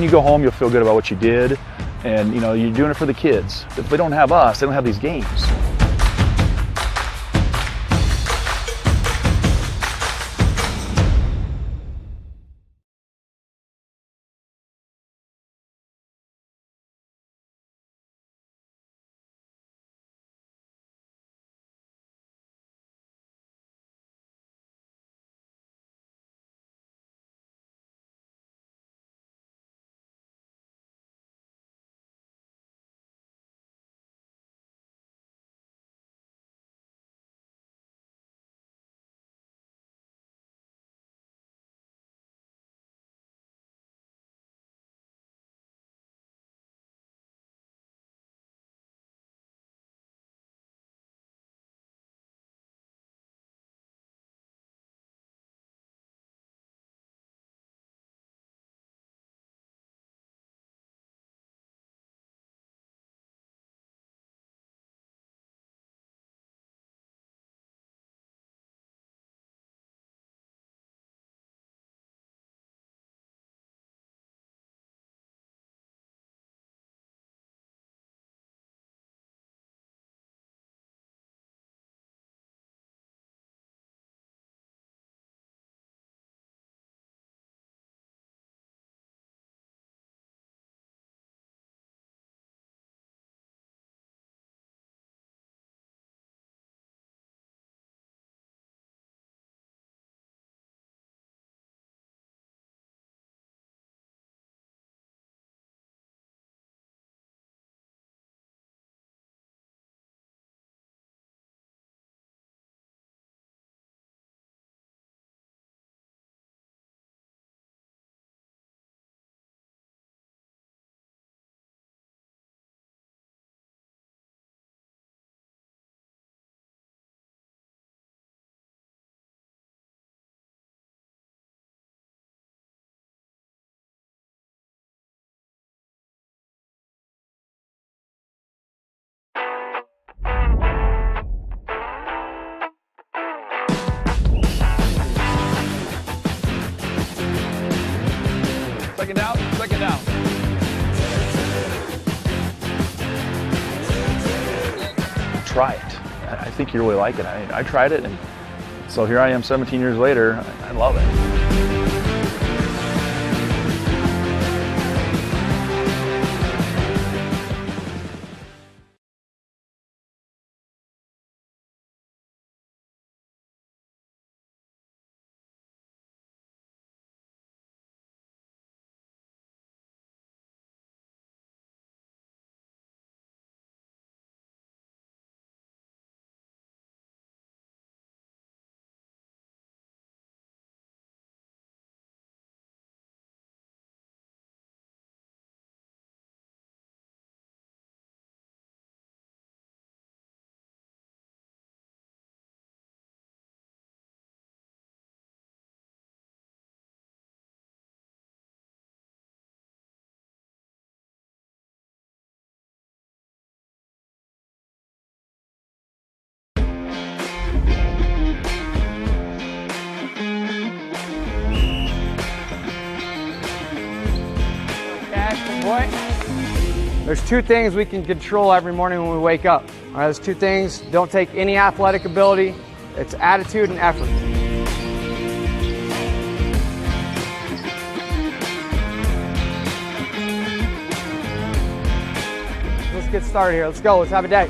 when you go home, you'll feel good about what you did, and you know, you're doing it for the kids. If they don't have us, they don't have these games. Second down. Try it. I think you really like it. I tried it, and so here I am 17 years later. I love it. There's two things we can control every morning when we wake up. All right, those two things don't take any athletic ability. It's attitude and effort. Let's get started here. Let's go. Let's have a day.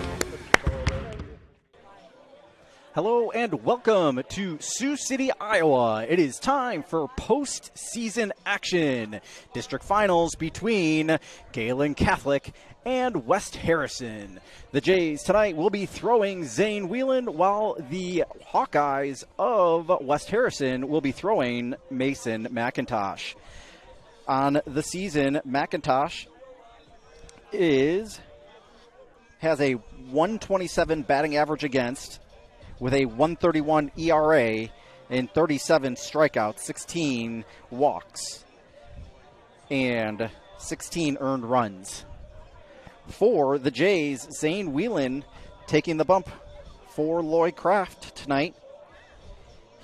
Hello and welcome to Sioux City, Iowa. It is time for postseason action. District finals between Gehlen Catholic and West Harrison. The Jays tonight will be throwing Zane Whelan, while the Hawkeyes of West Harrison will be throwing Mason McIntosh. On the season, McIntosh has a 127 batting average against, with a 131 ERA and 37 strikeouts, 16 walks, and 16 earned runs. For the Jays, Zane Whelan taking the bump for Lloyd Kraft tonight.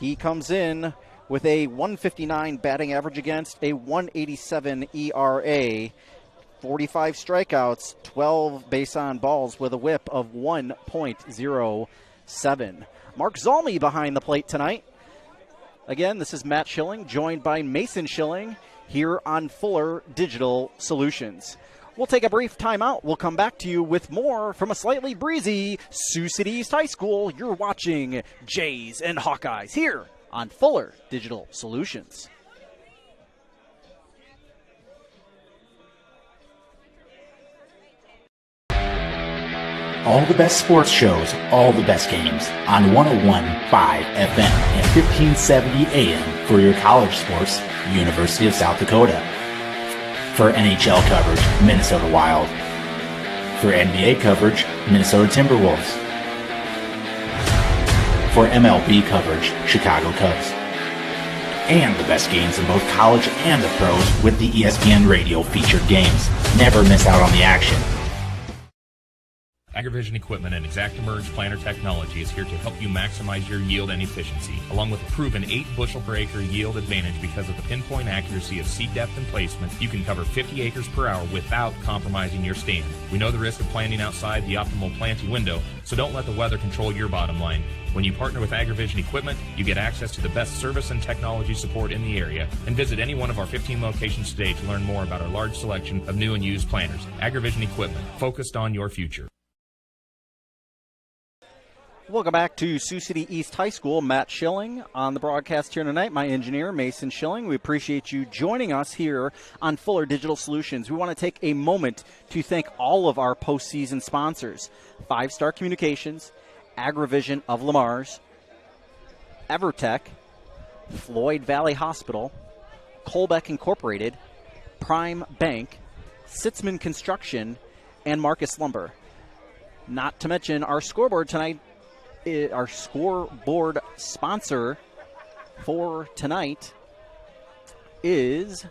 He comes in with a 159 batting average against, a 187 ERA, 45 strikeouts, 12 base on balls with a whip of 1.07. Mark Zalmy behind the plate tonight. Again, this is Matt Schilling, joined by Mason Schilling here on Fuller Digital Solutions. We'll take a brief timeout. We'll come back to you with more from a slightly breezy Sioux City East High School. You're watching Jays and Hawkeyes here on Fuller Digital Solutions. All the best sports shows, all the best games on 101.5 FM and 1570 AM for your college sports, University of South Dakota. For NHL coverage, Minnesota Wild. For NBA coverage, Minnesota Timberwolves. For MLB coverage, Chicago Cubs. And the best games in both college and the pros with the ESPN Radio featured games. Never miss out on the action. AgriVision Equipment and ExactEmerge planter technology is here to help you maximize your yield and efficiency, along with a proven 8 bushel per acre yield advantage because of the pinpoint accuracy of seed depth and placement. You can cover 50 acres per hour without compromising your stand. We know the risk of planting outside the optimal planting window, so don't let the weather control your bottom line. When you partner with AgriVision Equipment, you get access to the best service and technology support in the area. And visit any one of our 15 locations today to learn more about our large selection of new and used planters. AgriVision Equipment, focused on your future. Welcome back to Sioux City East High School. Matt Schilling on the broadcast here tonight. My engineer, Mason Schilling. We appreciate you joining us here on Fuller Digital Solutions. We want to take a moment to thank all of our postseason sponsors. 5 Star Communications, AgriVision of Lamar's, EverTech, Floyd Valley Hospital, Colbeck Incorporated, Prime Bank, Sitzman Construction, and Marcus Lumber. Not to mention our scoreboard tonight. Our scoreboard sponsor for tonight is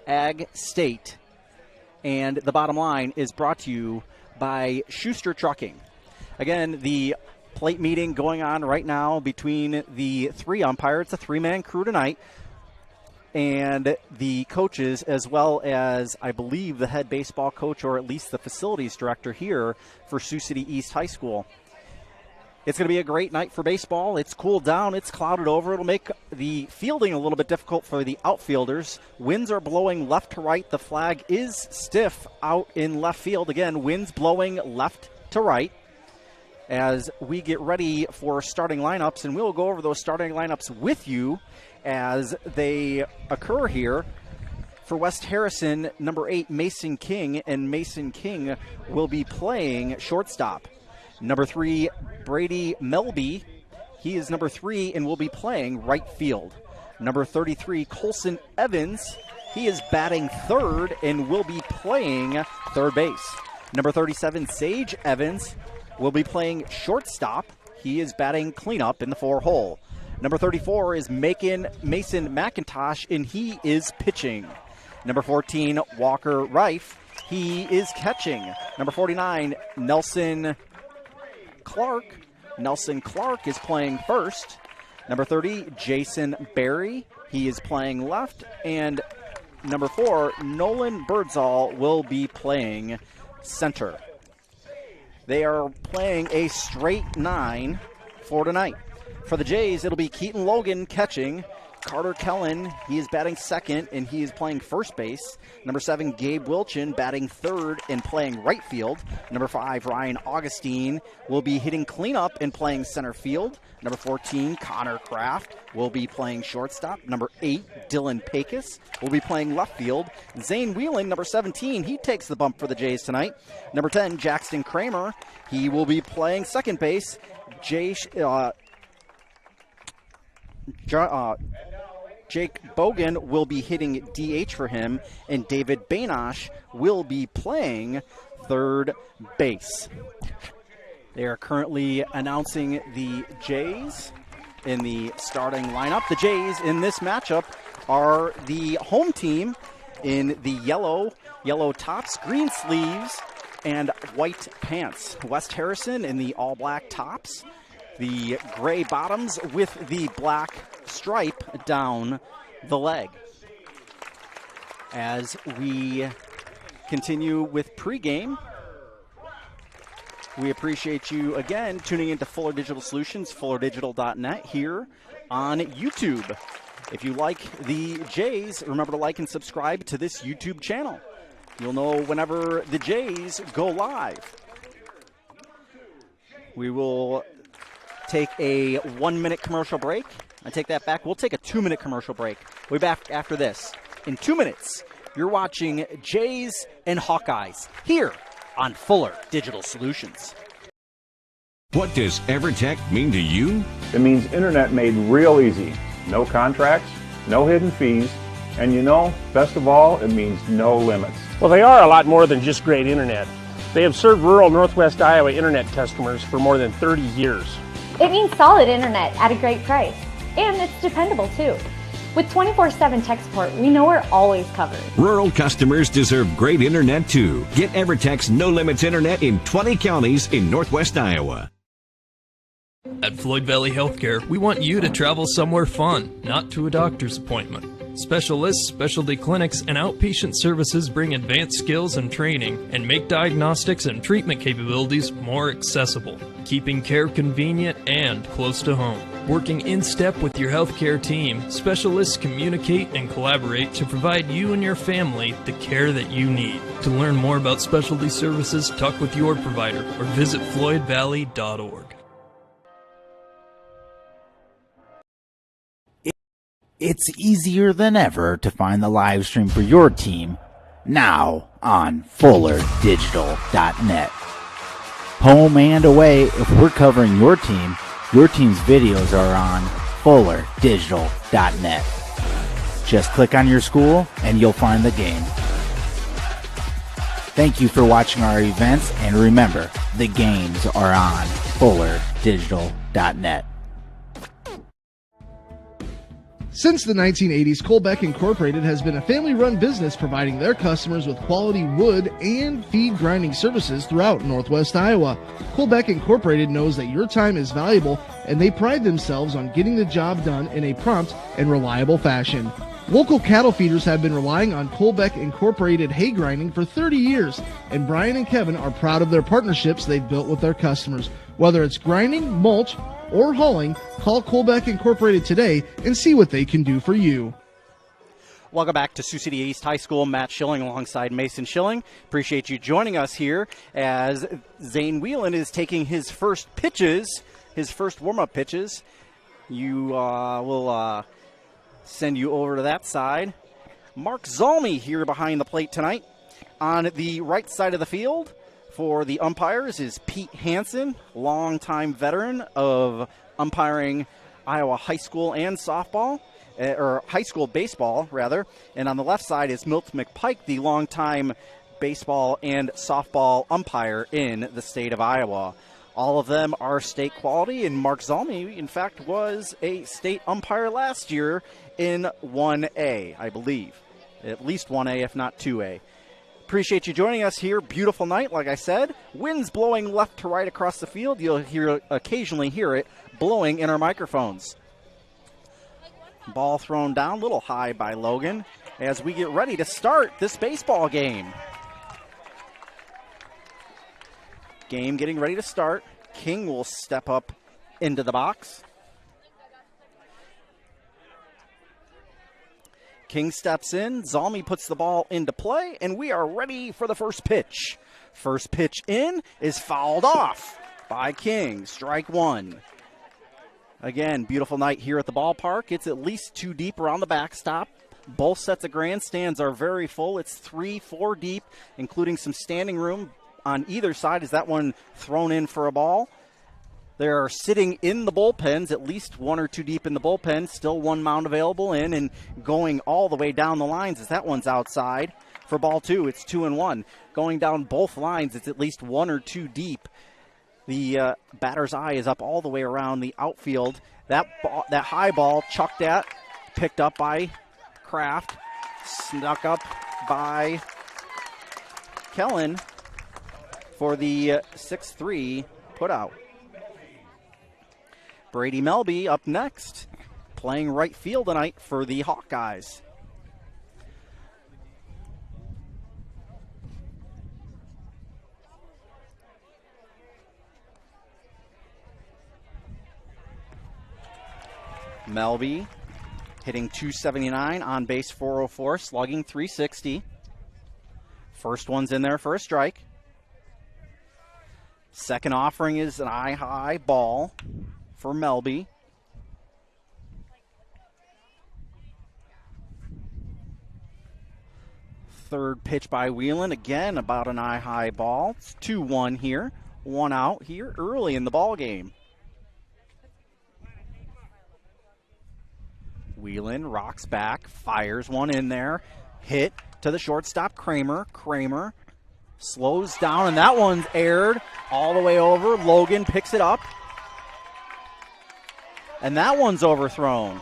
Ag State. And the bottom line is brought to you by Schuster Trucking. Again, the plate meeting going on right now between the 3 umpires. It's a 3-man crew tonight. And the coaches, as well as, I believe, the head baseball coach, or at least the facilities director here for Sioux City East High School. It's going to be a great night for baseball. It's cooled down. It's clouded over. It'll make the fielding a little bit difficult for the outfielders. Winds are blowing left to right. The flag is stiff out in left field. Again, winds blowing left to right as we get ready for starting lineups, and we'll go over those starting lineups with you as they occur here. For West Harrison, number 8, Mason King, and Mason King will be playing shortstop. Number 3, Brady Melby. He is number 3 and will be playing right field. Number 33, Colson Evans. He is batting third and will be playing third base. Number 37, Sage Evans, will be playing shortstop. He is batting cleanup in the 4-hole. Number 34 is Mason McIntosh, and he is pitching. Number 14, Walker Reif. He is catching. Number 49, Nelson Clark. Nelson Clark is playing first. Number 30, Jason Berry. He is playing left. And number 4, Nolan Birdsall will be playing center. They are playing a straight 9 for tonight. For the Jays, it'll be Keaton Logan catching. Carter Kellen, he is batting second, and he is playing first base. Number 7, Gabe Wilchin, batting third and playing right field. Number 5, Ryan Augustine, will be hitting cleanup and playing center field. Number 14, Connor Kraft, will be playing shortstop. Number 8, Dylan Pecos, will be playing left field. Zane Whelan, number 17, he takes the bump for the Jays tonight. Number 10, Jackson Kramer, he will be playing second base. Jake Bogan will be hitting DH for him, and David Bainosh will be playing third base. They are currently announcing the Jays in the starting lineup. The Jays in this matchup are the home team in the yellow tops, green sleeves, and white pants. West Harrison in the all-black tops The gray bottoms with the black stripe down the leg. As we continue with pregame, we appreciate you again tuning into Fuller Digital Solutions, fullerdigital.net here on YouTube. If you like the Jays, remember to like and subscribe to this YouTube channel. You'll know whenever the Jays go live. We will take a 1-minute commercial break. I take that back. We'll take a 2-minute commercial break. We'll be back after this. In 2 minutes, you're watching Jays and Hawkeyes here on Fuller Digital Solutions. What does EverTech mean to you? It means internet made real easy. No contracts, no hidden fees, and best of all, it means no limits. Well, they are a lot more than just great internet. They have served rural Northwest Iowa internet customers for more than 30 years. It means solid internet at a great price. And it's dependable too. With 24/7 tech support, we know we're always covered. Rural customers deserve great internet too. Get EverTech's No Limits internet in 20 counties in Northwest Iowa. At Floyd Valley Healthcare, we want you to travel somewhere fun, not to a doctor's appointment. Specialists, specialty clinics, and outpatient services bring advanced skills and training and make diagnostics and treatment capabilities more accessible, keeping care convenient and close to home. Working in step with your healthcare team, specialists communicate and collaborate to provide you and your family the care that you need. To learn more about specialty services, talk with your provider or visit floydvalley.org. It's easier than ever to find the live stream for your team now on fullerdigital.net. Home and away, if we're covering your team's videos are on fullerdigital.net. Just click on your school and you'll find the game. Thank you for watching our events, and remember, the games are on fullerdigital.net. Since the 1980s, Colbeck Incorporated has been a family-run business providing their customers with quality wood and feed grinding services throughout Northwest Iowa. Colbeck Incorporated knows that your time is valuable, and they pride themselves on getting the job done in a prompt and reliable fashion. Local cattle feeders have been relying on Colbeck Incorporated hay grinding for 30 years, and Brian and Kevin are proud of their partnerships they've built with their customers. Whether it's grinding, mulch, or hauling, call Colbeck Incorporated today and see what they can do for you. Welcome back to Sioux City East High School. Matt Schilling alongside Mason Schilling. Appreciate you joining us here as Zane Whelan is taking his first pitches, his first warm-up pitches. You will send you over to that side. Mark Zalmy here behind the plate tonight. On the right side of the field for the umpires is Pete Hansen, longtime veteran of umpiring Iowa high school and softball, or high school baseball, rather. And on the left side is Milt McPike, the longtime baseball and softball umpire in the state of Iowa. All of them are state quality, and Mark Zalmy, in fact, was a state umpire last year in 1A, I believe. At least 1A, if not 2A. Appreciate you joining us here. Beautiful night, like I said. Winds blowing left to right across the field. You'll occasionally hear it blowing in our microphones. Ball thrown down, a little high by Logan as we get ready to start this baseball game. Game getting ready to start. King will step up into the box. King steps in, Zalmy puts the ball into play, and we are ready for the first pitch. First pitch in is fouled off by King. Strike one. Again, beautiful night here at the ballpark. It's at least 2 deep around the backstop. Both sets of grandstands are very full. It's 3-4 deep, including some standing room on either side. Is that one thrown in for a ball? They're sitting in the bullpens, at least 1 or 2 deep in the bullpen. Still one mound available in, and going all the way down the lines as that one's outside. For ball 2, it's 2-1. Going down both lines, it's at least 1 or 2 deep. The batter's eye is up all the way around the outfield. That high ball chucked at, picked up by Kraft, snuck up by Gehlen for the 6-3 putout. Brady Melby up next, playing right field tonight for the Hawkeyes. Melby hitting .279, on base .404, slugging .360. First one's in there for a strike. Second offering is an eye-high ball for Melby. Third pitch by Whelan, again about an eye-high ball. It's 2-1 here, one out here early in the ball game. Whelan rocks back, fires one in there, hit to the shortstop Kramer. Kramer slows down, and that one's aired all the way over. Logan picks it up, and that one's overthrown.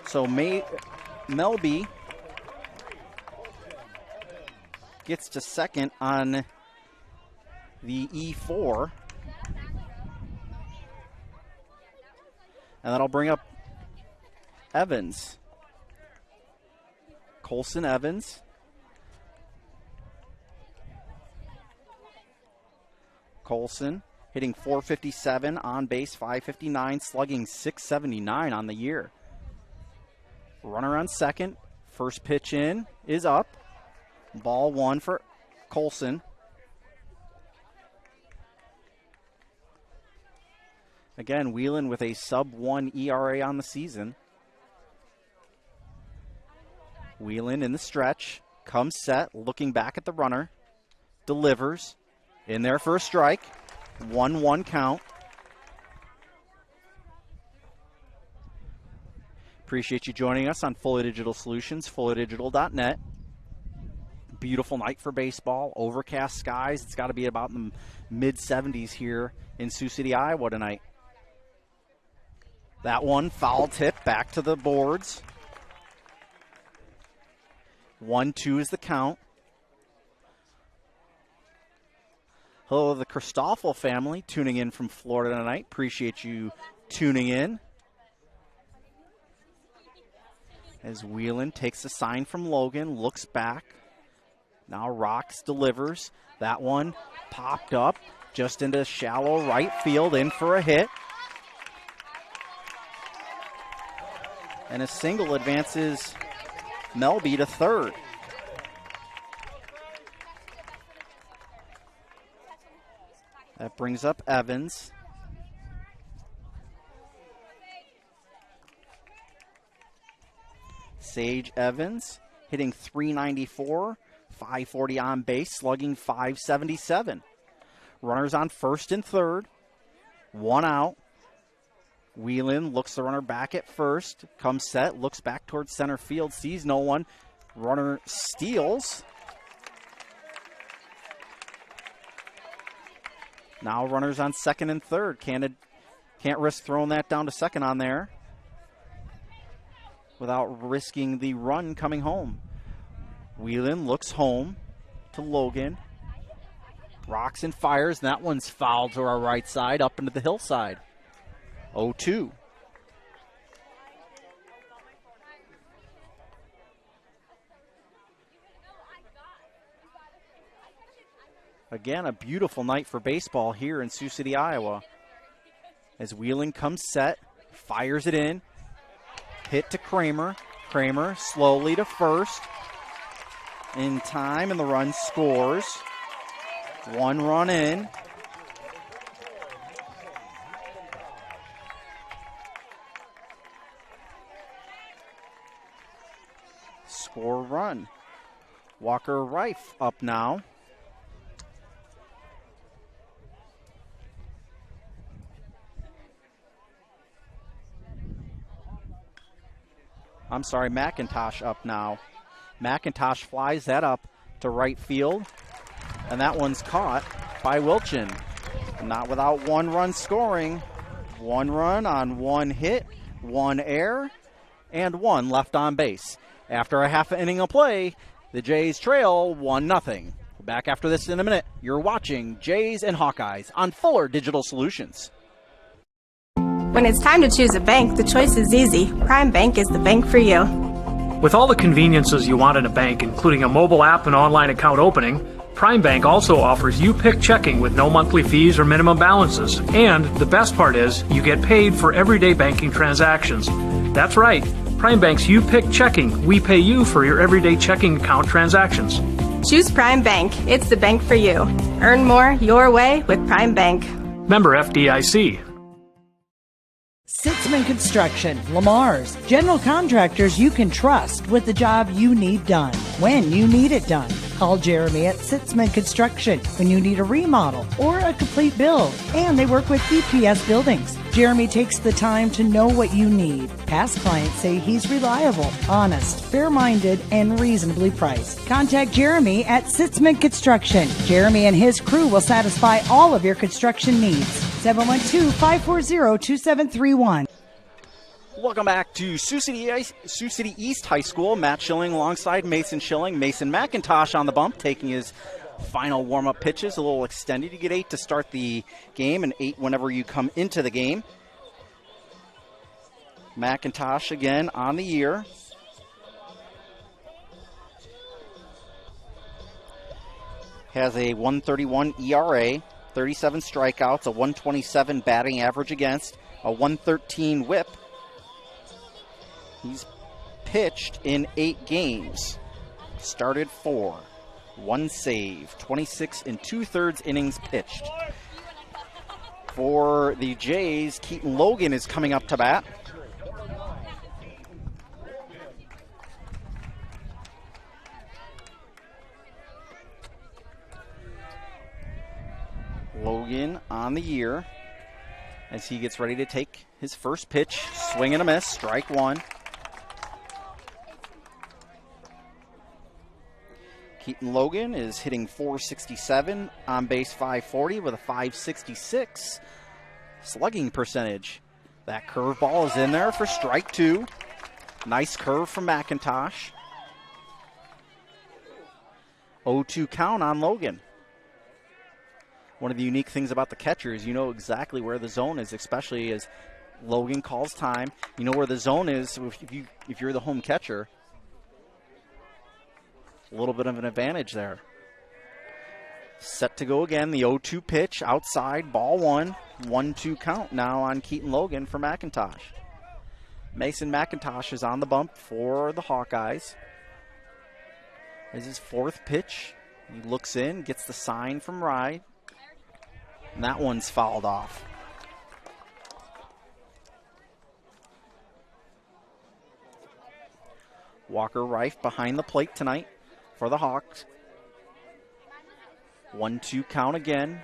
So Melby gets to second on the E4. And that'll bring up Evans. Colson Evans. Colson hitting .457, on base .559, slugging .679 on the year. Runner on second. First pitch in is up. Ball one for Colson. Again, Whelan with a sub-1 ERA on the season. Whelan in the stretch, comes set, looking back at the runner, delivers, in there for a strike, 1-1 count. Appreciate you joining us on Fully Digital Solutions, fullydigital.net. Beautiful night for baseball, overcast skies. It's got to be about in the mid-70s here in Sioux City, Iowa tonight. That one foul tip back to the boards. 1-2 is the count. Hello, the Christoffel family tuning in from Florida tonight. Appreciate you tuning in. As Whelan takes a sign from Logan, looks back. Now rocks, delivers. That one popped up just into shallow right field, in for a hit. And a single advances Melby to third. That brings up Evans. Sage Evans hitting .394, 540 on base, slugging .577. Runners on first and third. One out. Whelan looks the runner back at first, comes set, looks back towards center field, sees no one. Runner steals. Now runners on second and third. Can't risk throwing that down to second on there without risking the run coming home. Whelan looks home to Logan. Rocks and fires, and that one's fouled to our right side, up into the hillside. 0-2. Again, a beautiful night for baseball here in Sioux City, Iowa. As Whelan comes set, fires it in. Hit to Kramer. Kramer slowly to first. In time, and the run scores. One run in. Score run. Walker Rife up now. I'm sorry, McIntosh up now. McIntosh flies that up to right field, and that one's caught by Wilchin. Not without one run scoring. One run on one hit, one error, and one left on base. After a half inning of play, the Jays trail 1-0. Back after this in a minute. You're watching Jays and Hawkeyes on Fuller Digital Solutions. When it's time to choose a bank, the choice is easy. Prime Bank is the bank for you. With all the conveniences you want in a bank, including a mobile app and online account opening, Prime Bank also offers You Pick checking with no monthly fees or minimum balances. And the best part is, you get paid for everyday banking transactions. That's right, Prime Bank's You Pick checking. We pay you for your everyday checking account transactions. Choose Prime Bank. It's the bank for you. Earn more your way with Prime Bank. Member FDIC. Sitzman Construction, Lamar's, general contractors you can trust with the job you need done, when you need it done. Call Jeremy at Sitzman Construction when you need a remodel or a complete build. And they work with EPS buildings. Jeremy takes the time to know what you need. Past clients say he's reliable, honest, fair-minded, and reasonably priced. Contact Jeremy at Sitzman Construction. Jeremy and his crew will satisfy all of your construction needs. 712-540-2731. Welcome back to Sioux City East High School. Matt Schilling alongside Mason Schilling. Mason McIntosh on the bump, taking his final warm-up pitches. A little extended. You get 8 to start the game and 8 whenever you come into the game. McIntosh again on the year. Has a 131 ERA, 37 strikeouts, a 127 batting average against, a 113 whip. He's pitched in 8 games, started 4, 1 save, 26 2/3 innings pitched. For the Jays, Keaton Logan is coming up to bat. Logan on the year as he gets ready to take his first pitch. Swing and a miss, strike 1. Keaton Logan is hitting .467, on base .540 with a .566 slugging percentage. That curveball is in there for strike 2. Nice curve from McIntosh. 0-2 count on Logan. One of the unique things about the catcher is you know exactly where the zone is, especially as Logan calls time. You know where the zone is if you're the home catcher. A little bit of an advantage there. Set to go again, the 0-2 pitch, outside, ball 1. 1-2 count now on Keaton Logan for McIntosh. Mason McIntosh is on the bump for the Hawkeyes. This is his 4th pitch. He looks in, gets the sign from Rye. And that one's fouled off. Walker Reif behind the plate tonight for the Hawks. 1-2 count again.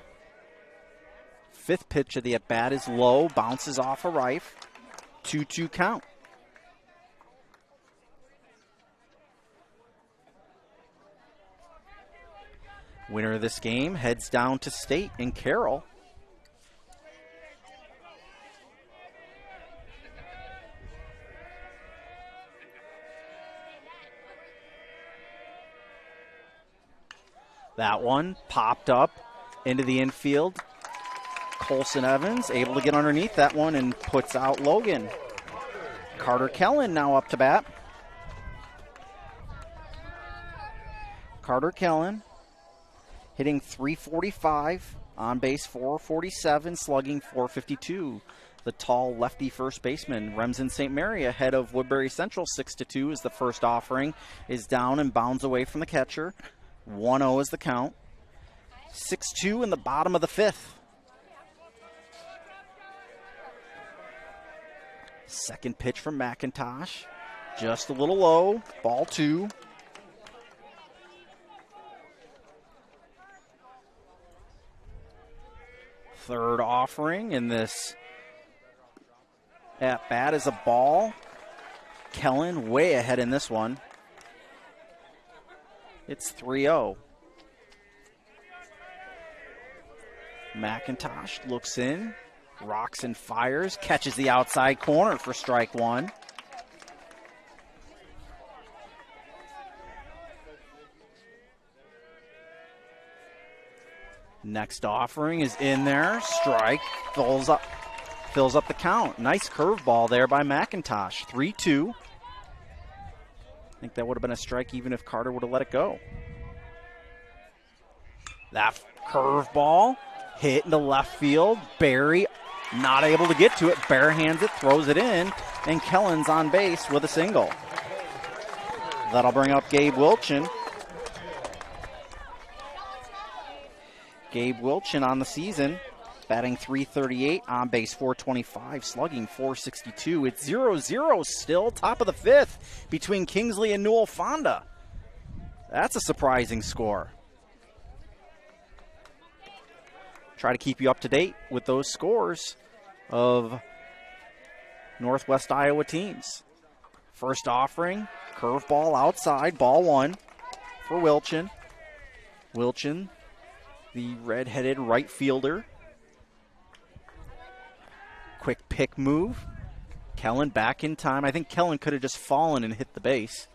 5th pitch of the at-bat is low, bounces off a Reif. 2-2 count. Winner of this game heads down to state in Carroll. That one popped up into the infield. Colson Evans able to get underneath that one and puts out Logan. Carter Kellen now up to bat. Carter Kellen hitting .345, on base .447, slugging .452. The tall lefty first baseman, Remsen St. Mary, ahead of Woodbury Central 6-2 as the first offering is down and bounds away from the catcher. 1-0 is the count. 6-2 in the bottom of the 5th. Second pitch from McIntosh. Just a little low. Ball 2. Third offering in this at bat is a ball. Kellen way ahead in this one. It's 3-0. McIntosh looks in, rocks and fires, catches the outside corner for strike 1. Next offering is in there. Strike. Fills up the count. Nice curveball there by McIntosh. 3-2. I think that would have been a strike even if Carter would have let it go. That curveball hit into left field. Barry not able to get to it. Barehands it, throws it in, and Kellen's on base with a single. That'll bring up Gabe Wilchin. Gabe Wilchin on the season, batting .338, on base .425, slugging .462. It's 0-0 still, top of the fifth between Kingsley and Newell Fonda. That's a surprising score. Try to keep you up to date with those scores of Northwest Iowa teams. First offering, curveball outside, ball one for Wilchin. Wilchin, the red-headed right fielder. Quick pick move. Kellen back in time. I think Kellen could have just fallen and hit the base.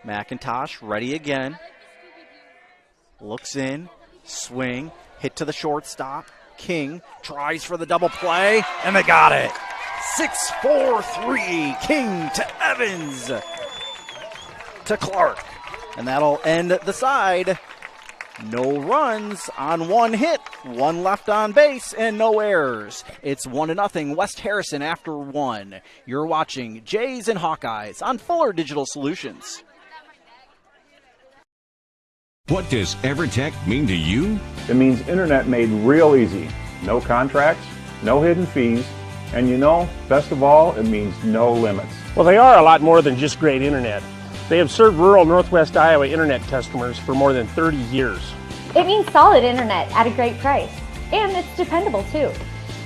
McIntosh ready again. Looks in, swing, hit to the shortstop. King tries for the double play, and they got it. 6-4-3, King to Evans to Clark. And that'll end the side. No runs on one hit, one left on base, and no errors. It's 1-0 West Harrison after one. You're watching Jays and Hawkeyes on Fuller Digital Solutions. What does EverTech mean to you? It means internet made real easy. No contracts, no hidden fees, and you know, best of all, it means no limits. Well, they are a lot more than just great internet. They have served rural Northwest Iowa internet customers for more than 30 years. It means solid internet at a great price. And it's dependable too.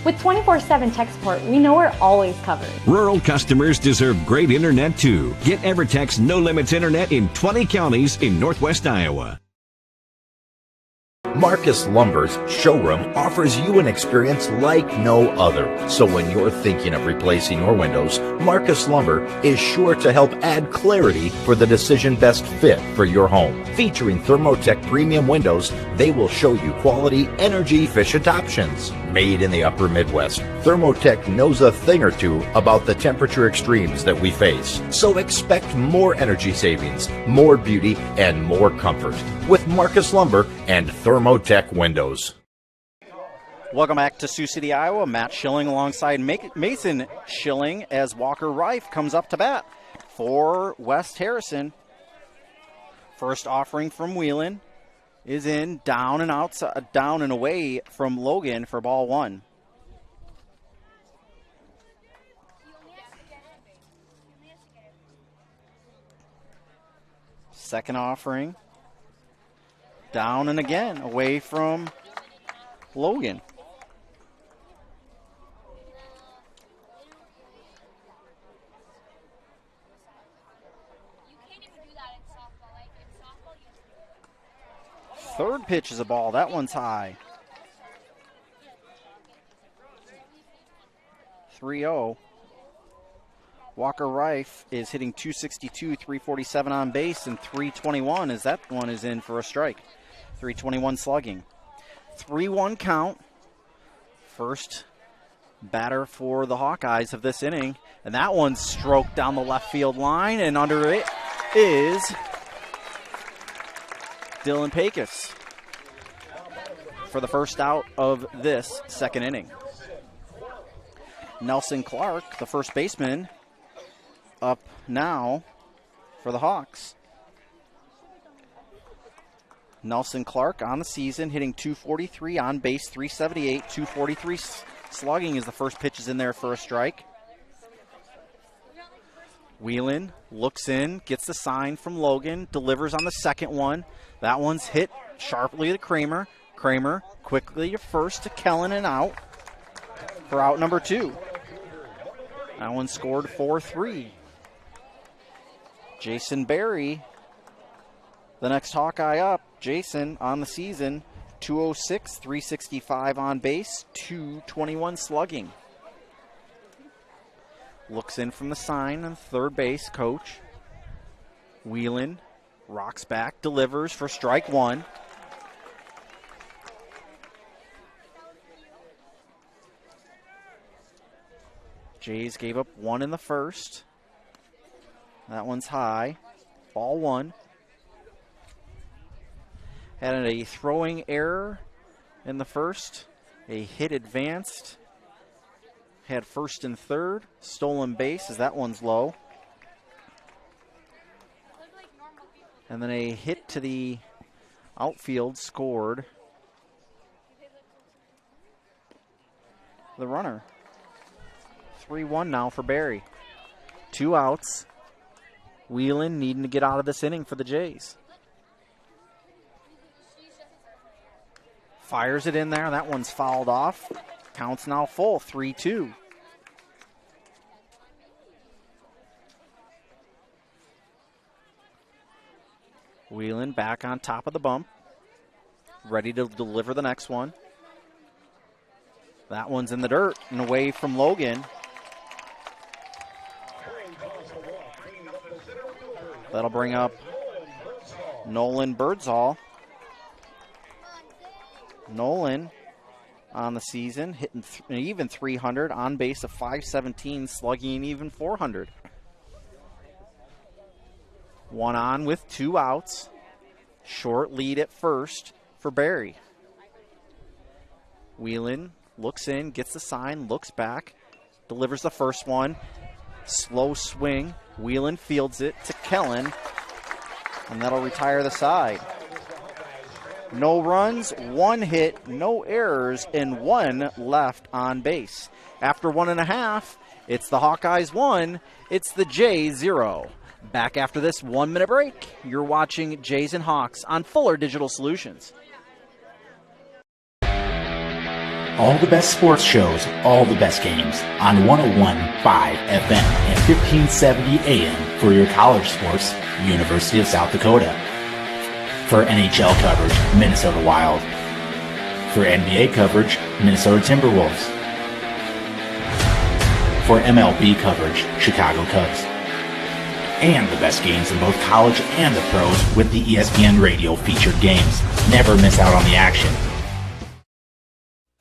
With 24/7 tech support, we know we're always covered. Rural customers deserve great internet too. Get EverTech's no limits internet in 20 counties in Northwest Iowa. Marcus Lumber's showroom offers you an experience like no other. So when you're thinking of replacing your windows, Marcus Lumber is sure to help add clarity for the decision best fit for your home. Featuring Thermotech premium windows, they will show you quality, energy-efficient options. Made in the upper Midwest, Thermotech knows a thing or two about the temperature extremes that we face. So expect more energy savings, more beauty, and more comfort with Marcus Lumber and Thermotech windows. Welcome back to Sioux City, Iowa. Matt Schilling alongside Mason Schilling as Walker Reif comes up to bat for West Harrison. First offering from Whelan is in, down and outside, down and away from Logan for ball one. Second offering, down and again away from Logan. Third pitch is a ball. That one's high. 3-0. Walker Reif is hitting .262, .347 on base, and .321 as that one is in for a strike. .321 slugging. 3-1 count. First batter for the Hawkeyes of this inning. And that one's stroked down the left field line, and under it is Dylan Pecos for the first out of this second inning. Nelson Clark, the first baseman, up now for the Hawks. Nelson Clark on the season hitting .243, on base .378, .243 slugging as the first pitch is in there for a strike. Whelan looks in, gets the sign from Logan, delivers on the second one. That one's hit sharply to Kramer. Kramer quickly to first to Kellen and out for out number two. That one scored 4-3. Jason Berry, the next Hawkeye up. Jason on the season, .206, .365 on base, .221 slugging. Looks in from the sign on third base, coach. Gehlen rocks back, delivers for strike one. Jays gave up one in the first. That one's high. Ball one. Had a throwing error in the first. A hit advanced. Had first and third. Stolen base as that one's low. And then a hit to the outfield scored the runner. 3-1 now for Barry. 2 outs. Gehlen needing to get out of this inning for the Jays. Fires it in there. That one's fouled off. Counts now full, 3-2. Gehlen back on top of the bump. Ready to deliver the next one. That one's in the dirt and away from Logan. That'll bring up Nolan Birdsall. Nolan on the season, hitting even 300, on base of 517, slugging even 400. One on with 2 outs. Short lead at first for Barry. Gehlen looks in, gets the sign, looks back, delivers the first one. Slow swing. Gehlen fields it to Kellen, and that'll retire the side. No runs, 1 hit, no errors, and 1 left on base. After 1.5, it's the Hawkeyes 1, it's the Jays 0. Back after this 1-minute break, you're watching Jays and Hawks on Fuller Digital Solutions. All the best sports shows, all the best games on 101.5 FM and 1570 AM for your college sports, University of South Dakota. For NHL coverage, Minnesota Wild. For NBA coverage, Minnesota Timberwolves. For MLB coverage, Chicago Cubs. And the best games in both college and the pros with the ESPN Radio featured games. Never miss out on the action.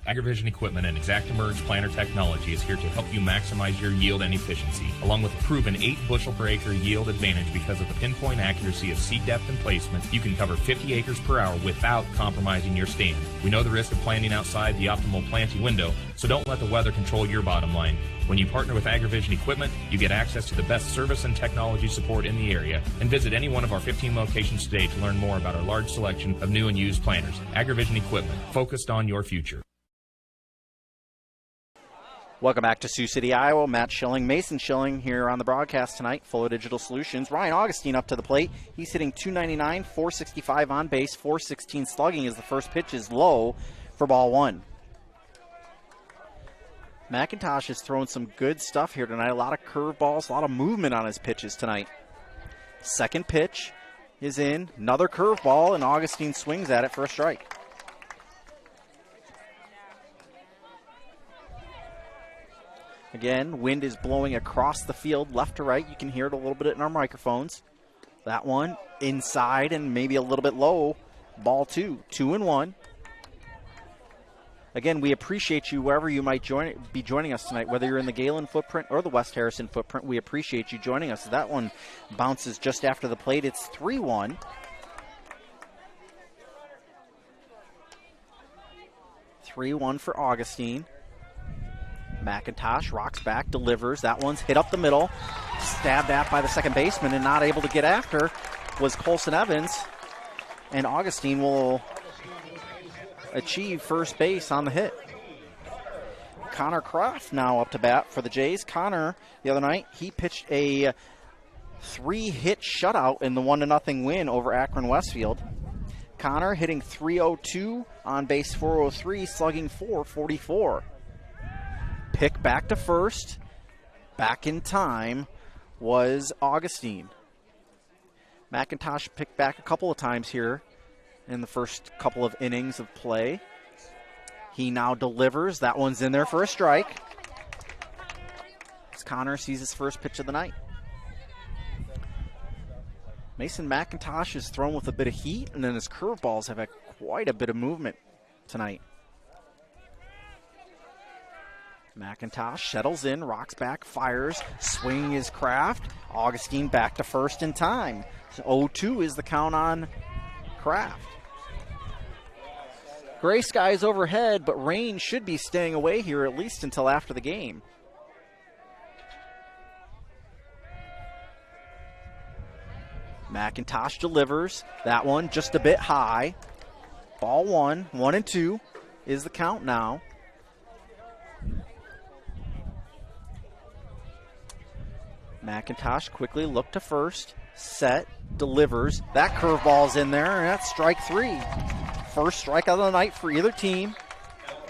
AgriVision Equipment and ExactEmerge planter technology is here to help you maximize your yield and efficiency, along with a proven 8 bushel per acre yield advantage because of the pinpoint accuracy of seed depth and placement. You can cover 50 acres per hour without compromising your stand. We know the risk of planting outside the optimal planting window, so don't let the weather control your bottom line. When you partner with AgriVision Equipment, you get access to the best service and technology support in the area. And visit any one of our 15 locations today to learn more about our large selection of new and used planters. AgriVision Equipment, focused on your future. Welcome back to Sioux City, Iowa. Matt Schilling, Mason Schilling here on the broadcast tonight. Fuller Digital Solutions. Ryan Augustine up to the plate. He's hitting .299, 465 on base, 416 slugging as the first pitch is low for ball one. McIntosh has thrown some good stuff here tonight. A lot of curveballs, a lot of movement on his pitches tonight. Second pitch is in. Another curveball, and Augustine swings at it for a strike. Again, wind is blowing across the field, left to right. You can hear it a little bit in our microphones. That one inside and maybe a little bit low. Ball 2, 2-1. Again, we appreciate you wherever you might be joining us tonight, whether you're in the Gehlen footprint or the West Harrison footprint. We appreciate you joining us. That one bounces just after the plate. It's 3-1. 3-1 for Augustine. McIntosh rocks back, delivers. That one's hit up the middle. Stabbed at by the second baseman and not able to get after was Colson Evans. And Augustine will achieve first base on the hit. Connor Croft now up to bat for the Jays. Connor, the other night, he pitched a 3-hit shutout in the 1-0 win over Akron Westfield. Connor hitting .302, on base .403, slugging .444. Pick back to first, back in time, was Augustine. McIntosh picked back a couple of times here in the first couple of innings of play. He now delivers. That one's in there for a strike. As Connor sees his first pitch of the night. Mason McIntosh is thrown with a bit of heat, and then his curveballs have had quite a bit of movement tonight. McIntosh settles in, rocks back, fires, swinging his craft. Augustine back to first in time. So 0-2 is the count on Kraft. Gray skies overhead, but rain should be staying away here at least until after the game. McIntosh delivers. That one just a bit high. Ball one, 1-2 is the count now. McIntosh quickly looked to first, set, delivers. That curveball's in there, and that's strike three. First strikeout of the night for either team.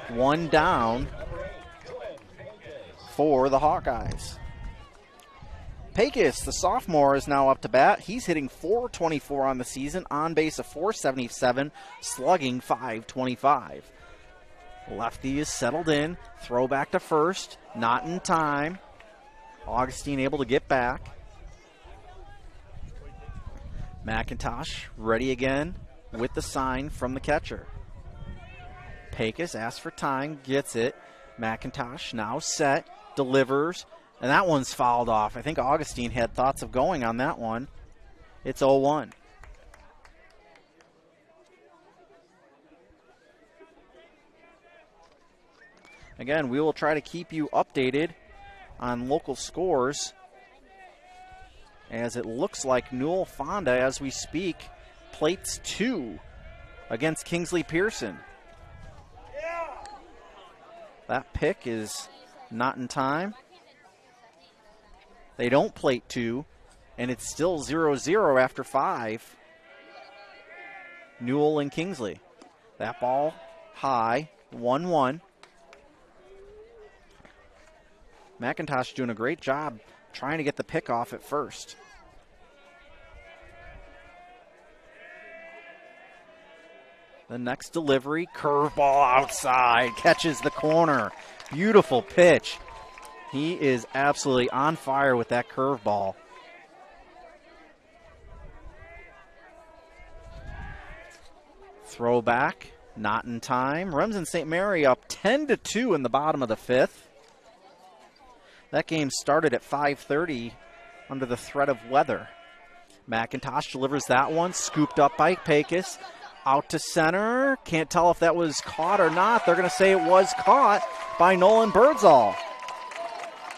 One down for the Hawkeyes. Pecos, the sophomore, is now up to bat. He's hitting .424 on the season, on base of .477, slugging .525. Lefty is settled in, throw back to first, not in time. Augustine able to get back. McIntosh ready again with the sign from the catcher. Pecos asks for time, gets it. McIntosh now set, delivers, and that one's fouled off. I think Augustine had thoughts of going on that one. It's 0-1. Again, we will try to keep you updated on local scores, as it looks like Newell Fonda, as we speak, plates 2 against Kingsley Pearson. That pick is not in time. They don't plate 2, and it's still 0-0 after 5. Newell and Kingsley. That ball high, 1-1. McIntosh doing a great job trying to get the pick off at first. The next delivery, curveball outside, catches the corner. Beautiful pitch. He is absolutely on fire with that curveball. Throwback, not in time. Remsen St. Mary up 10-2 in the bottom of the 5th. That game started at 5:30 under the threat of weather. McIntosh delivers that one, scooped up by Pecos. Out to center. Can't tell if that was caught or not. They're going to say it was caught by Nolan Birdsall.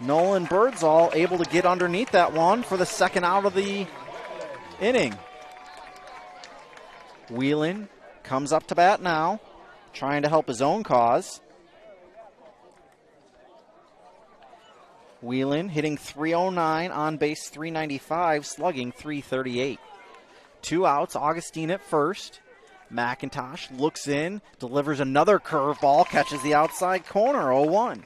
Nolan Birdsall able to get underneath that one for the second out of the inning. Whelan comes up to bat now, trying to help his own cause. Whelan hitting .309, on base .395, slugging .338. 2 outs, Augustine at first. McIntosh looks in, delivers another curveball, catches the outside corner, 0-1.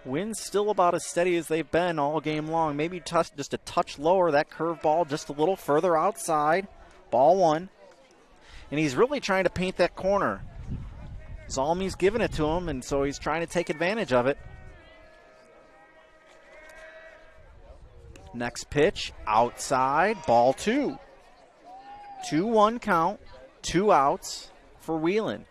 Winds still about as steady as they've been all game long. Maybe just a touch lower, that curveball just a little further outside. Ball one. And he's really trying to paint that corner. Zalmi's giving it to him, and so he's trying to take advantage of it. Next pitch, outside, ball 2. 2-1 count, 2 outs for Whelan.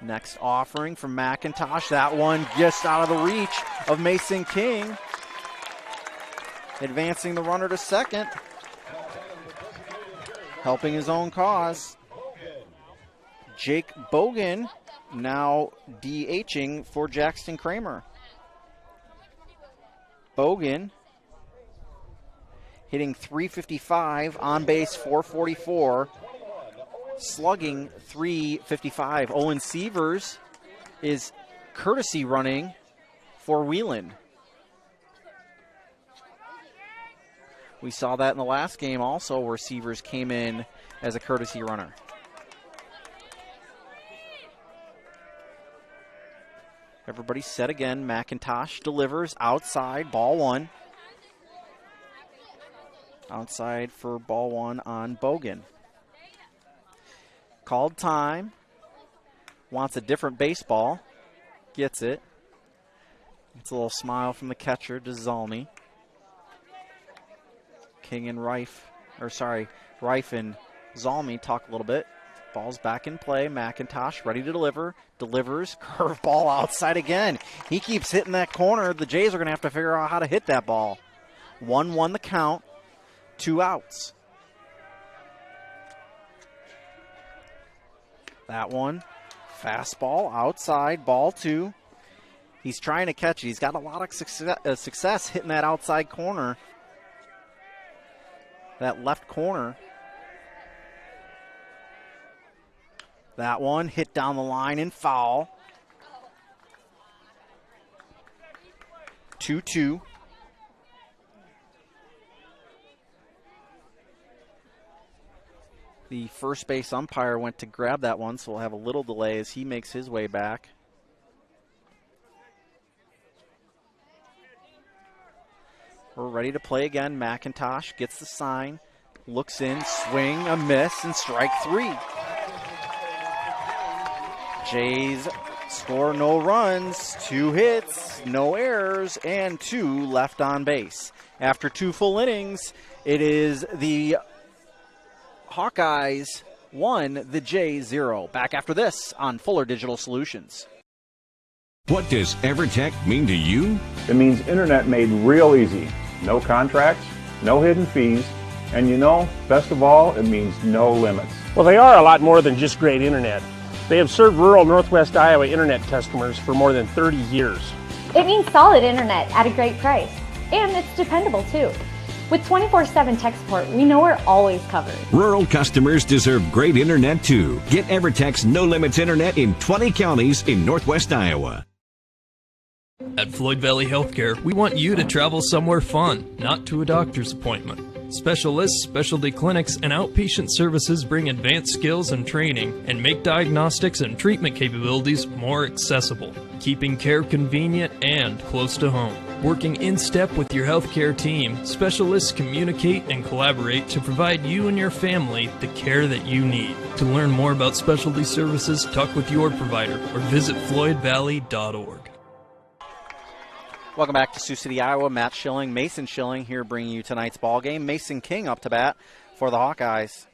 Next offering from McIntosh. That one just out of the reach of Mason King. Advancing the runner to second. Helping his own cause. Jake Bogan now DHing for Jackson Kramer. Bogan hitting .355, on base .444, slugging .355. Owen Sievers is courtesy running for Whelan. We saw that in the last game also, where Sievers came in as a courtesy runner. Everybody set again. McIntosh delivers outside, ball 1. Outside for ball 1 on Bogan. Called time. Wants a different baseball. Gets it. It's a little smile from the catcher to Zalmy. King and Reif and Zalmy talk a little bit. Ball's back in play. McIntosh ready to deliver. Delivers. Curveball outside again. He keeps hitting that corner. The Jays are going to have to figure out how to hit that ball. 1-1 the count. 2 outs. That one. Fastball outside. Ball 2. He's trying to catch it. He's got a lot of success hitting that outside corner. That left corner. That one hit down the line and foul. 2-2. The first base umpire went to grab that one, so we'll have a little delay as he makes his way back. We're ready to play again. McIntosh gets the sign, looks in, swing, a miss, and strike 3. Jays score no runs, 2 hits, no errors, and 2 left on base. After 2 full innings, it is the Hawkeyes 1, the Jays 0. Back after this on Fuller Digital Solutions. What does EverTech mean to you? It means internet made real easy. No contracts, no hidden fees, and best of all, it means no limits. Well, they are a lot more than just great internet. They have served rural Northwest Iowa internet customers for more than 30 years. It means solid internet at a great price. And it's dependable too. With 24/7 tech support, we know we're always covered. Rural customers deserve great internet too. Get EverTech's no limits internet in 20 counties in Northwest Iowa. At Floyd Valley Healthcare, we want you to travel somewhere fun, not to a doctor's appointment. Specialists, specialty clinics, and outpatient services bring advanced skills and training and make diagnostics and treatment capabilities more accessible, keeping care convenient and close to home. Working in step with your healthcare team, specialists communicate and collaborate to provide you and your family the care that you need. To learn more about specialty services, talk with your provider or visit floydvalley.org. Welcome back to Sioux City, Iowa. Matt Schilling, Mason Schilling here bringing you tonight's ball game. Mason King up to bat for the Hawkeyes.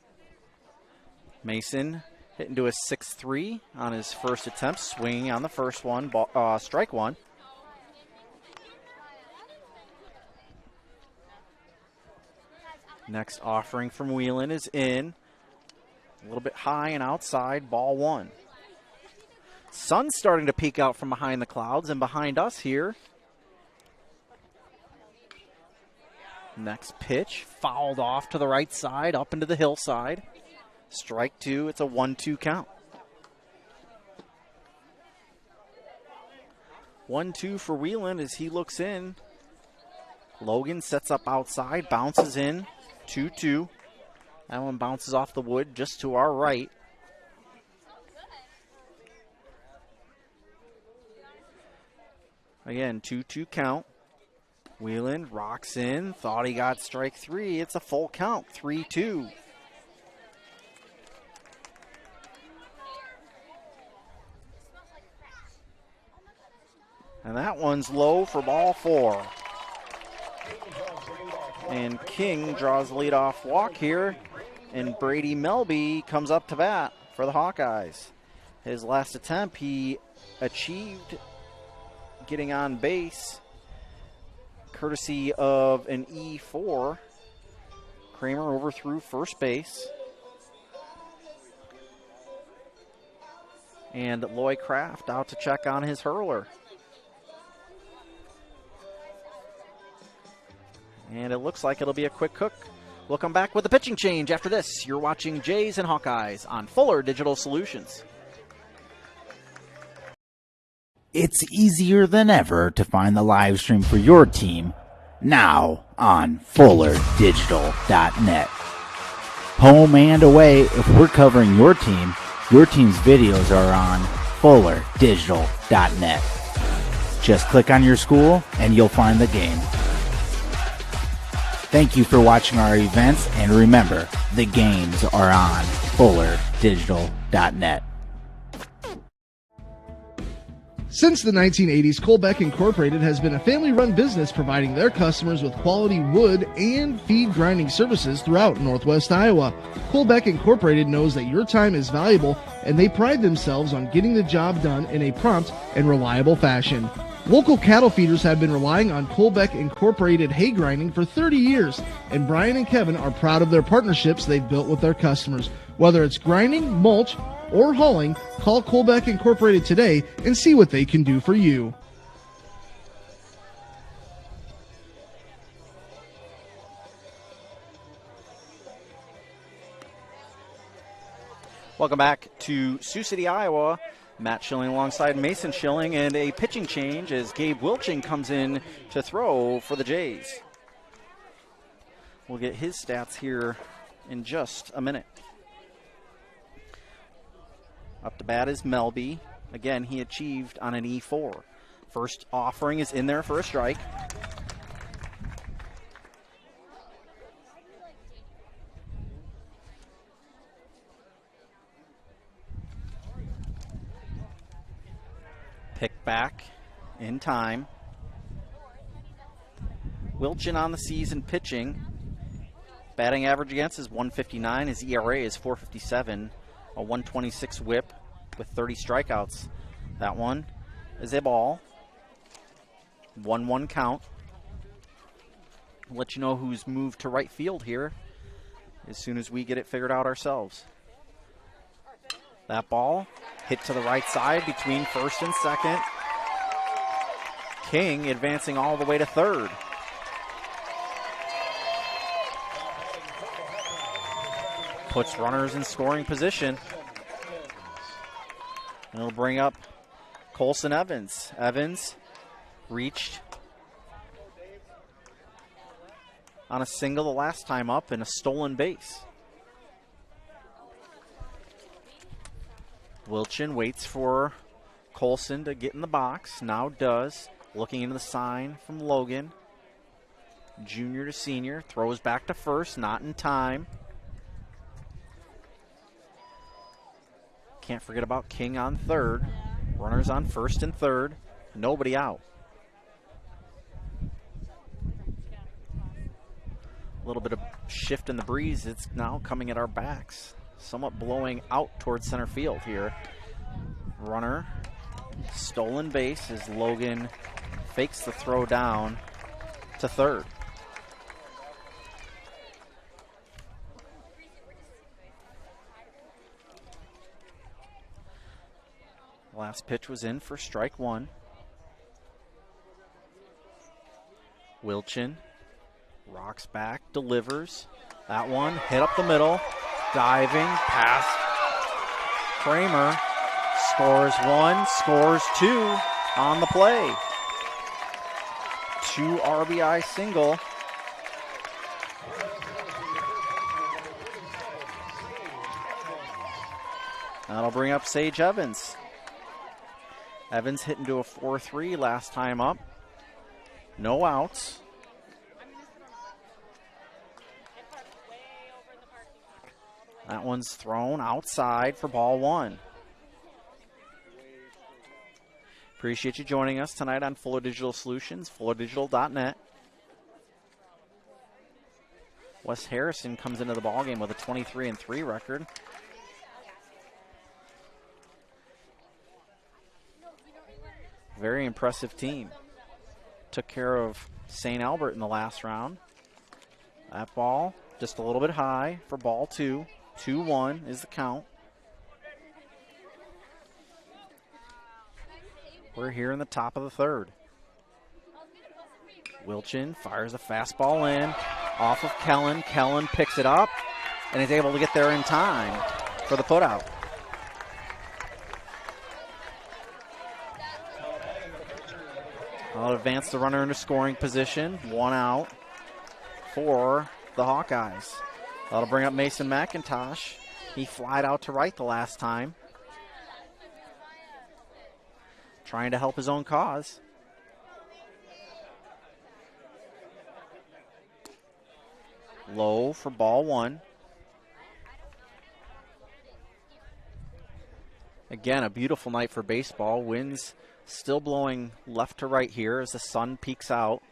Mason hitting to a 6-3 on his first attempt, swinging on the first one, strike 1. Next offering from Whelan is in. A little bit high and outside, ball 1. Sun's starting to peek out from behind the clouds, and behind us here, next pitch, fouled off to the right side, up into the hillside. Strike 2, it's a 1-2 count. 1-2 for Whelan as he looks in. Logan sets up outside, bounces in, 2-2. That one bounces off the wood just to our right. Again, 2-2 count. Whelan rocks in, thought he got strike 3. It's a full count, 3-2. And that one's low for ball 4. And King draws the leadoff walk here, and Brady Melby comes up to bat for the Hawkeyes. His last attempt, he achieved getting on base courtesy of an E4. Kramer overthrew first base. And Loy Kraft out to check on his hurler. And it looks like it'll be a quick cook. We'll come back with a pitching change after this. You're watching Jays and Hawkeyes on Fuller Digital Solutions. It's easier than ever to find the live stream for your team now on FullerDigital.net. Home and away, if we're covering your team's videos are on FullerDigital.net. Just click on your school and you'll find the game. Thank you for watching our events, and remember, the games are on FullerDigital.net. Since the 1980s, Colbeck Incorporated has been a family-run business providing their customers with quality wood and feed grinding services throughout Northwest Iowa. Colbeck Incorporated knows that your time is valuable, and they pride themselves on getting the job done in a prompt and reliable fashion. Local cattle feeders have been relying on Colbeck Incorporated hay grinding for 30 years, and Brian and Kevin are proud of their partnerships they've built with their customers. Whether it's grinding, mulch, or hauling, call Colbeck Incorporated today and see what they can do for you. Welcome back to Sioux City, Iowa. Matt Schilling alongside Mason Schilling, and a pitching change as Gabe Wilchin comes in to throw for the Jays. We'll get his stats here in just a minute. Up to bat is Melby. Again, he achieved on an E4. First offering is in there for a strike. Pick back in time. Wilchin on the season pitching. Batting average against is 159. His ERA is 4.57. A 126 whip with 30 strikeouts. That one is a ball. 1-1 count. I'll let you know who's moved to right field here as soon as we get it figured out ourselves. That ball hit to the right side between first and second. King advancing all the way to third. Puts runners in scoring position. And it'll bring up Colson Evans. Evans reached on a single the last time up and a stolen base. Wilchin waits for Colson to get in the box. Now does. Looking into the sign from Logan. Junior to senior. Throws back to first. Not in time. Can't forget about King on third. Runners on first and third. Nobody out. A little bit of shift in the breeze. It's now coming at our backs. Somewhat blowing out towards center field here. Runner. Stolen base as Logan fakes the throw down to third. Last pitch was in for strike one. Wilchin rocks back, delivers. That one hit up the middle. Diving past Kramer. Scores one, scores two on the play. 2 RBI single. That'll bring up Sage Evans. Evans hit into a 4-3 last time up. No outs. That one's thrown outside for ball one. Appreciate you joining us tonight on Fuller Digital Solutions, FullerDigital.net. Wes Harrison comes into the ballgame with a 23-3 record. Very impressive team. Took care of St. Albert in the last round. That ball just a little bit high for ball two. 2-1 is the count. We're here in the top of the third. Wilchin fires a fastball in off of Kellen. Kellen picks it up and is able to get there in time for the putout. I'll advance the runner into scoring position. 1 out for the Hawkeyes. That'll bring up Mason McIntosh. He flied out to right the last time. Trying to help his own cause. Low for ball one. Again, a beautiful night for baseball. Winds still blowing left to right here as the sun peeks out.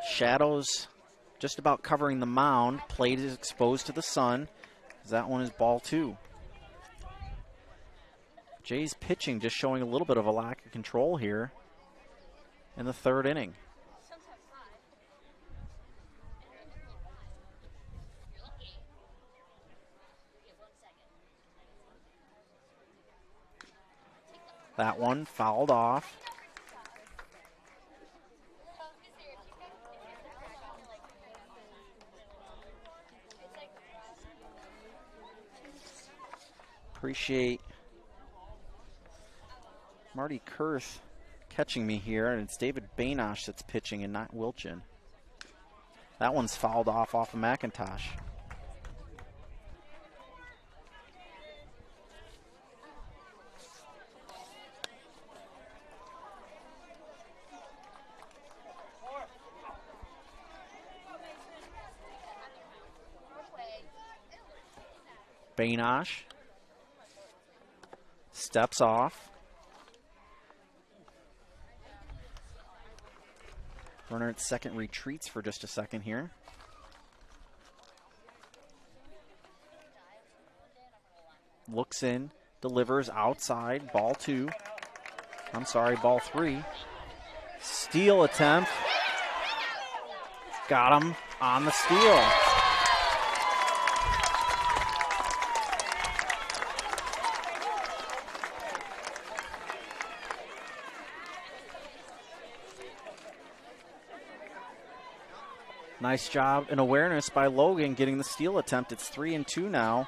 Shadows just about covering the mound. Plate is exposed to the sun. That one is ball two. Jays pitching just showing a little bit of a lack of control here in the third inning. That one fouled off. Appreciate Marty Kurth catching me here, and it's David Bainosh that's pitching and not Wilchin. That one's fouled off of McIntosh. Bainosh steps off. Runner at second retreats for just a second here. Looks in, delivers outside, ball two. I'm sorry, ball three. Steal attempt. Got him on the steal. Nice job and awareness by Logan getting the steal attempt. It's 3-2 now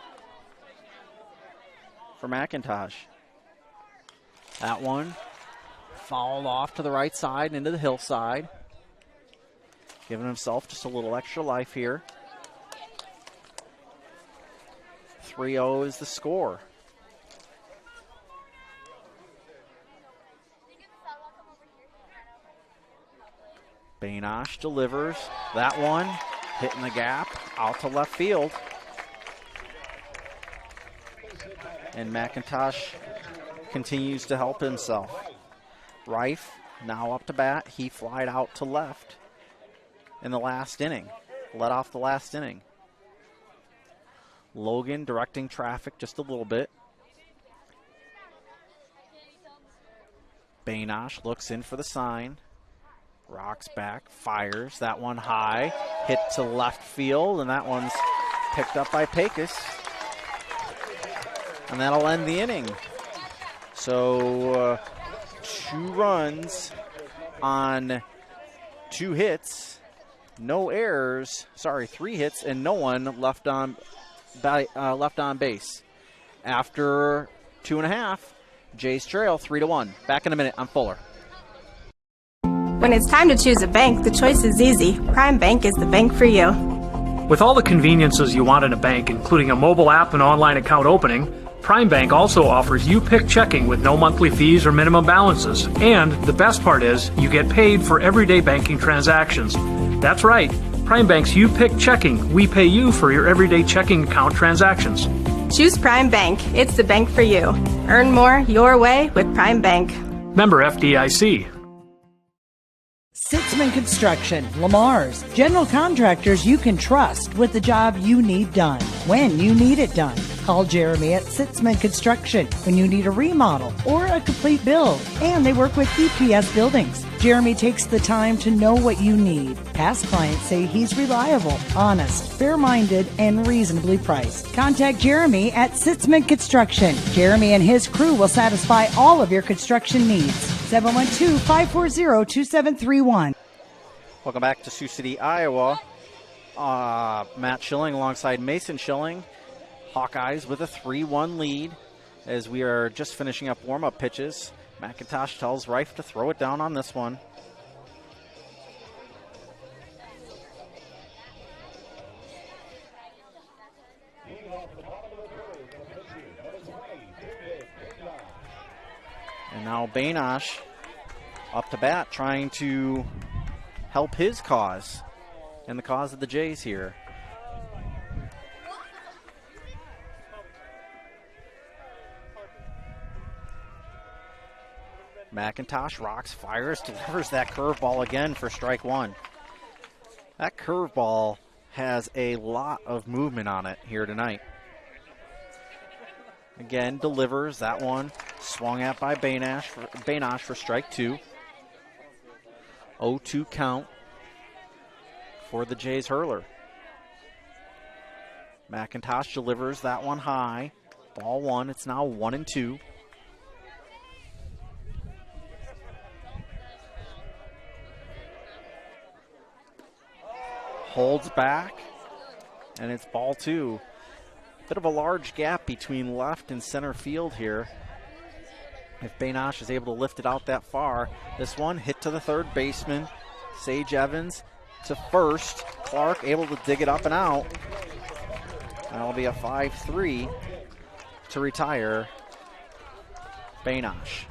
for McIntosh. That one fouled off to the right side into the hillside. Giving himself just a little extra life here. 3-0 is the score. Bainosh delivers. That one hitting the gap out to left field. And McIntosh continues to help himself. Reif now up to bat. He flied out to left in the last inning. Led off the last inning. Logan directing traffic just a little bit. Bainosh looks in for the sign. Rocks back, fires. That one high, hit to left field, and that one's picked up by Pecos. And that'll end the inning. So 2 runs on 2 hits, no errors. Sorry, 3 hits and no one left on base. After 2.5, Jays trail 3-1. Back in a minute. I'm Fuller. When it's time to choose a bank, the choice is easy. Prime Bank is the bank for you. With all the conveniences you want in a bank, including a mobile app and online account opening, Prime Bank also offers you-pick checking with no monthly fees or minimum balances. And the best part is, you get paid for everyday banking transactions. That's right. Prime Bank's you-pick checking. We pay you for your everyday checking account transactions. Choose Prime Bank. It's the bank for you. Earn more your way with Prime Bank. Member FDIC. Sitzman Construction, Lamar's, general contractors you can trust with the job you need done, when you need it done. Call Jeremy at Sitzman Construction when you need a remodel or a complete build. And they work with EPS buildings. Jeremy takes the time to know what you need. Past clients say he's reliable, honest, fair-minded, and reasonably priced. Contact Jeremy at Sitzman Construction. Jeremy and his crew will satisfy all of your construction needs. 712-540-2731. Welcome back to Sioux City, Iowa. Matt Schilling alongside Mason Schilling. Hawkeyes with a 3-1 lead as we are just finishing up warm-up pitches. McIntosh tells Reif to throw it down on this one. And now Bainosh up to bat, trying to help his cause and the cause of the Jays here. McIntosh rocks, fires, delivers that curveball again for strike one. That curveball has a lot of movement on it here tonight. Again, delivers that one, swung at by Bainosh for strike two. 0-2 count for the Jays hurler. McIntosh delivers that one high. Ball one, it's now 1-2. Holds back, and it's ball two. Bit of a large gap between left and center field here. If Bainosh is able to lift it out that far, this one hit to the third baseman. Sage Evans to first. Clark able to dig it up and out. That'll be a 5-3 to retire Bainosh.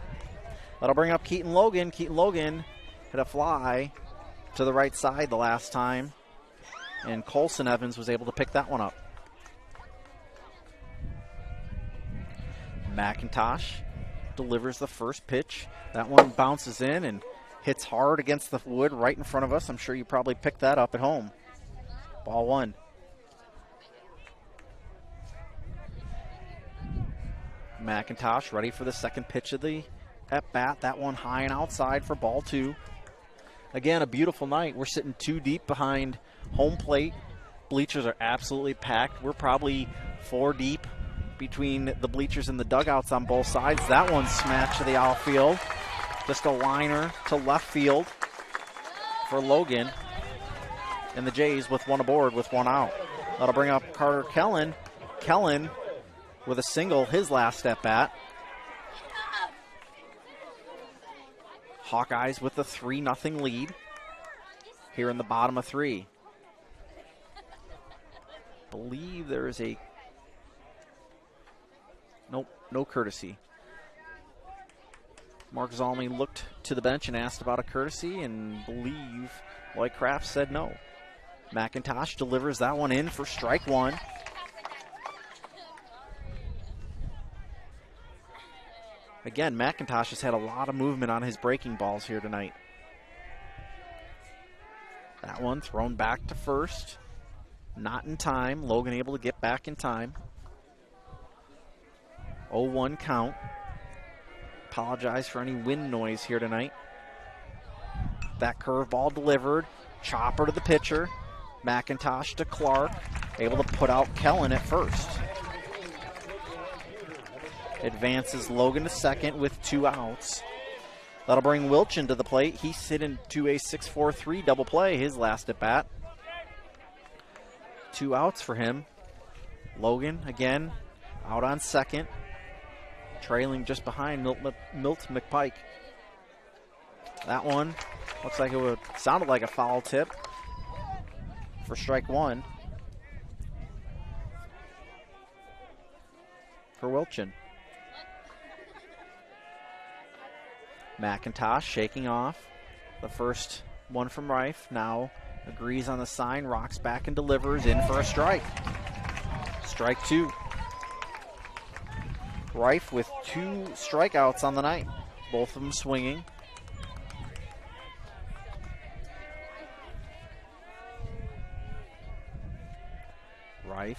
That'll bring up Keaton Logan. Keaton Logan hit a fly to the right side the last time, and Colson Evans was able to pick that one up. McIntosh delivers the first pitch. That one bounces in and hits hard against the wood right in front of us. I'm sure you probably picked that up at home. Ball one. McIntosh ready for the second pitch of the at-bat. That one high and outside for ball two. Again, a beautiful night. We're sitting 2 deep behind home plate. Bleachers are absolutely packed. We're probably 4 deep between the bleachers and the dugouts on both sides. That one smashed to the outfield. Just a liner to left field for Logan. And the Jays with one aboard with one out. That'll bring up Carter Gehlen. Gehlen with a single, his last at bat. Hawkeyes with a 3-0 lead here in the bottom of 3. Believe there is a nope, no courtesy. Mark Zalmy looked to the bench and asked about a courtesy, and believe Lloyd Kraft said no. McIntosh delivers that one in for strike one. Again, McIntosh has had a lot of movement on his breaking balls here tonight. That one thrown back to first. Not in time. Logan able to get back in time. 0-1 count. Apologize for any wind noise here tonight. That curveball delivered. Chopper to the pitcher. McIntosh to Clark. Able to put out Gehlen at first. Advances Logan to second with 2 outs. That'll bring Wilchin to the plate. He's hit into a 6-4-3 double play his last at bat. 2 outs for him. Logan again out on second, trailing just behind Milt McPike. That one looks like it sounded like a foul tip for strike one for Wilchin. McIntosh shaking off the first one from Reif. Now agrees on the sign, rocks back and delivers in for a strike. Strike two. Reif with 2 strikeouts on the night, both of them swinging. Reif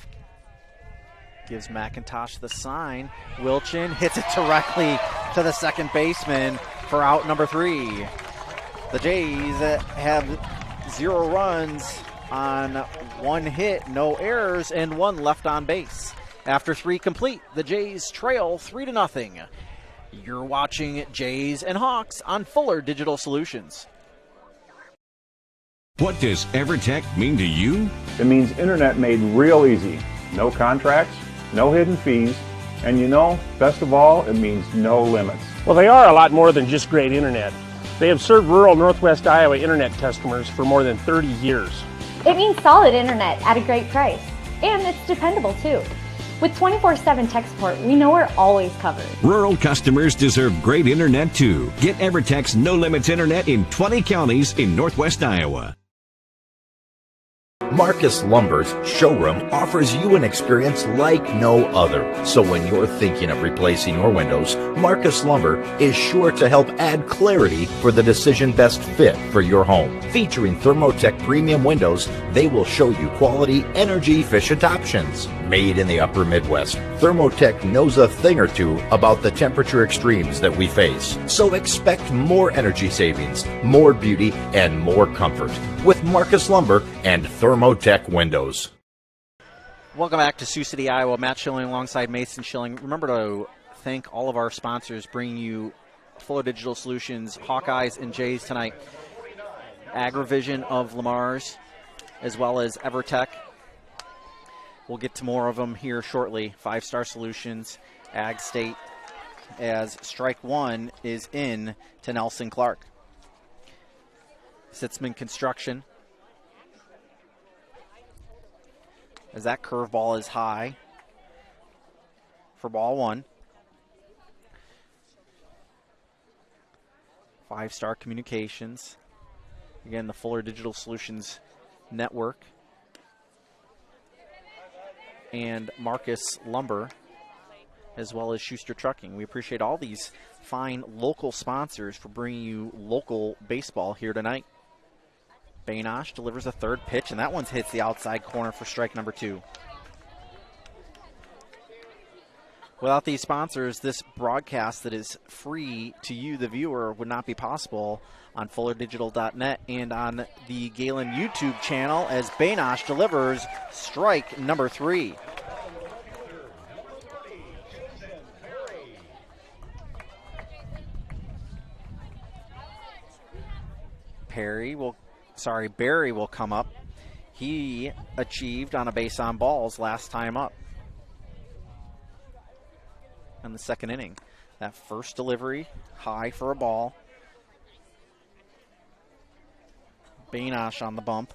gives McIntosh the sign. Wilchin hits it directly to the second baseman for out number 3. The Jays have 0 runs on 1 hit, no errors, and 1 left on base. After 3 complete, the Jays trail 3-0. You're watching Jays and Hawks on Fuller Digital Solutions. What does EverTech mean to you? It means internet made real easy. No contracts, no hidden fees, and you know, best of all, it means no limits. Well, they are a lot more than just great internet. They have served rural Northwest Iowa internet customers for more than 30 years. It means solid internet at a great price. And it's dependable too. With 24/7 tech support, we know we're always covered. Rural customers deserve great internet too. Get EverTech's no limits internet in 20 counties in Northwest Iowa. Marcus Lumber's showroom offers you an experience like no other. So when you're thinking of replacing your windows, Marcus Lumber is sure to help add clarity for the decision best fit for your home. Featuring Thermotech premium windows, they will show you quality, energy-efficient options. Made in the upper Midwest, Thermotech knows a thing or two about the temperature extremes that we face. So expect more energy savings, more beauty, and more comfort with Marcus Lumber and Thermotech windows. Welcome back to Sioux City, Iowa. Matt Schilling alongside Mason Schilling. Remember to thank all of our sponsors bringing you Fuller Digital Solutions, Hawkeyes, and Jays tonight. AgriVision of Lamar's, as well as EverTech. We'll get to more of them here shortly. 5-Star Solutions, Ag State, as strike one is in to Nelson Clark. Sitzman Construction, as that curveball is high for ball one. 5-Star Communications, again the Fuller Digital Solutions Network, and Marcus Lumber, as well as Schuster Trucking. We appreciate all these fine local sponsors for bringing you local baseball here tonight. Bainosh delivers a third pitch, and that one hits the outside corner for strike number 2. Without these sponsors, this broadcast that is free to you, the viewer, would not be possible on FullerDigital.net and on the Gehlen YouTube channel as Bainosh delivers strike number 3. Barry will come up. He achieved on a base on balls last time up in the second inning. That first delivery, high for a ball. Bainosh on the bump.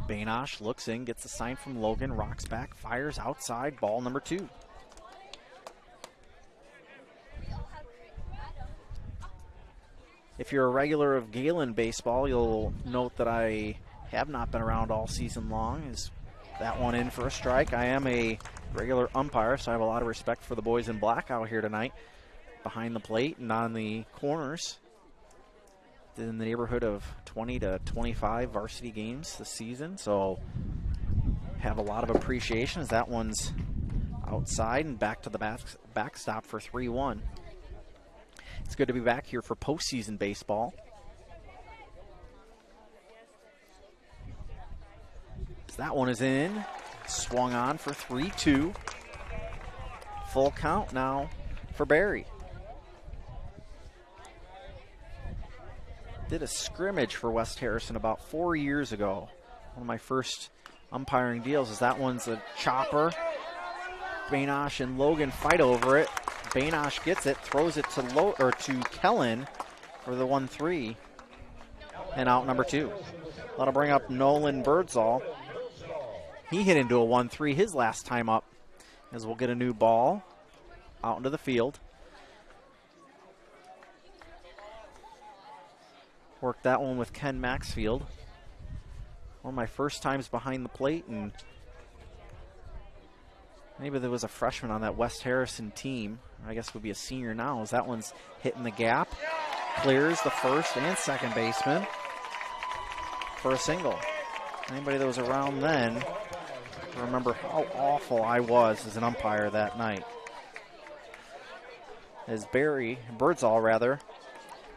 Bainosh looks in, gets a sign from Logan, rocks back, fires outside, ball number 2. If you're a regular of Gehlen baseball, you'll note that I have not been around all season long. Is that one in for a strike? I am a regular umpire, so I have a lot of respect for the boys in black out here tonight, behind the plate and on the corners. In the neighborhood of 20 to 25 varsity games this season, so have a lot of appreciation as that one's outside and back to the backstop for 3-1. It's good to be back here for postseason baseball. That one is in, swung on for 3-2. Full count now for Barry. Did a scrimmage for West Harrison about 4 years ago. One of my first umpiring deals is that one's a chopper. Bainosh and Logan fight over it. Bainosh gets it, throws it to Gehlen for the 1-3, and out number 2. That'll bring up Nolan Birdsall. He hit into a 1-3 his last time up, as we'll get a new ball out into the field. Worked that one with Ken Maxfield. One of my first times behind the plate, and maybe there was a freshman on that West Harrison team. I guess would be a senior now, as that one's hitting the gap. Clears the first and second baseman for a single. Anybody that was around then remember how awful I was as an umpire that night. As Birdsall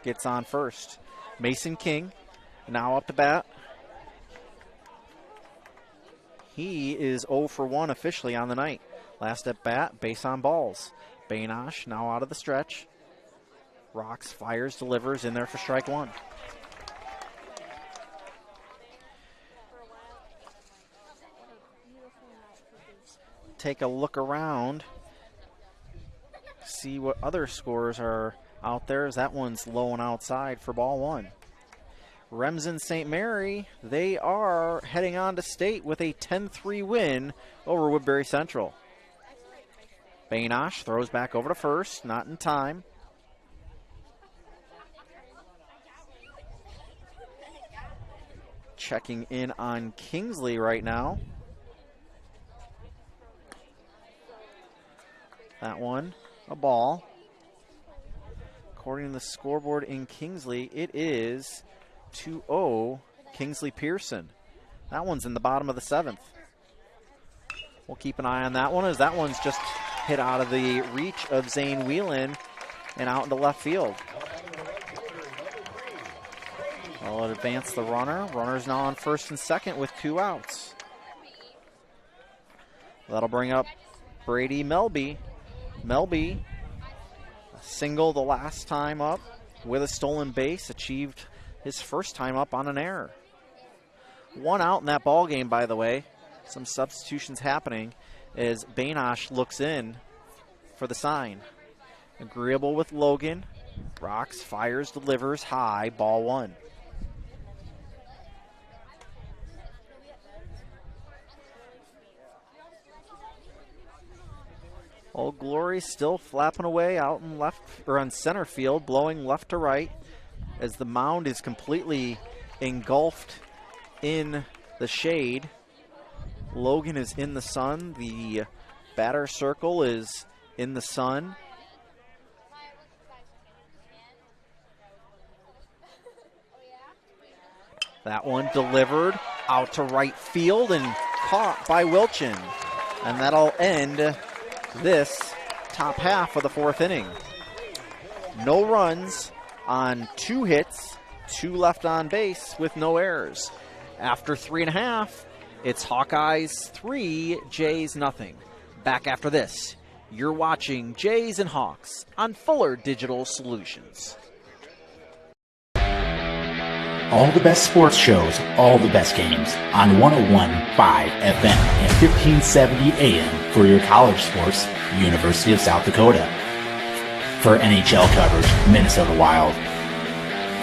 gets on first. Mason King now up to bat. He is 0 for 1 officially on the night. Last at bat, base on balls. Bainosh now out of the stretch. Rocks, fires, delivers in there for strike 1. Take a look around. See what other scores are out there, as that one's low and outside for ball 1. Remsen St. Mary, they are heading on to state with a 10-3 win over Woodbury Central. Bainosh throws back over to first, not in time. checking in on Kingsley right now. That one, a ball. According to the scoreboard in Kingsley, it is 2-0 Kingsley Pearson. That one's in the bottom of the 7th. We'll keep an eye on that one, as that one's just hit out of the reach of Zane Whelan and out into left field. Well, it advanced the runner. Runner's now on first and second with 2 outs. That'll bring up Brady Melby. Melby, a single the last time up with a stolen base, achieved his first time up on an error. 1 out in that ball game, by the way. Some substitutions happening as Bainosh looks in for the sign. Agreeable with Logan. Rocks, fires, delivers, high, ball 1. Old Glory still flapping away out in left, or on center field, blowing left to right as the mound is completely engulfed in the shade. Logan is in the sun. The batter circle is in the sun. That one delivered out to right field and caught by Wilchin. And that'll end this top half of the 4th inning. No runs on 2 hits, 2 left on base with no errors. After 3.5, it's Hawkeyes 3, Jays nothing. Back after this, you're watching Jays and Hawks on Fuller Digital Solutions. All the best sports shows, all the best games on 101.5 FM and 1570 AM for your college sports, University of South Dakota. For NHL coverage, Minnesota Wild.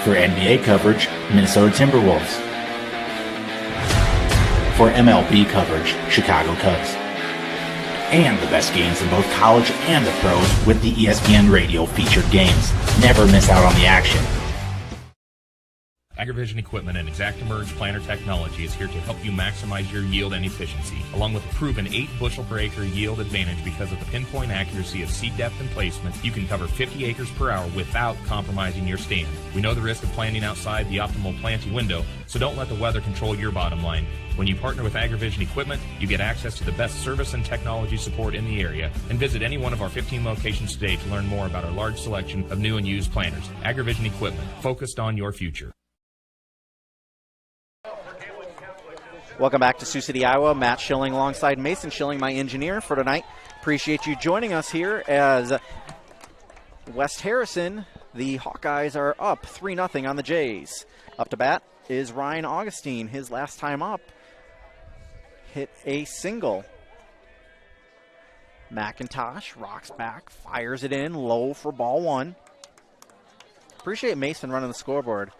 For NBA coverage, Minnesota Timberwolves. For MLB coverage, Chicago Cubs. And the best games in both college and the pros with the ESPN Radio featured games. Never miss out on the action. AgriVision Equipment and ExactEmerge planter technology is here to help you maximize your yield and efficiency, along with a proven 8 bushel per acre yield advantage because of the pinpoint accuracy of seed depth and placement. You can cover 50 acres per hour without compromising your stand. We know the risk of planting outside the optimal planting window, so don't let the weather control your bottom line. When you partner with AgriVision Equipment, you get access to the best service and technology support in the area. And visit any one of our 15 locations today to learn more about our large selection of new and used planters. AgriVision Equipment, focused on your future. Welcome back to Sioux City, Iowa. Matt Schilling alongside Mason Schilling, my engineer for tonight. Appreciate you joining us here as West Harrison, the Hawkeyes, are up 3-0 on the Jays. Up to bat is Ryan Augustine. His last time up hit a single. McIntosh rocks back, fires it in, low for ball 1. Appreciate Mason running the scoreboard.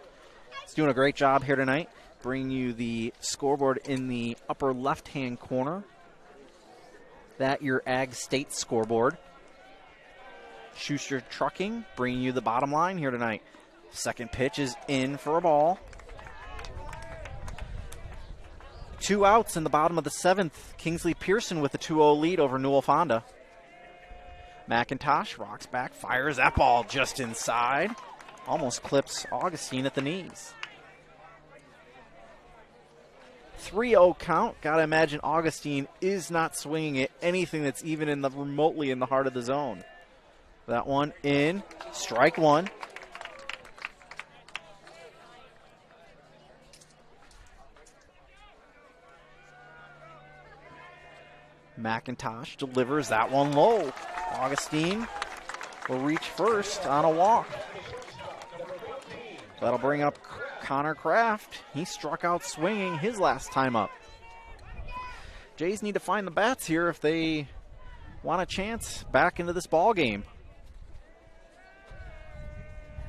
He's doing a great job here tonight. Bringing you the scoreboard in the upper left-hand corner. That your Ag State scoreboard. Schuster Trucking bringing you the bottom line here tonight. Second pitch is in for a ball. 2 outs in the bottom of the 7th. Kingsley Pearson with a 2-0 lead over Newell Fonda. McIntosh rocks back, fires that ball just inside. Almost clips Augustine at the knees. 3-0 count. Gotta imagine Augustine is not swinging at anything that's even in the remotely in the heart of the zone. That one in, strike 1. McIntosh delivers that one low. Augustine will reach first on a walk. That'll bring up Connor Kraft. He struck out swinging his last time up. Jays need to find the bats here if they want a chance back into this ball game.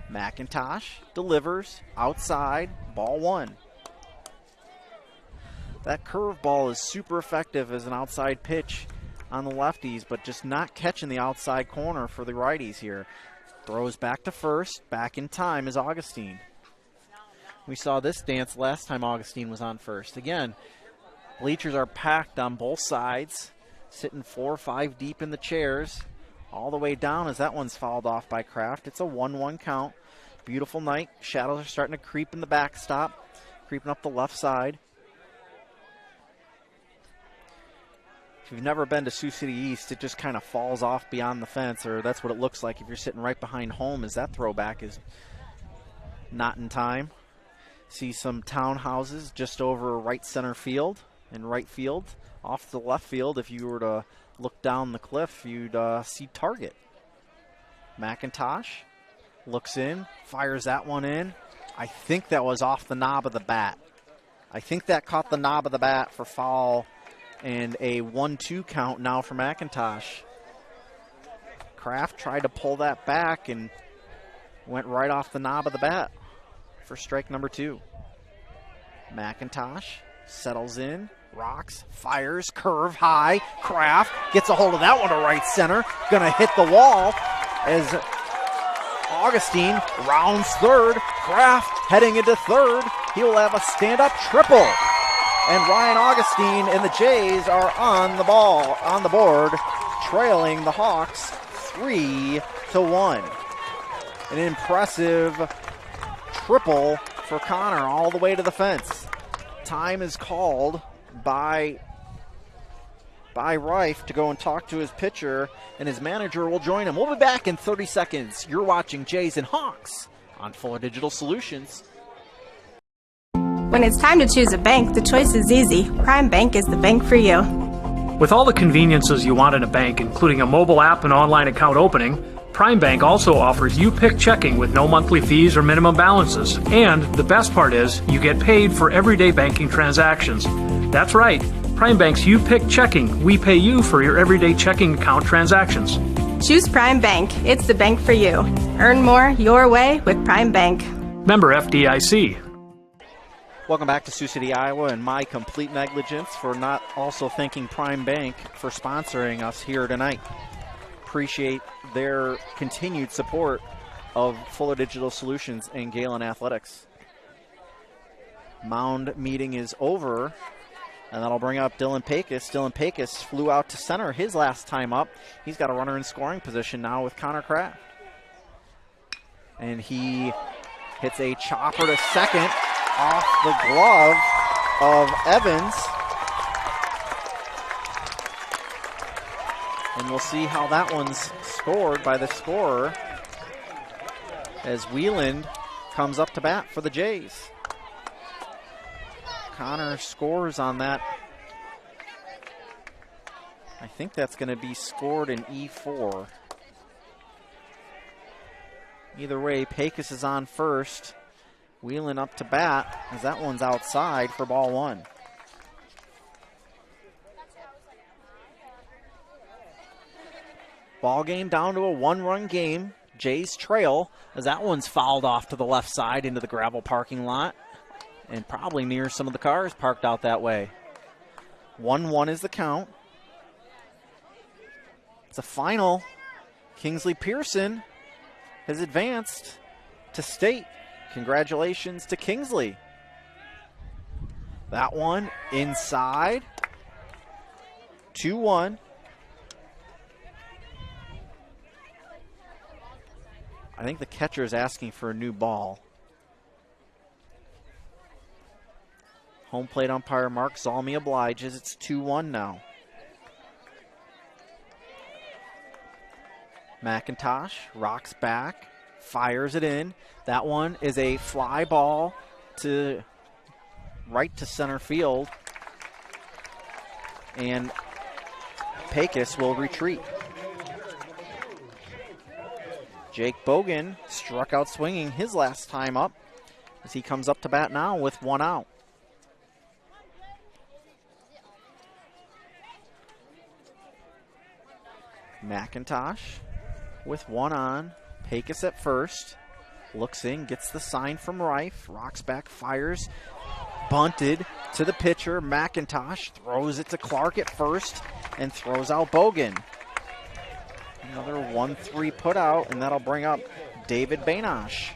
McIntosh delivers outside, ball 1. That curveball is super effective as an outside pitch on the lefties, but just not catching the outside corner for the righties here. Throws back to first. Back in time is Augustine. We saw this dance last time Augustine was on first. Again, bleachers are packed on both sides, sitting 4 or 5 deep in the chairs, all the way down as that one's fouled off by Kraft. It's a 1-1 count. Beautiful night. Shadows are starting to creep in the backstop, creeping up the left side. If you've never been to Sioux City East, it just kind of falls off beyond the fence, or that's what it looks like if you're sitting right behind home, as that throwback is not in time. See some townhouses just over right center field and right field. Off to the left field, if you were to look down the cliff, you'd see Target. McIntosh looks in, fires that one in. I think that was off the knob of the bat. I think that caught the knob of the bat for foul, and a 1-2 count now for McIntosh. Kraft tried to pull that back and went right off the knob of the bat for strike number 2. McIntosh settles in, rocks, fires, curve high. Kraft gets a hold of that one to right center. Gonna hit the wall as Augustine rounds third. Kraft heading into third. He will have a stand-up triple. And Ryan Augustine and the Jays are on the board, trailing the Hawks 3-1. An impressive triple for Connor all the way to the fence. Time is called by Reif to go and talk to his pitcher, and his manager will join him. We'll be back in 30 seconds. You're watching Jays and Hawks on Fuller Digital Solutions. When it's time to choose a bank, the choice is easy. Prime Bank is the bank for you. With all the conveniences you want in a bank, including a mobile app and online account opening, Prime Bank also offers you-pick checking with no monthly fees or minimum balances. And the best part is, you get paid for everyday banking transactions. That's right, Prime Bank's you-pick checking. We pay you for your everyday checking account transactions. Choose Prime Bank. It's the bank for you. Earn more your way with Prime Bank. Member FDIC. Welcome back to Sioux City, Iowa, and my complete negligence for not also thanking Prime Bank for sponsoring us here tonight. Appreciate their continued support of Fuller Digital Solutions and Gehlen Athletics. Mound meeting is over, and that'll bring up Dylan Pecos. Dylan Pecos flew out to center his last time up. He's got a runner in scoring position now with Connor Kraft. And he hits a chopper to second off the glove of Evans. And we'll see how that one's scored by the scorer as Wieland comes up to bat for the Jays. Connor scores on that. I think that's going to be scored in E4. Either way, Pecos is on first. Wheeling up to bat as that one's outside for ball 1. Ball game down to a 1-run game. Jays trail as that one's fouled off to the left side into the gravel parking lot and probably near some of the cars parked out that way. 1-1 is the count. It's a final. Kingsley Pearson has advanced to state. Congratulations to Kingsley. That one inside. 2-1. I think the catcher is asking for a new ball. Home plate umpire Mark Zalmi obliges. It's 2-1 now. McIntosh rocks back, fires it in. That one is a fly ball to right to center field. And Pecos will retreat. Jake Bogan struck out swinging his last time up as he comes up to bat now with 1 out. McIntosh with 1 on. Pecos at first. Looks in, gets the sign from Reif. Rocks back, fires. Bunted to the pitcher. McIntosh throws it to Clark at first and throws out Bogan. Another 1-3 put out, and that'll bring up David Bainosh.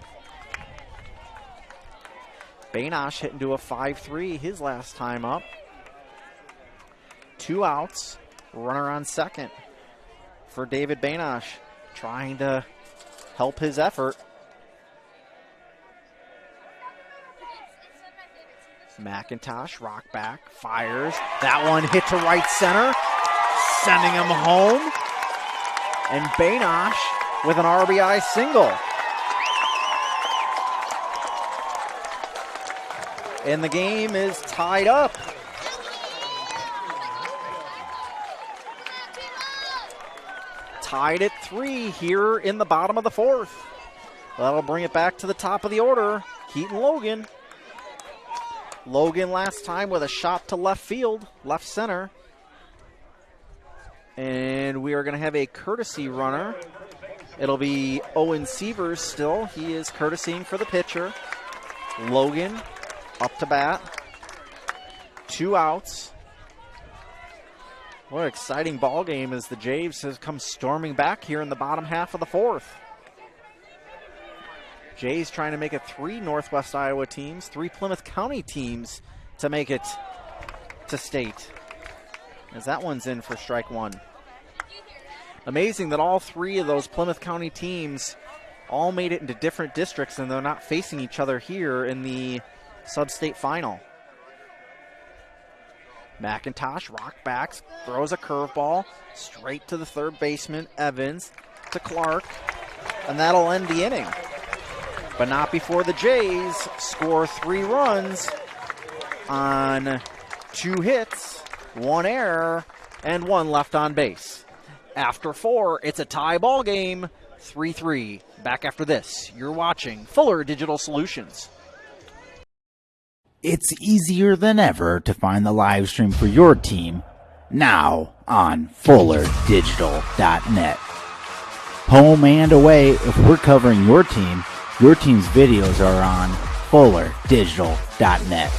Bainosh hitting to a 5-3 his last time up. 2 outs, runner on second for David Bainosh, trying to help his effort. McIntosh, rock back, fires. That one hit to right center, sending him home. And Bainosh with an RBI single. And the game is tied up. Tied at 3 here in the bottom of the 4th. That'll bring it back to the top of the order. Keaton Logan. Logan last time with a shot to left field, left center. And we are going to have a courtesy runner. It'll be Owen Sievers still. He is courtesying for the pitcher. Logan up to bat. 2 outs. What an exciting ball game as the Jays has come storming back here in the bottom half of the 4th. Jays trying to make it 3 Northwest Iowa teams, 3 Plymouth County teams to make it to state. As that one's in for strike 1. Amazing that all 3 of those Plymouth County teams all made it into different districts and they're not facing each other here in the Substate final. McIntosh rock backs, throws a curveball straight to the third baseman, Evans to Clark, and that'll end the inning. But not before the Jays score 3 runs on 2 hits, 1 error, and 1 left on base. After 4, it's a tie ball game, 3-3. Back after this, you're watching Fuller Digital Solutions. It's easier than ever to find the live stream for your team now on FullerDigital.net. Home and away, if we're covering your team's videos are on FullerDigital.net.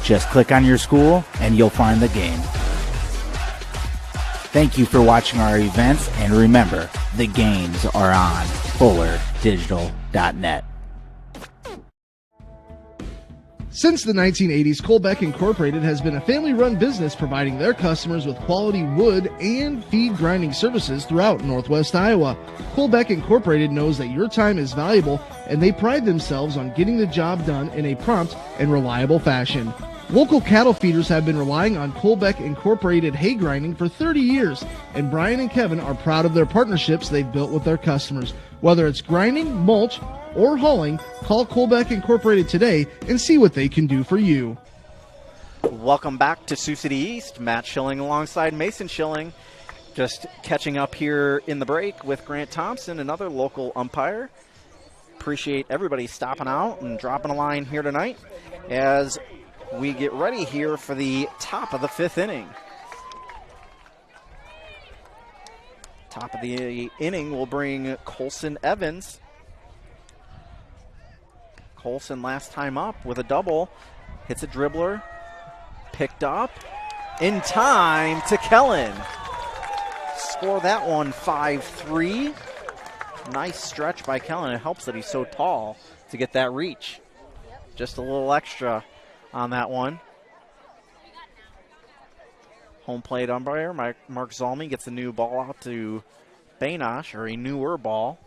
Just click on your school and you'll find the game. Thank you for watching our events, and remember, the games are on FullerDigital.net. Since the 1980s, Colbeck Incorporated has been a family-run business providing their customers with quality wood and feed grinding services throughout Northwest Iowa. Colbeck Incorporated knows that your time is valuable, and they pride themselves on getting the job done in a prompt and reliable fashion. Local cattle feeders have been relying on Colbeck Incorporated hay grinding for 30 years, and Brian and Kevin are proud of their partnerships they've built with their customers. Whether it's grinding, mulch, or hauling, call Colbeck Incorporated today and see what they can do for you. Welcome back to Sioux City East. Matt Schilling alongside Mason Schilling. Just catching up here in the break with Grant Thompson, another local umpire. Appreciate everybody stopping out and dropping a line here tonight as we get ready here for the top of the 5th inning. Top of the inning will bring Colson Evans. Colson last time up with a double, hits a dribbler, picked up in time to Kellen. Score that one 5-3. Nice stretch by Kellen. It helps that he's so tall to get that reach. Just a little extra on that one. Home plate umpire Mark Zalmy gets a new ball out to Bainosh, or a newer ball.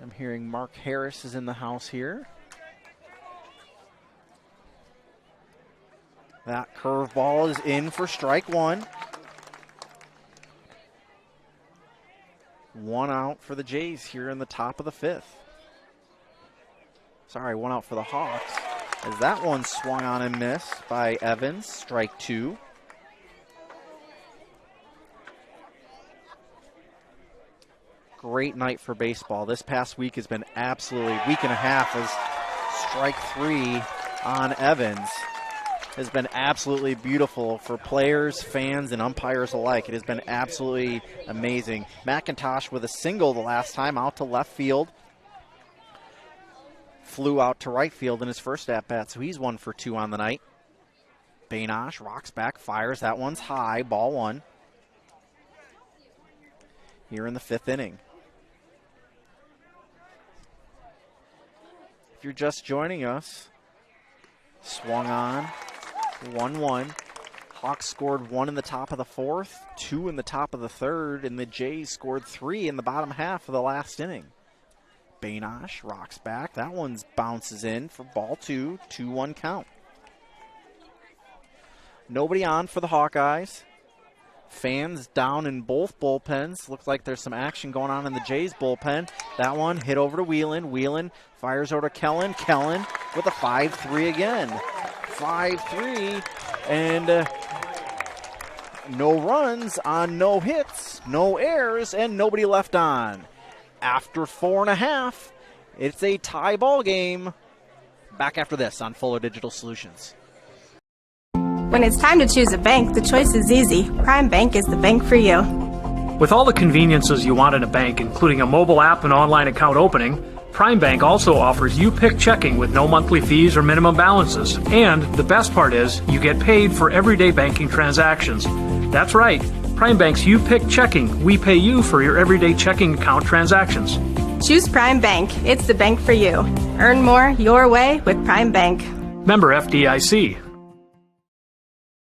I'm hearing Mark Harris is in the house here. That curveball is in for strike 1. 1 out for the Jays here in the top of the 5th. Sorry, 1 out for the Hawks. As that one swung on and missed by Evans, strike 2. Great night for baseball. This past week has been absolutely, week and a half as strike 3 on Evans has been absolutely beautiful for players, fans, and umpires alike. It has been absolutely amazing. McIntosh with a single the last time out to left field. Flew out to right field in his first at-bat, so he's 1 for 2 on the night. Bainosh rocks back, fires. That one's high, ball 1. Here in the 5th inning. If you're just joining us, Swung on, 1-1. Hawks scored 1 in the top of the 4th, 2 in the top of the 3rd, and the Jays scored 3 in the bottom half of the last inning. Bainosh rocks back. That one bounces in for ball 2, 2-1 count. Nobody on for the Hawkeyes. Fans down in both bullpens. Looks like there's some action going on in the Jays bullpen. That one hit over to Whelan. Whelan fires over to Gehlen. Gehlen with a 5-3 again. 5-3, and no runs on no hits, no errors, and nobody left on. After 4.5, it's a tie ball game. Back after this on Fuller Digital Solutions. When it's time to choose a bank, the choice is easy. Prime Bank is the bank for you. With all the conveniences you want in a bank, including a mobile app and online account opening, Prime Bank also offers you-pick checking with no monthly fees or minimum balances. And the best part is, you get paid for everyday banking transactions. That's right, Prime Bank's you-pick checking. We pay you for your everyday checking account transactions. Choose Prime Bank. It's the bank for you. Earn more your way with Prime Bank. Member FDIC.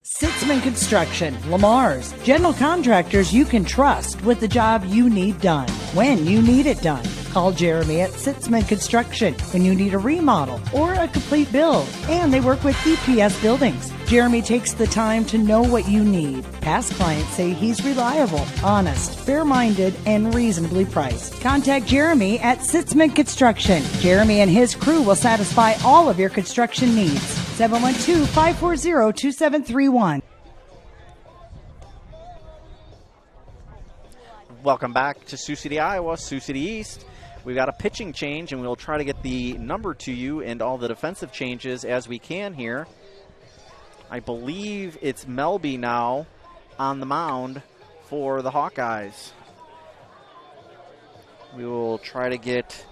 Sitzman Construction, Lamar's, general contractors you can trust with the job you need done, when you need it done. Call Jeremy at Sitzman Construction when you need a remodel or a complete build. And they work with EPS buildings. Jeremy takes the time to know what you need. Past clients say he's reliable, honest, fair-minded, and reasonably priced. Contact Jeremy at Sitzman Construction. Jeremy and his crew will satisfy all of your construction needs. 712-540-2731. Welcome back to Sioux City, Iowa, Sioux City East. We've got a pitching change, and we'll try to get the number to you and all the defensive changes as we can here. I believe it's Melby now on the mound for the Hawkeyes. We will try to get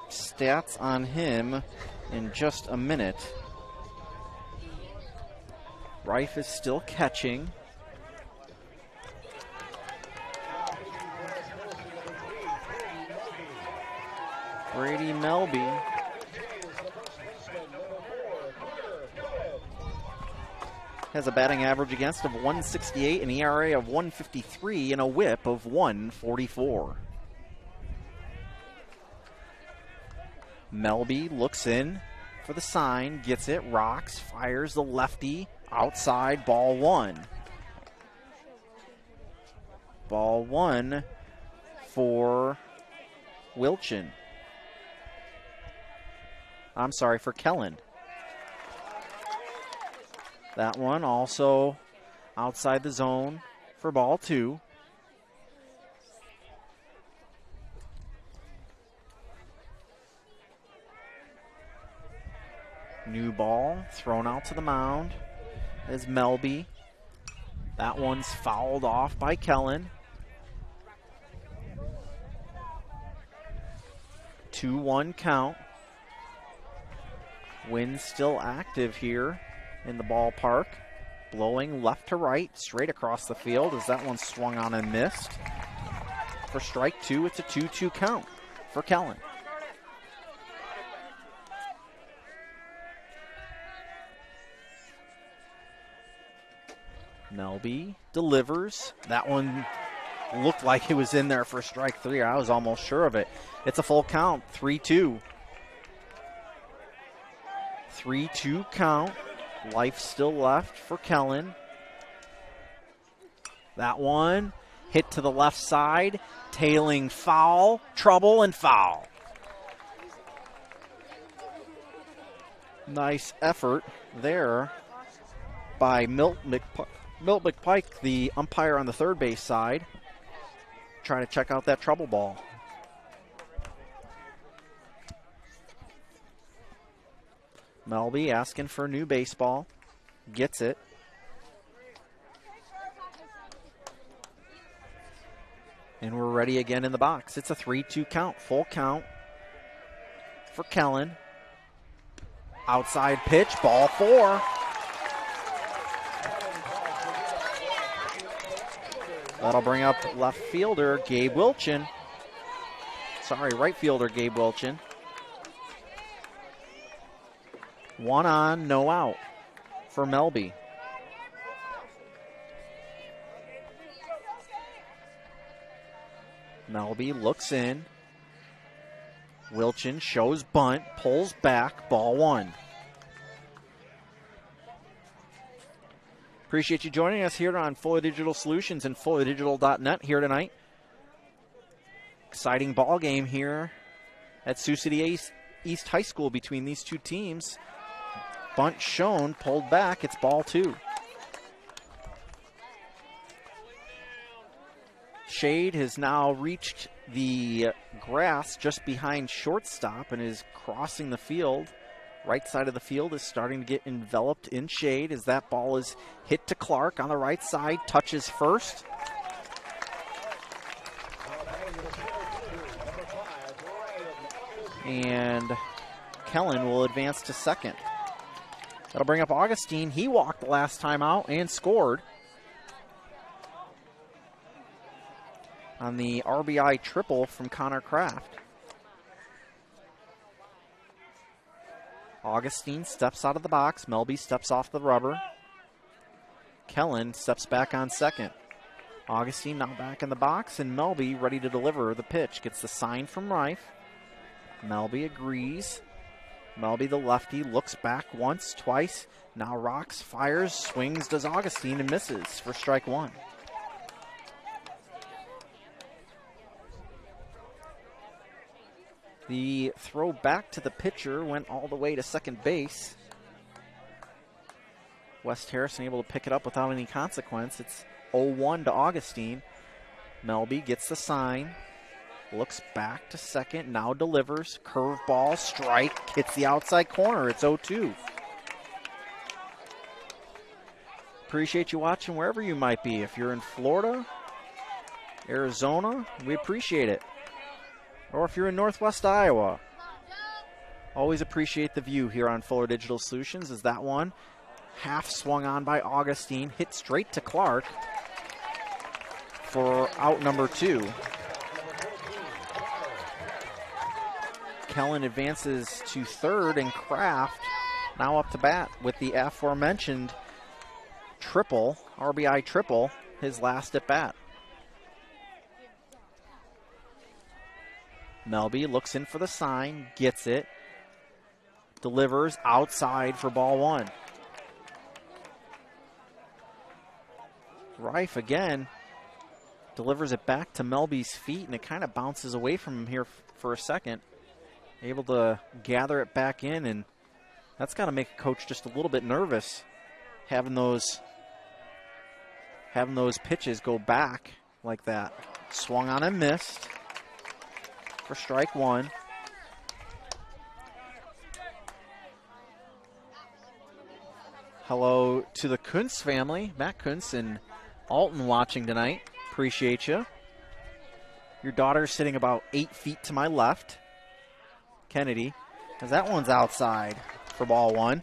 stats on him in just a minute. Reif is still catching. Brady Melby has a batting average against of 168, an ERA of 153, and a whip of 144. Melby looks in for the sign, gets it, rocks, fires the lefty, outside, ball 1. Ball 1 for Wilchin. I'm sorry, for Gehlen. That one also outside the zone for ball 2. New ball thrown out to the mound is Melby. That one's fouled off by Gehlen. 2-1 count. Wind still active here in the ballpark. Blowing left to right, straight across the field as that one swung on and missed. For strike 2, it's a 2-2 count for Gehlen. Melby delivers. That one looked like it was in there for strike 3. I was almost sure of it. It's a full count, 3-2. 3-2 count. Life still left for Gehlen. That one hit to the left side. Tailing foul. Trouble and foul. Nice effort there by Milt McPike, the umpire on the third base side, trying to check out that trouble ball. Melby asking for a new baseball. Gets it. And we're ready again in the box. It's a 3-2 count, full count for Gehlen. Outside pitch, ball 4. That'll bring up left fielder Gabe Wilchin. Sorry, right fielder Gabe Wilchin. 1 on, no out for Melby. Melby looks in. Wilchin shows bunt, pulls back, ball 1. Appreciate you joining us here on Fuller Digital Solutions and FullerDigital.net here tonight. Exciting ball game here at Sioux City East High School between these two teams. Bunt shown, pulled back, it's ball 2. Shade has now reached the grass just behind shortstop and is crossing the field. Right side of the field is starting to get enveloped in shade as that ball is hit to Clark on the right side, touches first. And Gehlen will advance to second. That'll bring up Augustine. He walked the last time out and scored on the RBI triple from Connor Kraft. Augustine steps out of the box. Melby steps off the rubber. Gehlen steps back on second. Augustine now back in the box, and Melby ready to deliver the pitch. Gets the sign from Reif. Melby agrees. Melby, the lefty, looks back once, twice. Now rocks, fires, swings, does Augustine, and misses for strike 1. The throw back to the pitcher went all the way to second base. West Harrison able to pick it up without any consequence. It's 0-1 to Augustine. Melby gets the sign. Looks back to second, now delivers. Curveball, strike, hits the outside corner. It's 0-2. Appreciate you watching wherever you might be. If you're in Florida, Arizona, we appreciate it. Or if you're in Northwest Iowa, always appreciate the view here on Fuller Digital Solutions. As that one half swung on by Augustine, hit straight to Clark for out number 2. Gehlen advances to third, and Kraft now up to bat with the aforementioned triple, RBI triple, his last at bat. Melby looks in for the sign, gets it, delivers outside for ball 1. Reif again delivers it back to Melby's feet, and it kind of bounces away from him here for a second. Able to gather it back in, and that's got to make a coach just a little bit nervous, having those pitches go back like that. Swung on and missed for strike 1. Hello to the Kuntz family. Matt Kuntz and Alton watching tonight. Appreciate you. Your daughter's sitting about 8 feet to my left. Kennedy, as that one's outside for ball 1.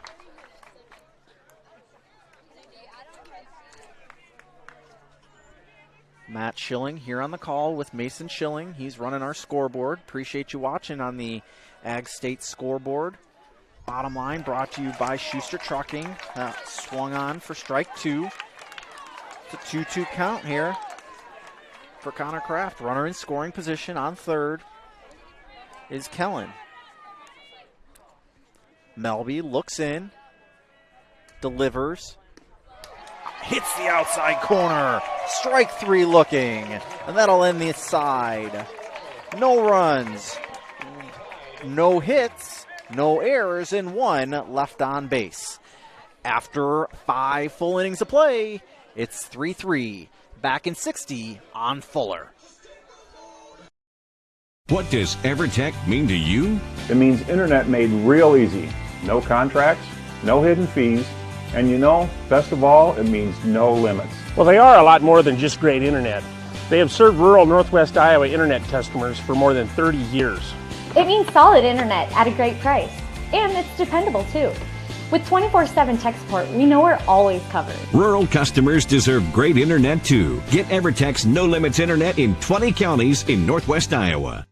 Matt Schilling here on the call with Mason Schilling. He's running our scoreboard. Appreciate you watching on the Ag State scoreboard. Bottom line brought to you by Schuster Trucking. Swung on for strike 2. It's a 2-2 count here for Connor Kraft. Runner in scoring position on third is Gehlen. Melby looks in, delivers, hits the outside corner. Strike 3 looking, and that'll end the side. No runs, no hits, no errors, and 1 left on base. After 5 full innings of play, it's 3-3. Back in 60 on Fuller. What does EverTech mean to you? It means internet made real easy. No contracts, no hidden fees, and you know, best of all, it means no limits. Well, they are a lot more than just great internet. They have served rural Northwest Iowa internet customers for more than 30 years. It means solid internet at a great price. And it's dependable too. With 24/7 tech support, we know we're always covered. Rural customers deserve great internet too. Get EverTech's no limits internet in 20 counties in Northwest Iowa.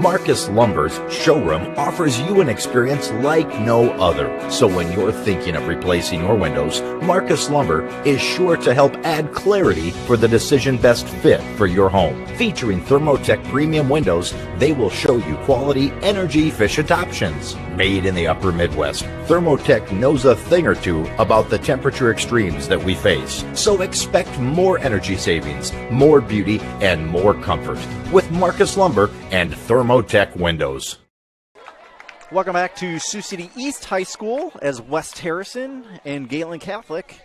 Marcus Lumber's showroom offers you an experience like no other. So when you're thinking of replacing your windows, Marcus Lumber is sure to help add clarity for the decision best fit for your home. Featuring Thermotech premium windows, they will show you quality, energy-efficient options. Made in the upper Midwest, Thermotech knows a thing or two about the temperature extremes that we face. So expect more energy savings, more beauty, and more comfort with Marcus Lumber and Thermotech windows. Welcome back to Sioux City East High School as West Harrison and Gehlen Catholic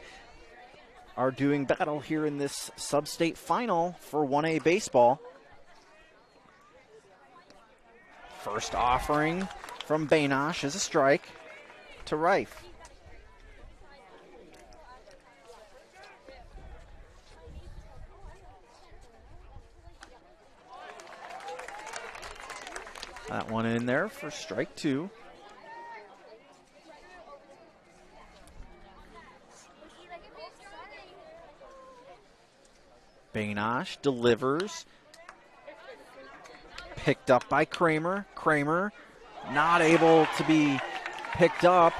are doing battle here in this Substate final for 1A baseball. First offering from Bainosh is a strike to Reif. That one in there for strike two. Bainosh delivers. Picked up by Kramer. Kramer not able to be picked up.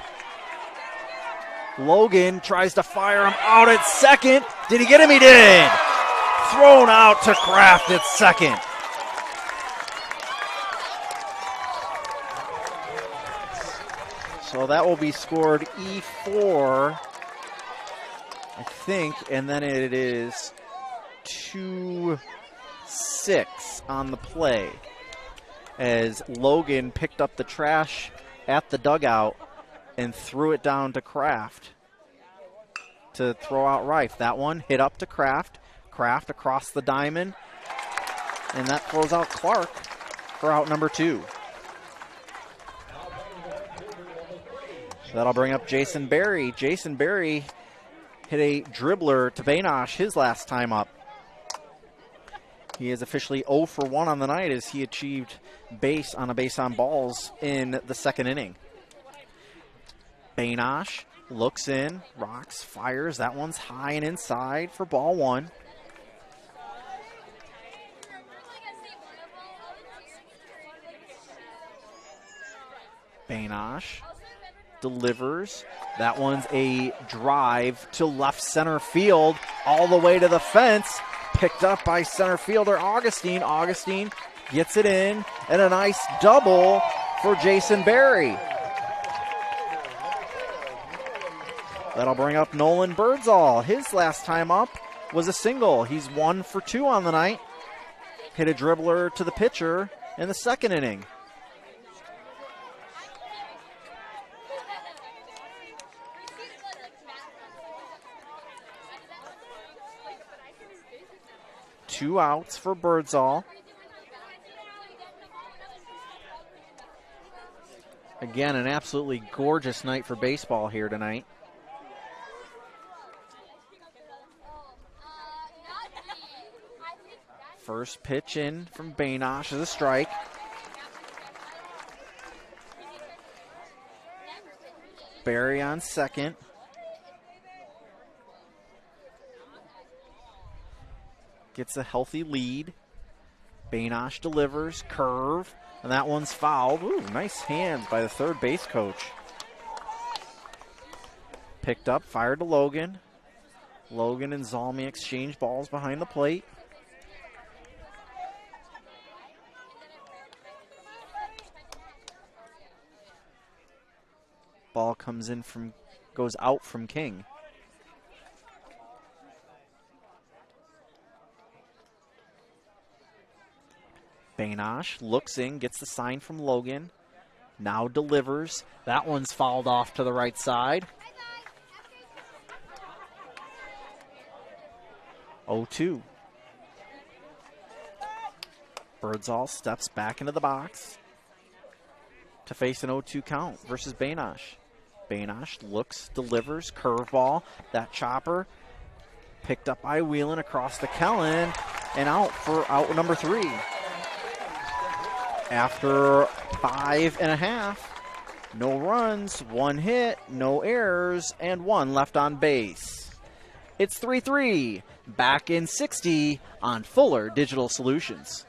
Logan tries to fire him out at second. Did he get him? He did. Thrown out to Kraft at second. So that will be scored E4, I think, and then it is 2-6 on the play as Logan picked up the trash at the dugout and threw it down to Kraft to throw out Reif. That one hit up to Kraft. Kraft across the diamond, and that throws out Clark for out number 2. That'll bring up Jason Berry. Jason Berry hit a dribbler to Bainosh his last time up. He is officially 0 for 1 on the night as he achieved base on balls in the second inning. Bainosh looks in, rocks, fires. That one's high and inside for ball 1. Bainosh delivers. That one's a drive to left center field, all the way to the fence. Picked up by center fielder Augustine. Augustine gets it in, and a nice double for Jason Berry. That'll bring up Nolan Birdsall. His last time up was a single. He's 1 for 2 on the night. Hit a dribbler to the pitcher in the second inning. Two outs for Birdsall. Again, an absolutely gorgeous night for baseball here tonight. First pitch in from Bainosh is a strike. Berry on second. Gets a healthy lead. Bainosh delivers, curve, and that one's fouled. Ooh, nice hands by the third base coach. Picked up, fired to Logan. Logan and Zalmi exchange balls behind the plate. Ball comes in goes out from King. Bainosh looks in, gets the sign from Logan. Now delivers. That one's fouled off to the right side. 0-2. Birdsall steps back into the box to face an 0-2 count versus Bainosh. Bainosh looks, delivers, curveball. That chopper picked up by Whelan across to Kellen and out for out number 3. After 5.5, no runs, 1 hit, no errors, and 1 left on base. It's 3-3, back in 60 on Fuller Digital Solutions.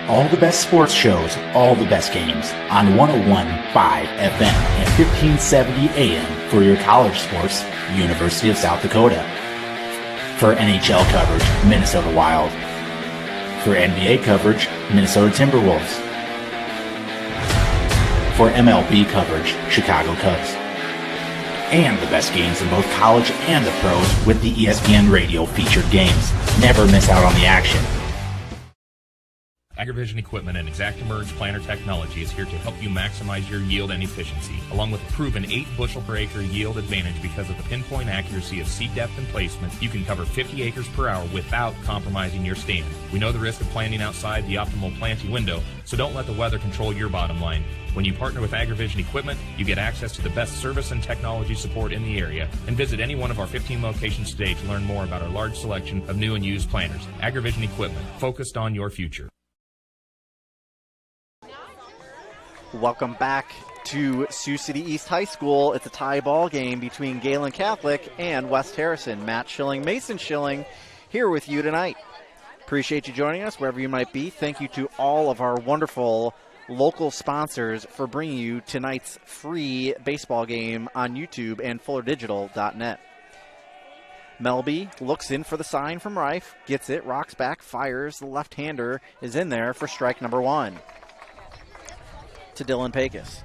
All the best sports shows, all the best games on 101.5 FM and 1570 AM for your college sports, University of South Dakota. For NHL coverage, Minnesota Wild. For NBA coverage, Minnesota Timberwolves. For MLB coverage, Chicago Cubs. And the best games in both college and the pros with the ESPN Radio featured games. Never miss out on the action. AgriVision Equipment and ExactEmerge planter technology is here to help you maximize your yield and efficiency, along with a proven 8 bushel per acre yield advantage because of the pinpoint accuracy of seed depth and placement. You can cover 50 acres per hour without compromising your stand. We know the risk of planting outside the optimal planting window, so don't let the weather control your bottom line. When you partner with AgriVision Equipment, you get access to the best service and technology support in the area. And visit any one of our 15 locations today to learn more about our large selection of new and used planters. AgriVision Equipment, focused on your future. Welcome back to Sioux City East High School. It's a tie ball game between Gehlen Catholic and West Harrison. Matt Schilling, Mason Schilling here with you tonight. Appreciate you joining us wherever you might be. Thank you to all of our wonderful local sponsors for bringing you tonight's free baseball game on YouTube and FullerDigital.net. Melby looks in for the sign from Reif, gets it, rocks back, fires. The left-hander is in there for strike number 1. To Dylan Pecos.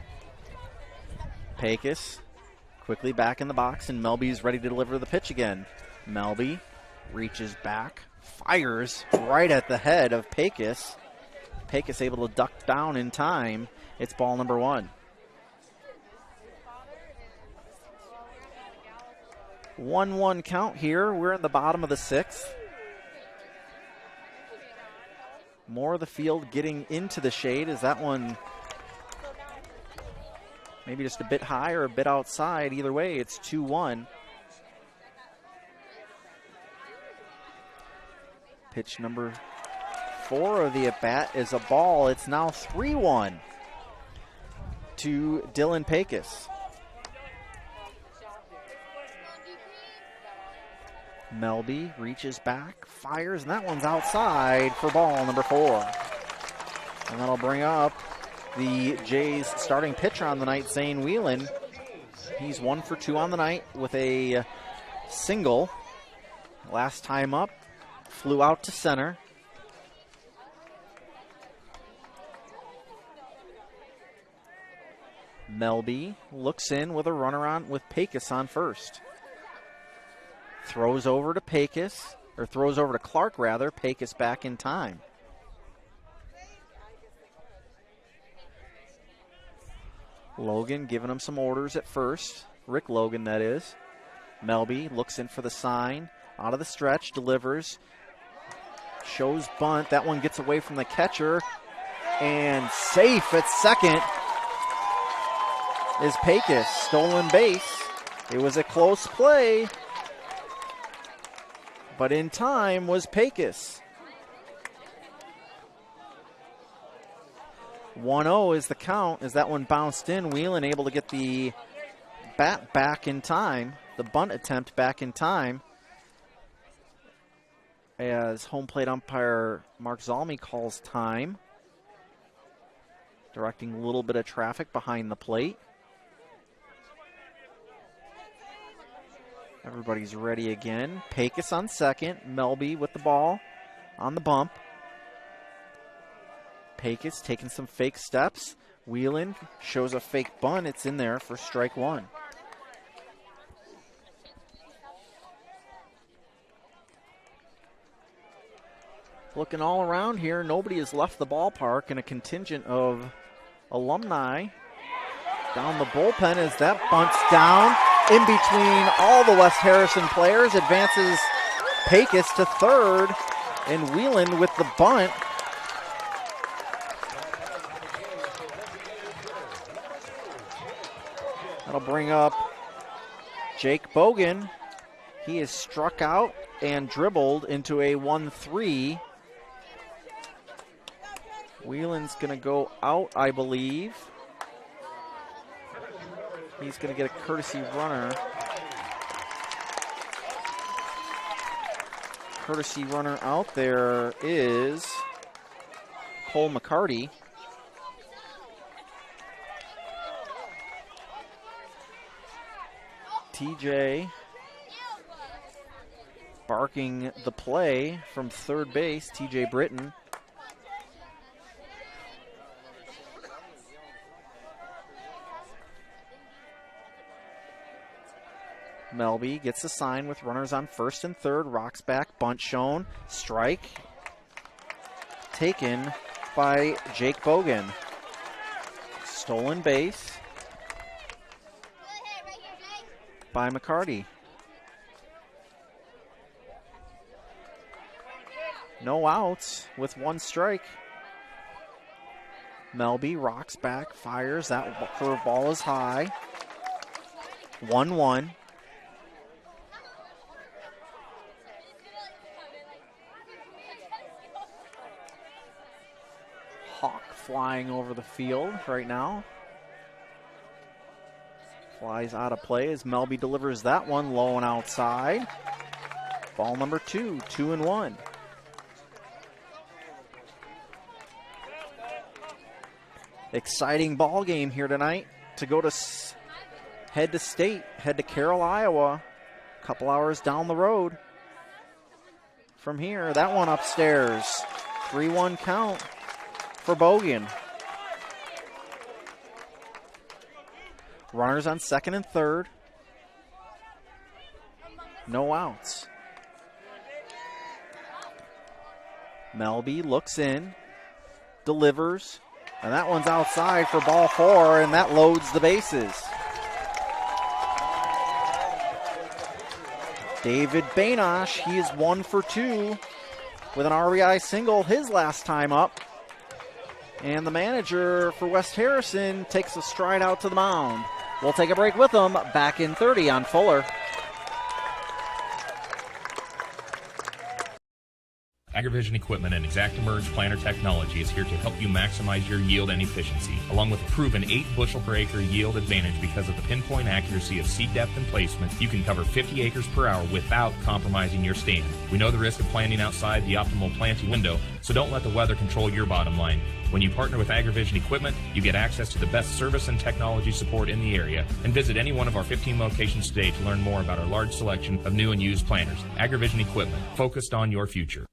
Pecos quickly back in the box, and Melby's ready to deliver the pitch again. Melby reaches back, fires right at the head of Pecos. Pecos able to duck down in time. It's ball number 1. 1-1 count here. We're in the bottom of the 6th. More of the field getting into the shade. Is that one maybe just a bit high or a bit outside? Either way, it's 2-1. Pitch number 4 of the at-bat is a ball. It's now 3-1 to Dylan Pecos. Melby reaches back, fires, and that one's outside for ball number 4. And that'll bring up the Jays' starting pitcher on the night, Zane Whelan. He's 1 for 2 on the night with a single. Last time up, flew out to center. Melby looks in with a runner on with Pecos on first. Throws over to Pecos, or throws over to Clark rather. Pecos back in time. Logan giving him some orders at first. Rick Logan, that is. Melby looks in for the sign. Out of the stretch, delivers. Shows bunt. That one gets away from the catcher. And safe at second is Pecos. Stolen base. It was a close play, but in time was Pecos. 1-0 is the count as that one bounced in. Whelan able to get the bat back in time, the bunt attempt back in time, as home plate umpire Mark Zalmy calls time, directing a little bit of traffic behind the plate. Everybody's ready again. Pecos on second. Melby with the ball on the bump. Pecos taking some fake steps. Whelan shows a fake bunt. It's in there for strike 1. Looking all around here, nobody has left the ballpark, and a contingent of alumni down the bullpen as that bunts down. In between all the West Harrison players, advances Pecos to third, and Whelan with the bunt. That'll bring up Jake Bogan. He is struck out and dribbled into a 1-3. Whelan's going to go out, I believe. He's going to get a courtesy runner. Courtesy runner out there is Cole McCarty. TJ barking the play from third base, TJ Britton. Melby gets the sign with runners on first and third. Rocks back, bunt shown, strike. Taken by Jake Bogan. Stolen base by McCarty. No outs with one strike. Melby rocks back, fires. That curveball is high. 1-1. Hawk flying over the field right now. Flies out of play as Melby delivers that one low and outside. Ball number 2, 2-1. Exciting ball game here tonight to go to head to state, head to Carroll, Iowa. A couple hours down the road from here. That one upstairs. 3-1 count for Bogan. Runners on second and third. No outs. Melby looks in, delivers, and that one's outside for ball 4, and that loads the bases. David Bainosh, he is 1 for 2 with an RBI single his last time up. And the manager for West Harrison takes a stride out to the mound. We'll take a break with them. Back in 30 on Fuller. AgriVision Equipment and ExactEmerge planter technology is here to help you maximize your yield and efficiency, along with a proven 8 bushel per acre yield advantage because of the pinpoint accuracy of seed depth and placement. You can cover 50 acres per hour without compromising your stand. We know the risk of planting outside the optimal planting window, so don't let the weather control your bottom line. When you partner with AgriVision Equipment, you get access to the best service and technology support in the area. And visit any one of our 15 locations today to learn more about our large selection of new and used planters. AgriVision Equipment, focused on your future.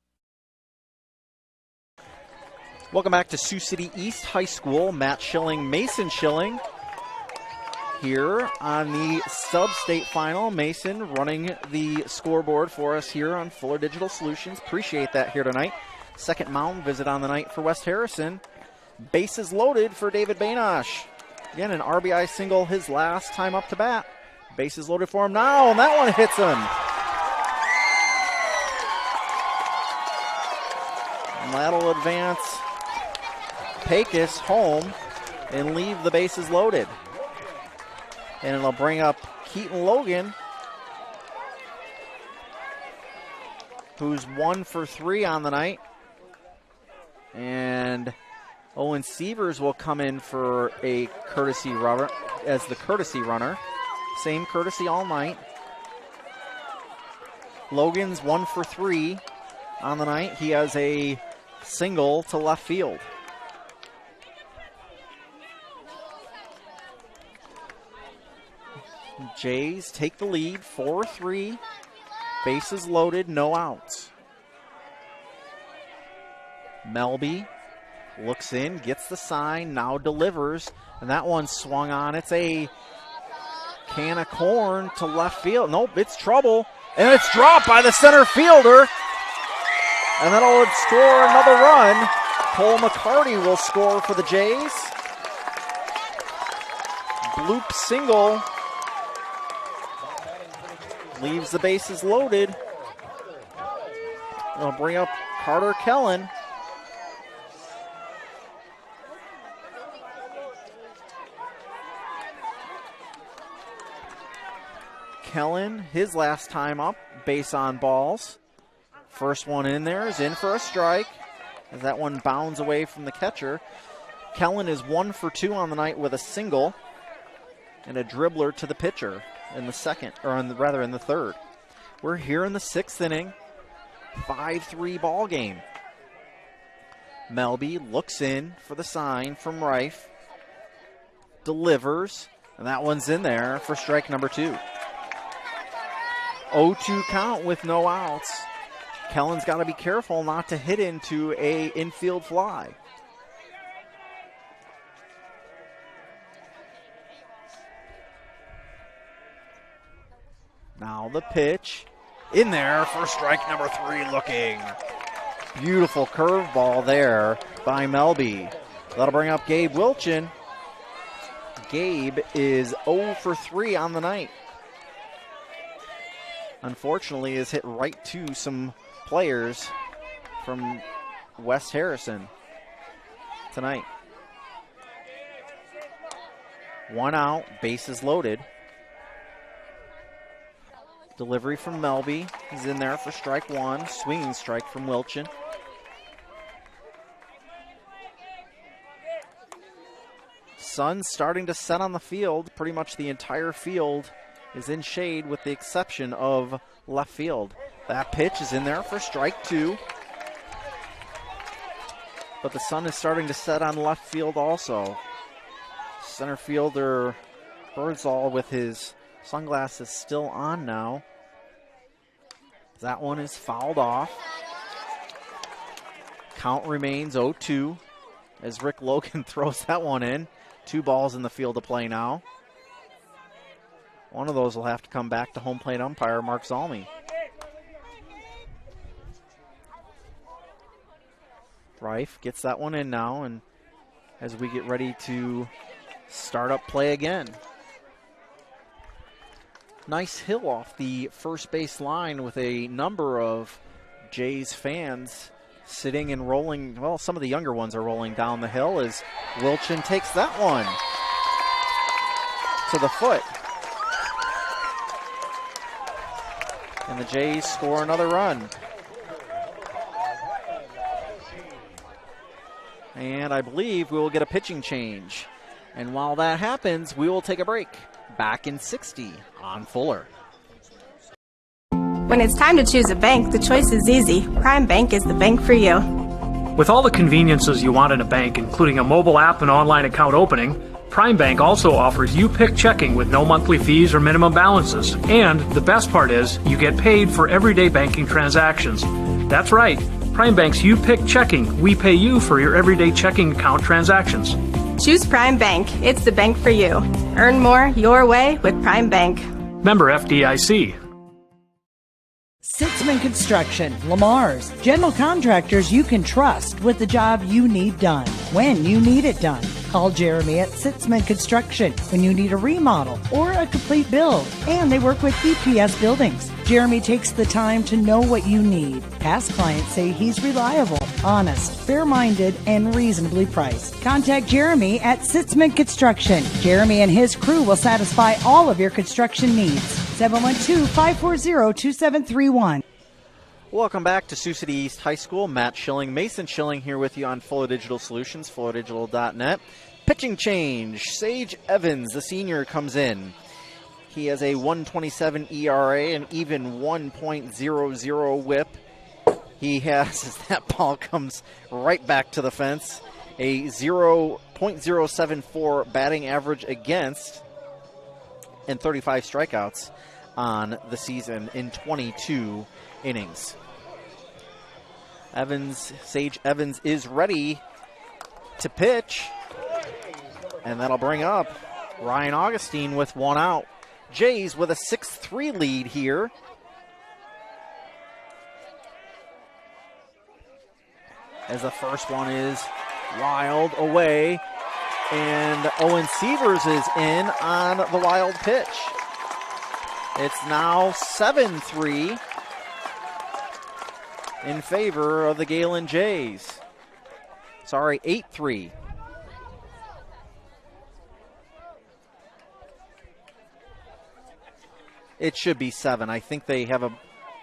Welcome back to Sioux City East High School. Matt Schilling, Mason Schilling here on the Substate final. Mason running the scoreboard for us here on Fuller Digital Solutions. Appreciate that here tonight. Second mound visit on the night for West Harrison. Bases loaded for David Bainosh. Again, an RBI single his last time up to bat. Bases loaded for him now, and that one hits him. And that'll advance Pecos home and leave the bases loaded. And it'll bring up Keaton Logan, who's 1 for 3 on the night. And Owen Sievers will come in for a courtesy runner as the courtesy runner. Same courtesy all night. Logan's 1 for 3 on the night. He has a single to left field. Jays take the lead, 4-3. Bases loaded, no outs. Melby looks in, gets the sign, now delivers, and that one swung on. It's a can of corn to left field. Nope, it's trouble, and it's dropped by the center fielder. And that'll score another run. Cole McCarty will score for the Jays. Bloop single. Leaves the bases loaded. It'll bring up Carter Kellen. Kellen, his last time up, base on balls. First one in there is in for a strike as that one bounds away from the catcher. Kellen is 1 for 2 on the night with a single and a dribbler to the pitcher in the second, or in the third. We're here in the 6th inning, 5-3 ball game. Melby looks in for the sign from Reif. Delivers, and that one's in there for strike number 2. 0-2 count with no outs. Kellen's got to be careful not to hit into a infield fly. Now the pitch in there for strike number 3 looking. Beautiful curveball there by Melby. That'll bring up Gabe Wilchin. Gabe is 0 for 3 on the night. Unfortunately, is hit right to some players from West Harrison tonight. 1 out, bases loaded. Delivery from Melby is in there for strike 1. Swinging strike from Wilchin. Sun's starting to set on the field. Pretty much the entire field is in shade with the exception of left field. That pitch is in there for strike 2. But the sun is starting to set on left field also. Center fielder Birdsall with his sunglasses still on now. That one is fouled off. Count remains 0-2 as Rick Logan throws that one in. 2 balls in the field to play now. One of those will have to come back to home plate umpire Mark Zalmy. Reif gets that one in now, and as we get ready to start up play again. Nice hill off the first base line with a number of Jays fans sitting and rolling. Well, some of the younger ones are rolling down the hill as Wilchin takes that one to the foot. And the Jays score another run. And I believe we will get a pitching change. And while that happens, we will take a break. Back in 60 on Fuller. When it's time to choose a bank, the choice is easy. Prime Bank is the bank for you. With all the conveniences you want in a bank, including a mobile app and online account opening, Prime Bank also offers you-pick checking with no monthly fees or minimum balances. And the best part is, you get paid for everyday banking transactions. That's right, Prime Bank's you-pick checking. We pay you for your everyday checking account transactions. Choose Prime Bank. It's the bank for you. Earn more your way with Prime Bank. Member FDIC. Sitzman Construction, Lamar's, general contractors you can trust with the job you need done, when you need it done. Call Jeremy at Sitzman Construction when you need a remodel or a complete build. And they work with EPS buildings. Jeremy takes the time to know what you need. Past clients say he's reliable, honest, fair-minded, and reasonably priced. Contact Jeremy at Sitzman Construction. Jeremy and his crew will satisfy all of your construction needs. 712-540-2731. Welcome back to Sioux City East High School. Matt Schilling, Mason Schilling here with you on Fuller Digital Solutions, FullerDigital.net. Pitching change. Sage Evans, the senior, comes in. He has a 1.27 ERA and even 1.00 whip. He has, as that ball comes right back to the fence, a 0.074 batting average against and 35 strikeouts on the season in 22 innings. Sage Evans is ready to pitch, and that'll bring up Ryan Augustine with 1 out. Jays with a 6-3 lead here. As the first one is wild away, and Owen Sievers is in on the wild pitch. It's now 7-3 in favor of the Gehlen Jays. Sorry, 8-3. It should be 7. I think they're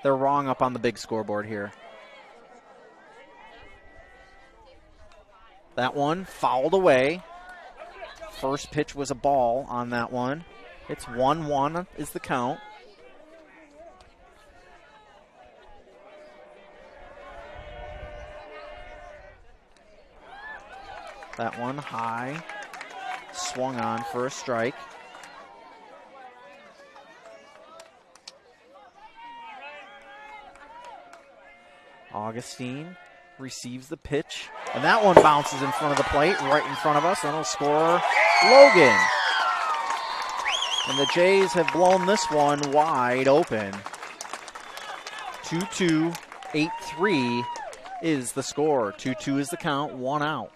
wrong up on the big scoreboard here. That one fouled away. First pitch was a ball on that one. It's 1-1 is the count. That one high, swung on for a strike. Augustine receives the pitch, and that one bounces in front of the plate, right in front of us, and it'll score Logan. And the Jays have blown this one wide open. 2-2, 8-3 is the score. 2-2 is the count, 1 out.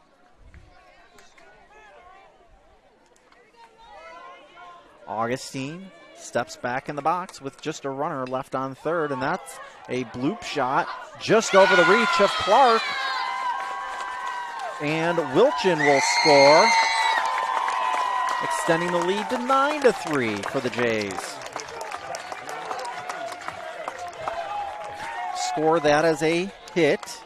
Augustine steps back in the box with just a runner left on third, and that's a bloop shot just over the reach of Clark. And Wilchin will score, extending the lead to 9-3 for the Jays. Score that as a hit.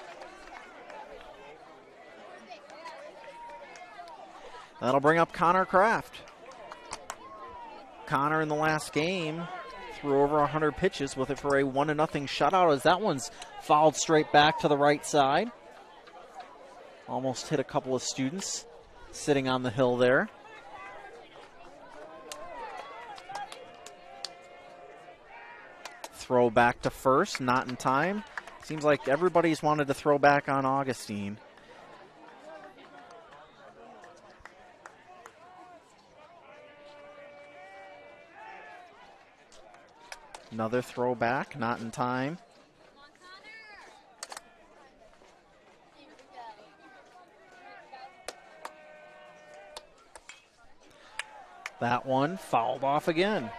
That'll bring up Connor Kraft. Connor in the last game threw over 100 pitches with it for a 1-0 shutout, as that one's fouled straight back to the right side. Almost hit a couple of students sitting on the hill there. Throw back to first, not in time. Seems like everybody's wanted to throw back on Augustine. Another throwback, not in time. That one fouled off again.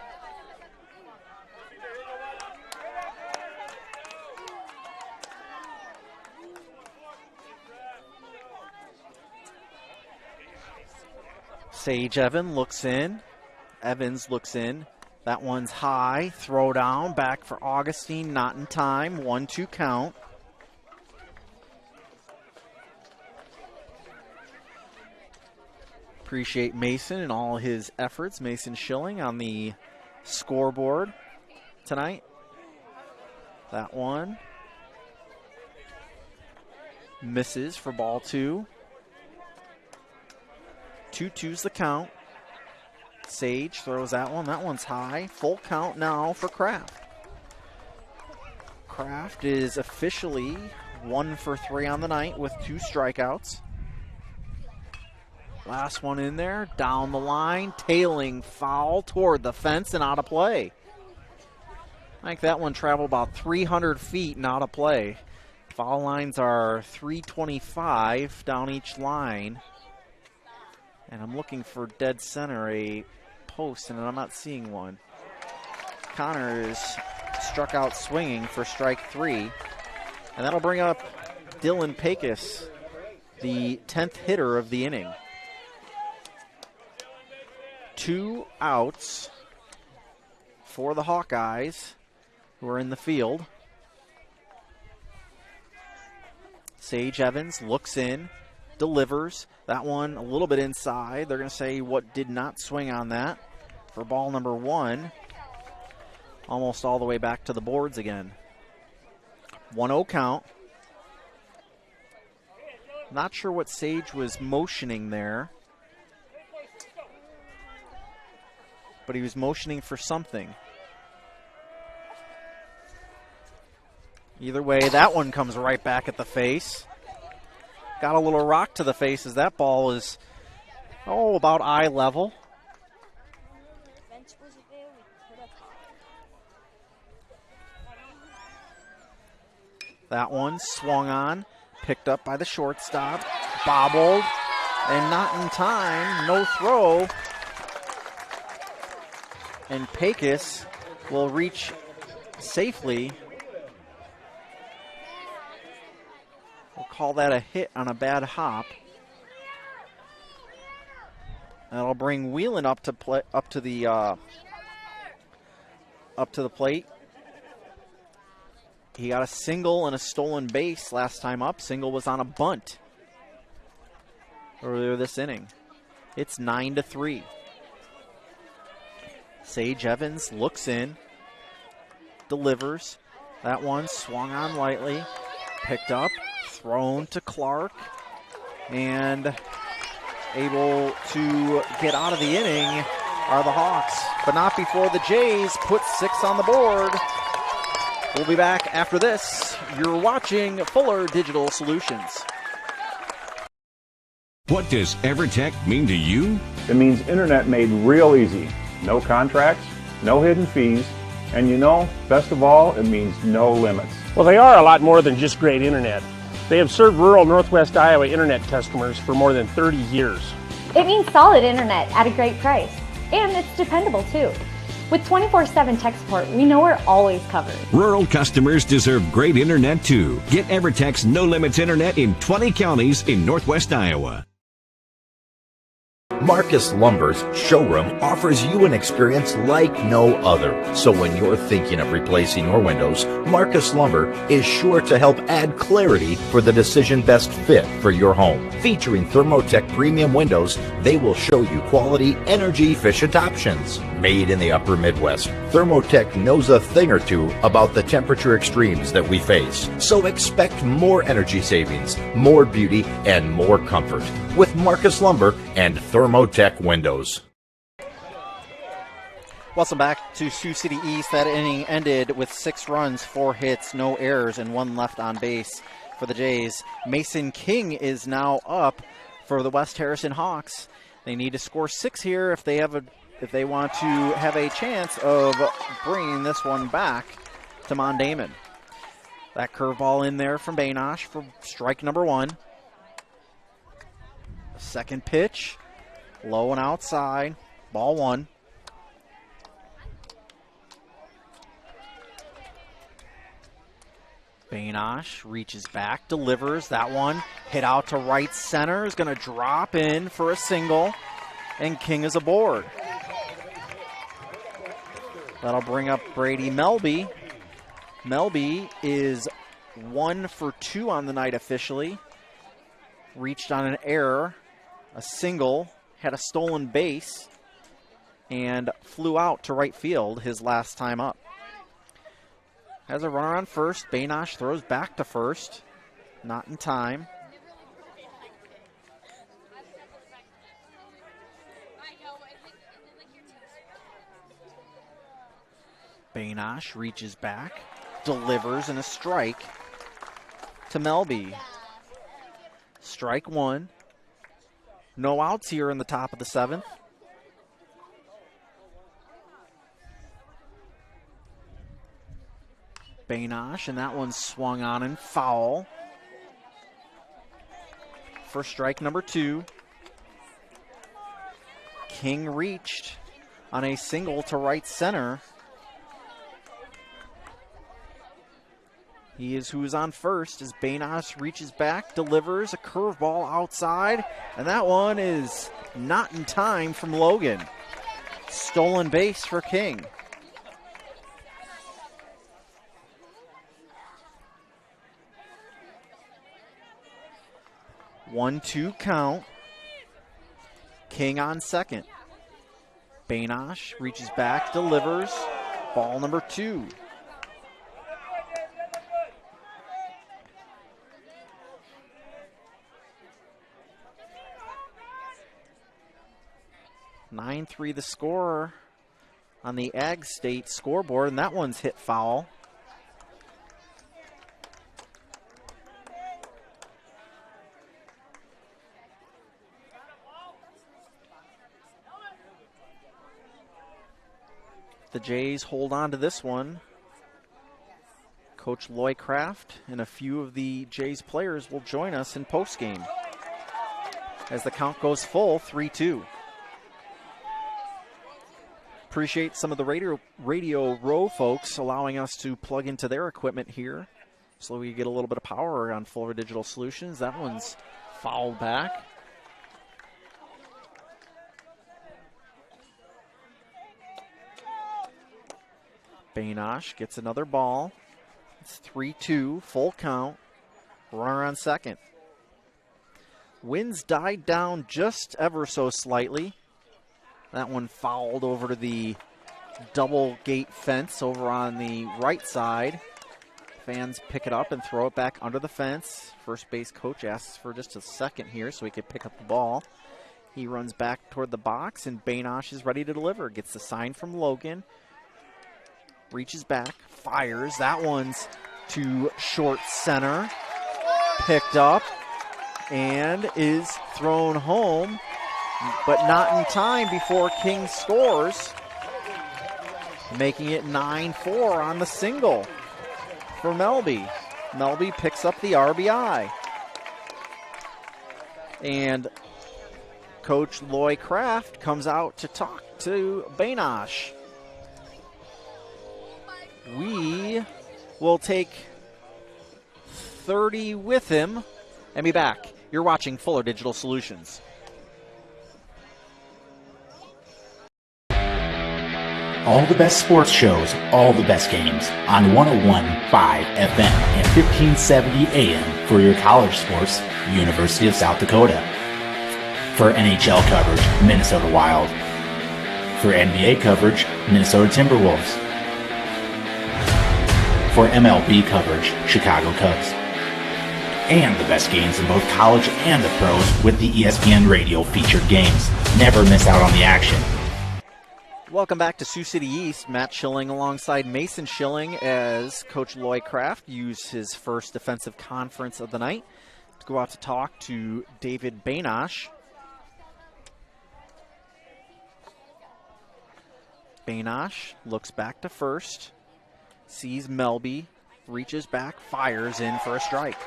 Sage Evans looks in. That one's high, throw down, back for Augustine, not in time, 1-2 count. Appreciate Mason and all his efforts, Mason Schilling on the scoreboard tonight. That one misses for ball 2. 2-2's the count. Sage throws that one. That one's high. Full count now for Kraft. Kraft is officially 1 for 3 on the night with 2 strikeouts. Last one in there. Down the line. Tailing foul toward the fence and out of play. I think that one traveled about 300 feet and out of play. Foul lines are 325 down each line. And I'm looking for dead center, a post, and I'm not seeing one. Connor is struck out swinging for strike 3. And that'll bring up Dylan Pecos, the 10th hitter of the inning. 2 outs for the Hawkeyes, who are in the field. Sage Evans looks in, delivers. That one a little bit inside. They're going to say what did not swing on that for ball number 1. Almost all the way back to the boards again. 1-0 count. Not sure what Sage was motioning there, but he was motioning for something. Either way, that one comes right back at the face. Got a little rock to the face as that ball is, about eye level. That one swung on, picked up by the shortstop, bobbled, and not in time, no throw. And Pecos will reach safely. We'll call that a hit on a bad hop. That'll bring Whelan up to the plate. He got a single and a stolen base last time up. Single was on a bunt earlier this inning. It's 9-3. Sage Evans looks in, delivers. That one swung on lightly, picked up, thrown to Clark, and able to get out of the inning are the Hawks, but not before the Jays put 6 on the board. We'll be back after this. You're watching Fuller Digital Solutions. What does EverTech mean to you? It means internet made real easy. No contracts, no hidden fees, and you know, best of all, it means no limits. Well, they are a lot more than just great internet. They have served rural Northwest Iowa internet customers for more than 30 years. It means solid internet at a great price. And it's dependable too. With 24/7 tech support, we know we're always covered. Rural customers deserve great internet too. Get EverTech's no limits internet in 20 counties in Northwest Iowa. Marcus Lumber's showroom offers you an experience like no other. So when you're thinking of replacing your windows, Marcus Lumber is sure to help add clarity for the decision best fit for your home. Featuring Thermotech premium windows, they will show you quality, energy-efficient options. Made in the upper Midwest, Thermotech knows a thing or two about the temperature extremes that we face. So expect more energy savings, more beauty, and more comfort with Marcus Lumber and Thermotech windows. Welcome back to Sioux City East. That inning ended with 6 runs, 4 hits, no errors, and 1 left on base for the Jays. Mason King is now up for the West Harrison Hawks. They need to score 6 here if they want to have a chance of bringing this one back to Mondamon. That curveball in there from Bainosh for strike number 1. Second pitch, low and outside, ball 1. Bainosh reaches back, delivers that one, hit out to right center, is going to drop in for a single, and King is aboard. That'll bring up Brady Melby. Melby is 1 for 2 on the night officially. Reached on an error, a single, had a stolen base, and flew out to right field his last time up. Has a runner on first. Bainosh throws back to first. Not in time. Bainosh reaches back, delivers, and a strike to Melby. Strike 1. No outs here in the top of the 7th. Bainosh, and that one swung on and foul. For strike number 2. King reached on a single to right center. He is who is on first as Bainosh reaches back, delivers a curveball outside, and that one is not in time from Logan. Stolen base for King. One-two count. King on second. Bainosh reaches back, delivers. Ball number 2. (9-3) the score on the Ag State scoreboard, and that one's hit foul. The Jays hold on to this one. Coach Loy Kraft and a few of the Jays players will join us in postgame as the count goes full, 3-2. Appreciate some of the radio row folks allowing us to plug into their equipment here so we get a little bit of power on Fuller Digital Solutions. That one's fouled back. Bainosh gets another ball. It's 3-2, full count. Runner on second. Winds died down just ever so slightly. That one fouled over to the double gate fence over on the right side. Fans pick it up and throw it back under the fence. First base coach asks for just a second here so he could pick up the ball. He runs back toward the box, and Bainosh is ready to deliver. Gets the sign from Logan. Reaches back, fires. That one's to short center. Picked up and is thrown home, but not in time before King scores, making it 9-4 on the single for Melby. Melby picks up the RBI. And Coach Loy Kraft comes out to talk to Bainosh. We will take 30 with him and be back. You're watching Fuller Digital Solutions. All the best sports shows, all the best games on 101.5 FM and 1570 AM for your college sports, University of South Dakota. For NHL coverage, Minnesota Wild. For NBA coverage, Minnesota Timberwolves. For MLB coverage, Chicago Cubs. And the best games in both college and the pros with the ESPN Radio featured games. Never miss out on the action. Welcome back to Sioux City East. Matt Schilling alongside Mason Schilling as Coach Loy Kraft used his first defensive conference of the night to go out to talk to David Bainosh. Bainosh looks back to first, sees Melby, reaches back, fires in for a strike.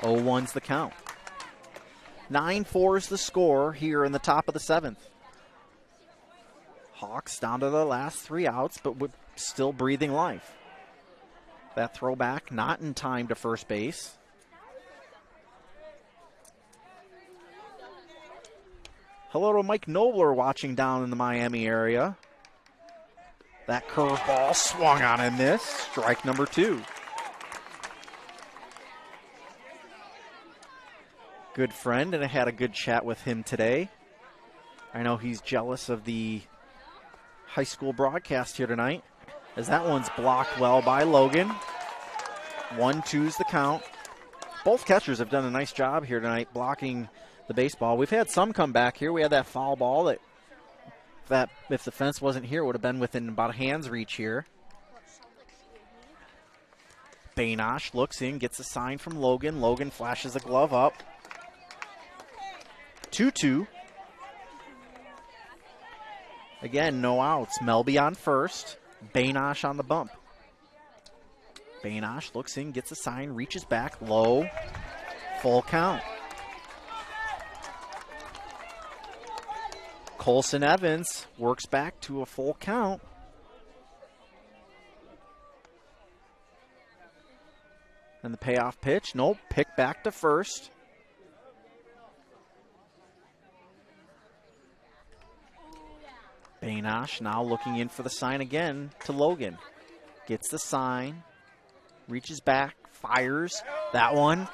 0-1's the count. 9-4 is the score here in the top of the seventh. Hawks down to the last 3 outs, but with still breathing life. That throwback not in time to first base. Hello to Mike Nobler watching down in the Miami area. That curveball swung on and missed. Strike number 2. Good friend, and I had a good chat with him today. I know he's jealous of the high school broadcast here tonight, as that one's blocked well by Logan. 1-2's the count. Both catchers have done a nice job here tonight blocking the baseball. We've had some come back here. We had that foul ball that if the fence wasn't here, would have been within about a hand's reach here. Bainosh looks in, gets a sign from Logan. Logan flashes a glove up. 2-2. Again, no outs. Melby on first. Bainosh on the bump. Bainosh looks in, gets a sign, reaches back, low. Full count. Colson Evans works back to a full count. And the payoff pitch, nope, pick back to first. Bainosh now looking in for the sign again to Logan. Gets the sign, reaches back, fires. That one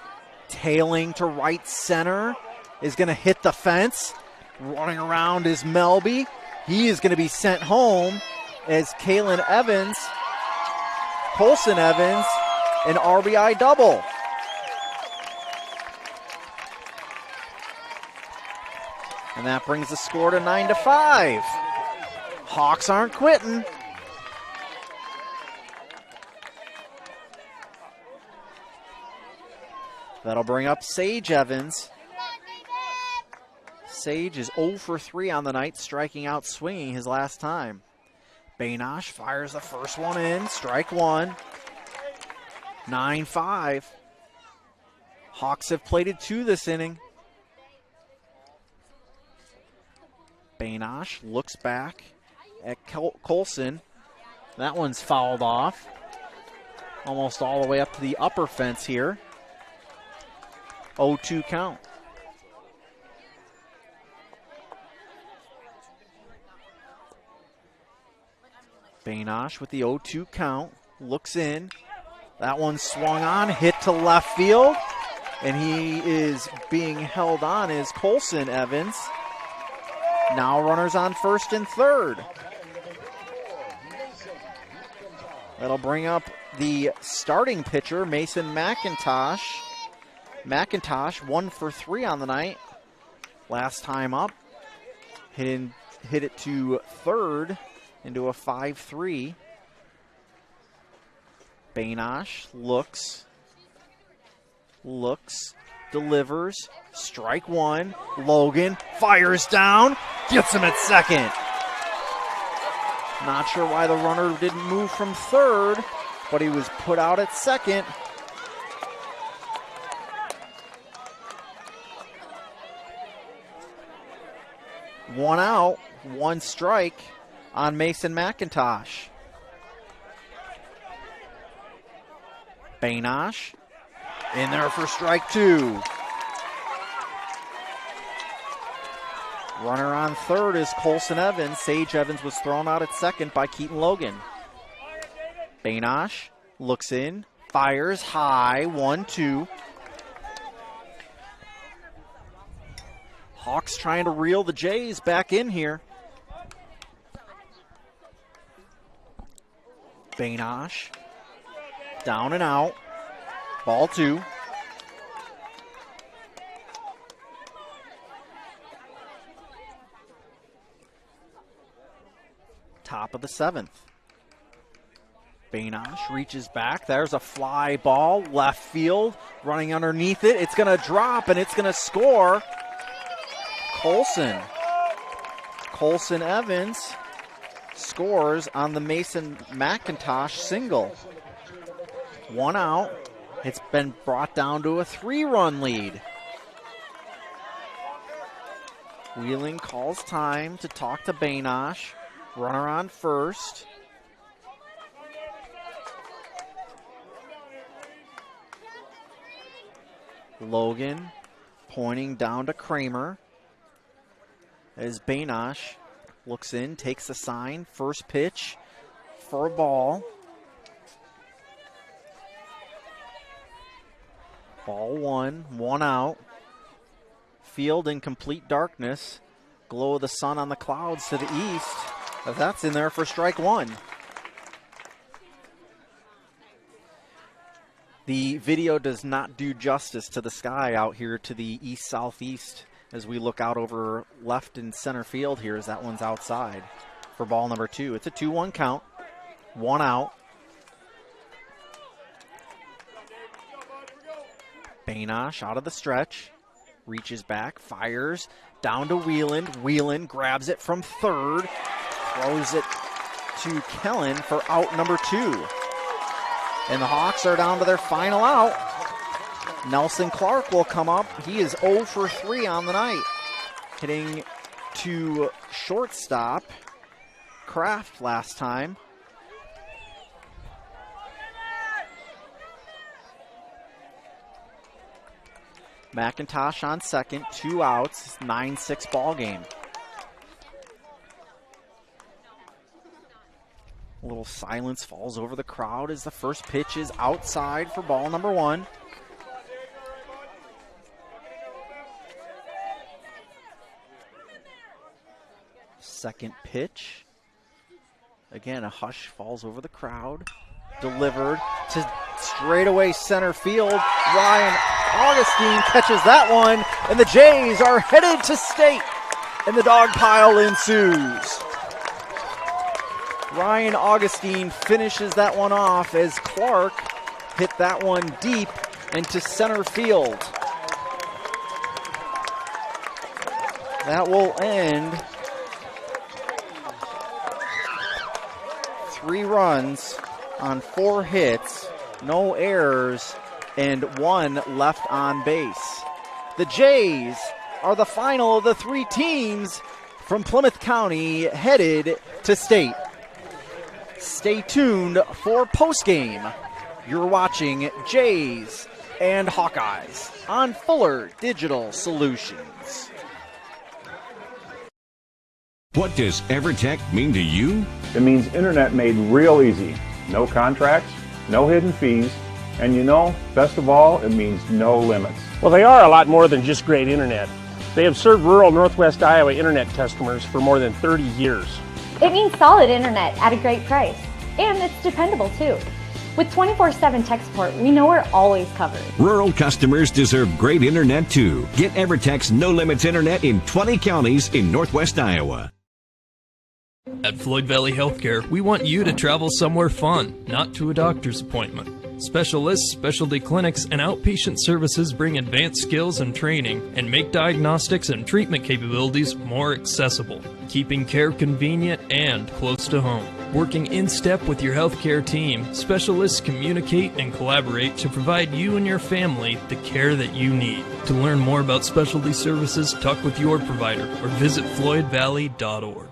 tailing to right center is going to hit the fence. Running around is Melby. He is going to be sent home as Colson Evans, an RBI double. And that brings the score to 9-5. Hawks aren't quitting. That'll bring up Sage Evans. Sage is 0 for 3 on the night, striking out swinging his last time. Bainosh fires the first one in, strike 1. 9-5. Hawks have plated 2 this inning. Bainosh looks back at Colson. That one's fouled off. Almost all the way up to the upper fence here. 0-2 count. Bainosh with the 0-2 count. Looks in. That one swung on, hit to left field. And he is being held on as Colson Evans. Now runners on first and third. That'll bring up the starting pitcher, Mason McIntosh. McIntosh 1 for 3 on the night. last time up. Hit it to third into a 5-3. Bainosh looks, delivers, strike one. Logan fires down, gets him at second. Not sure why the runner didn't move from third, but he was put out at second. One out, one strike on Mason McIntosh. Bainosh in there for strike two. Runner on third is Colson Evans. Sage Evans was thrown out at second by Keaton Logan. Bainosh looks in, fires high, 1-2. Hawks trying to reel the Jays back in here. Bainosh down and out. Ball two. Top of the seventh. Bainosh reaches back. There's a fly ball, left field, running underneath it. It's going to drop and it's going to score. Colson Evans scores on the Mason McIntosh single. One out. It's been brought down to a 3-run lead. Wheeling calls time to talk to Bainosh. Runner on first. Logan pointing down to Kramer. As Bainosh looks in, takes the sign. First pitch for a ball. Ball one out. Field in complete darkness. Glow of the sun on the clouds to the east. That's in there for strike one. The video does not do justice to the sky out here to the east-southeast as we look out over left and center field here as that one's outside for ball number two. It's a 2-1 count. One out. Bainosh out of the stretch. Reaches back, fires, down to Wheeland. Wheeland grabs it from third. Throws it to Gehlen for out number two. And the Hawks are down to their final out. Nelson Clark will come up. He is 0 for 3 on the night. Hitting to shortstop. Kraft last time. McIntosh on second, 2 outs, 9-6 ball game. A little silence falls over the crowd as the first pitch is outside for ball number one. Second pitch. Again, a hush falls over the crowd. Delivered to straightaway center field. Ryan Augustine catches that one, and the Jays are headed to state, and the dog pile ensues. Ryan Augustine finishes that one off as Clark hit that one deep into center field. That will end 3 runs on 4 hits, no errors, and 1 left on base. The Jays are the final of the 3 teams from Plymouth County headed to state. Stay tuned for postgame. You're watching Jays and Hawkeyes on Fuller Digital Solutions. What does EverTech mean to you? It means internet made real easy. No contracts, no hidden fees, and you know, best of all, it means no limits. Well, they are a lot more than just great internet. They have served rural Northwest Iowa internet customers for more than 30 years. It means solid internet at a great price. And it's dependable too. With 24/7 tech support, we know we're always covered. Rural customers deserve great internet too. Get EverTech's No Limits Internet in 20 counties in Northwest Iowa. At Floyd Valley Healthcare, we want you to travel somewhere fun, not to a doctor's appointment. Specialists, specialty clinics, and outpatient services bring advanced skills and training and make diagnostics and treatment capabilities more accessible, keeping care convenient and close to home. Working in step with your healthcare team, specialists communicate and collaborate to provide you and your family the care that you need. To learn more about specialty services, talk with your provider or visit floydvalley.org.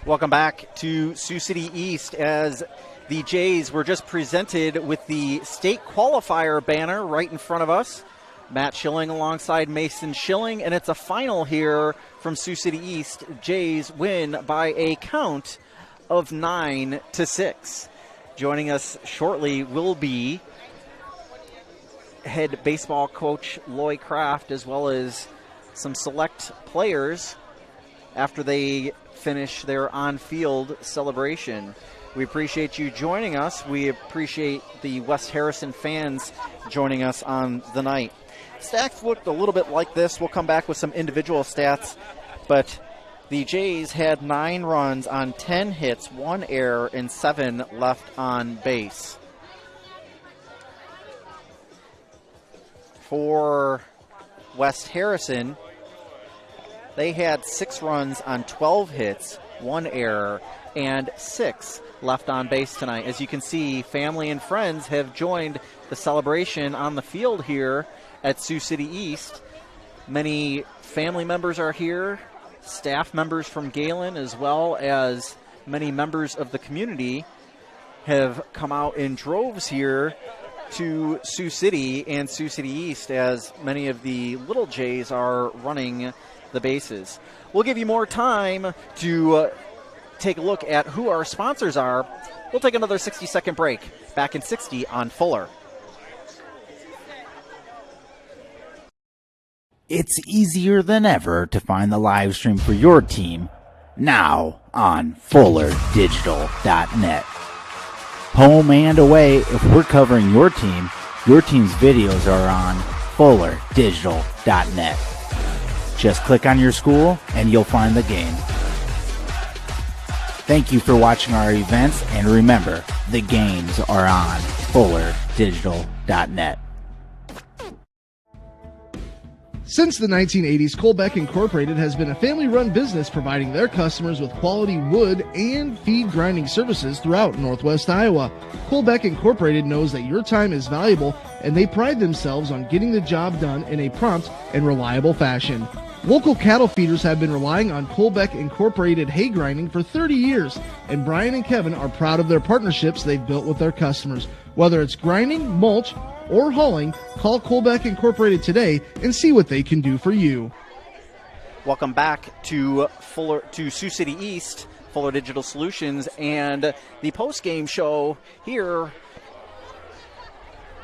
Welcome back to Sioux City East as the Jays were just presented with the state qualifier banner right in front of us. Matt Schilling alongside Mason Schilling, and it's a final here from Sioux City East. Jays win by a count of 9-6. Joining us shortly will be head baseball coach Loy Kraft, as well as some select players after they finish their on-field celebration. We appreciate you joining us. We appreciate the West Harrison fans joining us on the night. Stats looked a little bit like this. We'll come back with some individual stats, but the Jays had 9 runs on 10 hits, 1 error, and 7 left on base. For West Harrison, they had 6 runs on 12 hits, 1 error, and 6 left on base tonight. As you can see, family and friends have joined the celebration on the field here at Sioux City East. Many family members are here, staff members from Gehlen, as well as many members of the community have come out in droves here to Sioux City and Sioux City East, as many of the little Jays are running the bases. We'll give you more time to take a look at who our sponsors are. We'll take another 60-second break. Back in 60 on Fuller. It's easier than ever to find the live stream for your team now on FullerDigital.net. Home and away, if we're covering your team's videos are on FullerDigital.net. Just click on your school and you'll find the game. Thank you for watching our events, and remember, the games are on FullerDigital.net. Since the 1980s, Colbeck Incorporated has been a family-run business providing their customers with quality wood and feed grinding services throughout Northwest Iowa. Colbeck Incorporated knows that your time is valuable, and they pride themselves on getting the job done in a prompt and reliable fashion. Local cattle feeders have been relying on Colbeck Incorporated hay grinding for 30 years, and Brian and Kevin are proud of their partnerships they've built with their customers. Whether it's grinding, mulch, or hauling, call Colbeck Incorporated today and see what they can do for you. Welcome back to Sioux City East, Fuller Digital Solutions, and the post-game show here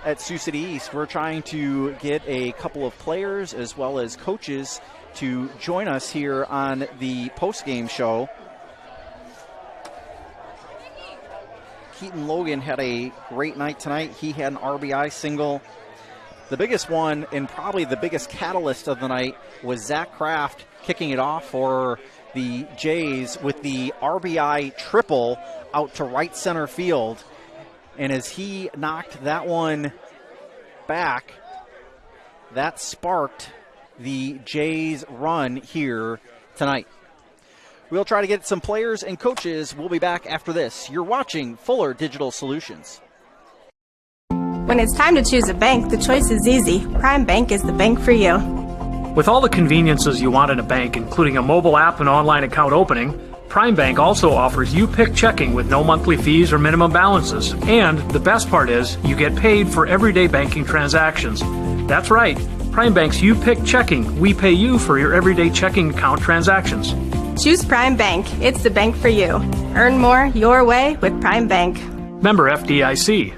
at Sioux City East. We're trying to get a couple of players as well as coaches to join us here on the post-game show. Keaton Logan had a great night tonight. He had an RBI single. The biggest one, and probably the biggest catalyst of the night, was Zach Kraft kicking it off for the Jays with the RBI triple out to right center field. And as he knocked that one back, that sparked the Jays' run here tonight. We'll try to get some players and coaches. We'll be back after this. You're watching Fuller Digital Solutions. When it's time to choose a bank, the choice is easy. Prime Bank is the bank for you. With all the conveniences you want in a bank, including a mobile app and online account opening, Prime Bank also offers you-pick checking with no monthly fees or minimum balances. And the best part is, you get paid for everyday banking transactions. That's right. Prime Bank's you-pick checking. We pay you for your everyday checking account transactions. Choose Prime Bank. It's the bank for you. Earn more your way with Prime Bank. Member FDIC.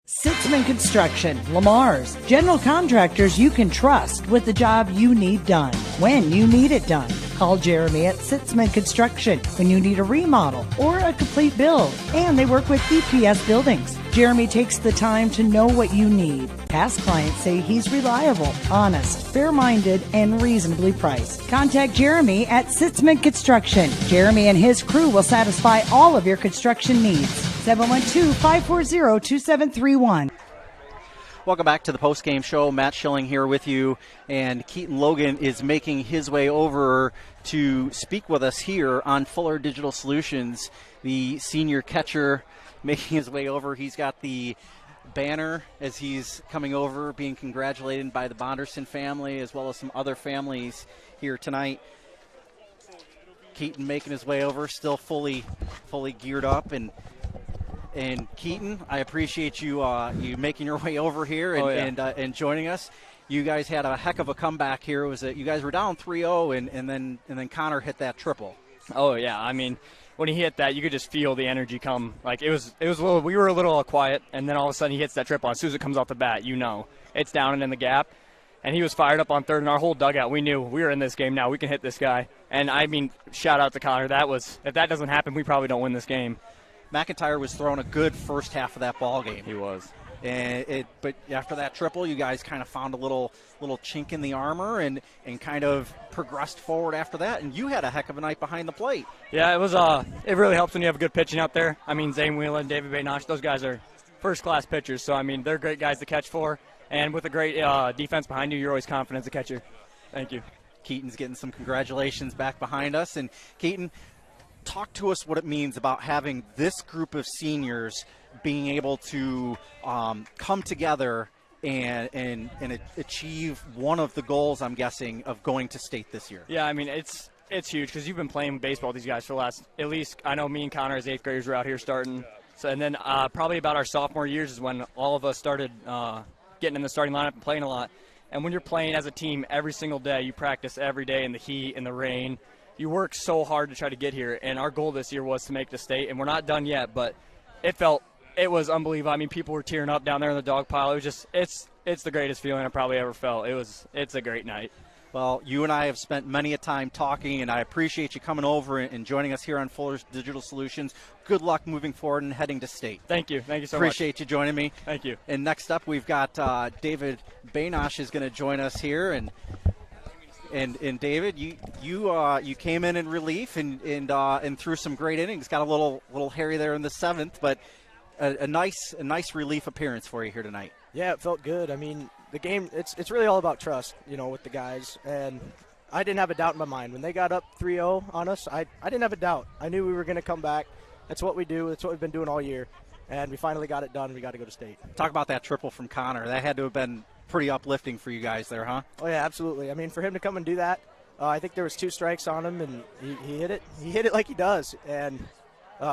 Sitzman Construction, Lamar's, general contractors you can trust with the job you need done, when you need it done. Call Jeremy at Sitzman Construction when you need a remodel or a complete build. And they work with EPS Buildings. Jeremy takes the time to know what you need. Past clients say he's reliable, honest, fair-minded, and reasonably priced. Contact Jeremy at Sitzman Construction. Jeremy and his crew will satisfy all of your construction needs. 712-540-2731. Welcome back to the post-game show. Matt Schilling here with you, and Keaton Logan is making his way over to speak with us here on Fuller Digital Solutions. The senior catcher making his way over. He's got the banner as he's coming over, being congratulated by the Bonderson family as well as some other families here tonight. Keaton making his way over, still fully geared up, and Keaton, I appreciate you you making your way over here and joining us. You guys had a heck of a comeback here. It was that you guys were down 3-0 and then Connor hit that triple. Oh yeah, I mean, when he hit that, you could just feel the energy come. Like it was a little. We were a little quiet, and then all of a sudden he hits that triple. As soon as it comes off the bat, you know it's down and in the gap. And he was fired up on third, and our whole dugout, we knew we were in this game now. We can hit this guy. And I mean, shout out to Connor. If that doesn't happen, we probably don't win this game. McIntyre was throwing a good first half of that ball game. He was. But after that triple, you guys kind of found a little chink in the armor and kind of progressed forward after that. And you had a heck of a night behind the plate. Yeah, it was. It really helps when you have good pitching out there. I mean, Zane Whelan, David Baynosh, those guys are first-class pitchers. So I mean, they're great guys to catch for. And with a great defense behind you, you're always confident as a catcher. Thank you. Keaton's getting some congratulations back behind us. And Keaton, talk to us what it means about having this group of seniors being able to come together and achieve one of the goals, I'm guessing, of going to state this year. Yeah, I mean, it's huge because you've been playing baseball with these guys for the last, at least, I know me and Connor as 8th graders were out here starting. So, and then probably about our sophomore years is when all of us started getting in the starting lineup and playing a lot. And when you're playing as a team every single day, you practice every day in the heat, in the rain. You work so hard to try to get here. And our goal this year was to make the state. And we're not done yet, but it was unbelievable. I mean, people were tearing up down there in the dog pile. It was just, it's the greatest feeling I probably ever felt. It's a great night. Well, you and I have spent many a time talking, and I appreciate you coming over and joining us here on Fuller's Digital Solutions. Good luck moving forward and heading to state. Thank you. Thank you so much. Appreciate you joining me. Thank you. And next up, we've got David Baynosh is going to join us here. And David, you came in relief and threw some great innings. Got a little hairy there in the 7th, but a nice relief appearance for you here tonight. Yeah, it felt good. I mean, the game, it's really all about trust, with the guys. And I didn't have a doubt in my mind. When they got up 3-0 on us, I didn't have a doubt. I knew we were going to come back. That's what we do. That's what we've been doing all year. And we finally got it done. We got to go to state. Talk about that triple from Connor. That had to have been pretty uplifting for you guys there, huh? Oh, yeah, absolutely. I mean, for him to come and do that, I think there was 2 strikes on him, and he hit it. He hit it like he does. And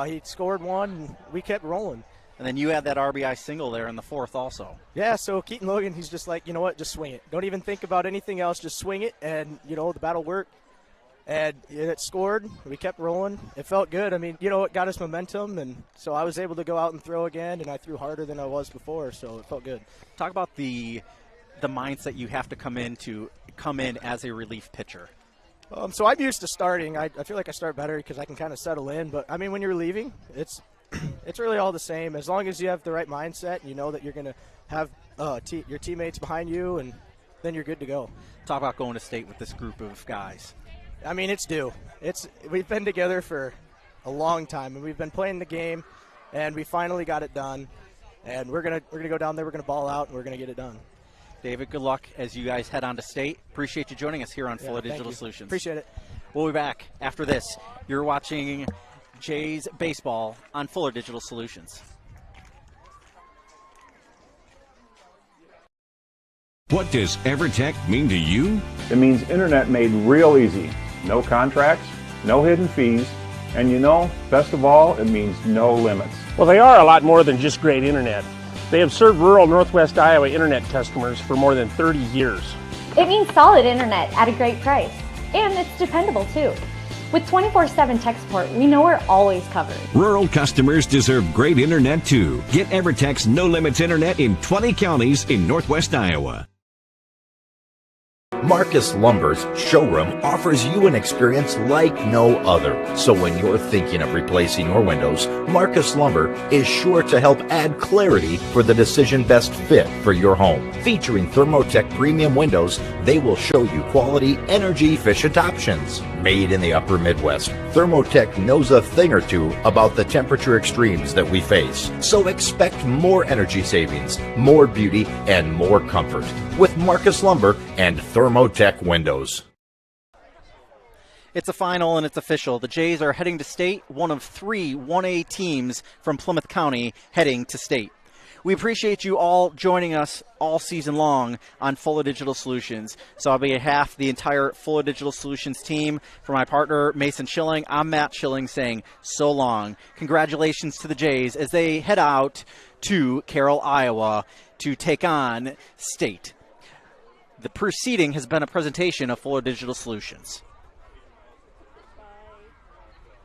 he scored one, and we kept rolling. And then you had that RBI single there in the 4th also. Yeah, so Keaton Logan, he's just like, you know what, just swing it. Don't even think about anything else. Just swing it, and, the battle worked. And it scored. We kept rolling. It felt good. I mean, it got us momentum, and so I was able to go out and throw again, and I threw harder than I was before, so it felt good. Talk about the mindset you have to come in as a relief pitcher. So I'm used to starting. I feel like I start better because I can kind of settle in. But, I mean, when you're relieving, it's really all the same. As long as you have the right mindset and you know that you're going to have your teammates behind you, and then you're good to go. Talk about going to state with this group of guys. I mean, it's due. We've been together for a long time, and we've been playing the game, and we finally got it done. And we're gonna go down there. We're gonna ball out, and we're gonna get it done. David, good luck as you guys head on to state. Appreciate you joining us here on Fuller Digital Solutions. Appreciate it. We'll be back after this. You're watching Jays Baseball on Fuller Digital Solutions. What does EverTech mean to you? It means internet made real easy. No contracts, no hidden fees, and best of all, it means no limits. Well, they are a lot more than just great internet. They have served rural Northwest Iowa internet customers for more than 30 years. It means solid internet at a great price. And it's dependable too. With 24/7 tech support, we know we're always covered. Rural customers deserve great internet too. Get EverTech's no limits internet in 20 counties in Northwest Iowa. Marcus Lumber's showroom offers you an experience like no other. So when you're thinking of replacing your windows, Marcus Lumber is sure to help add clarity for the decision best fit for your home. Featuring Thermotech premium windows, they will show you quality, energy-efficient options. Made in the upper Midwest, Thermotech knows a thing or two about the temperature extremes that we face. So expect more energy savings, more beauty, and more comfort with Marcus Lumber and Thermotech windows. It's a final and it's official. The Jays are heading to state, one of 3 1A teams from Plymouth County heading to state. We appreciate you all joining us all season long on Fuller Digital Solutions. So on behalf of the entire Fuller Digital Solutions team, for my partner Mason Schilling, I'm Matt Schilling saying so long. Congratulations to the Jays as they head out to Carroll, Iowa to take on State. The proceeding has been a presentation of Fuller Digital Solutions.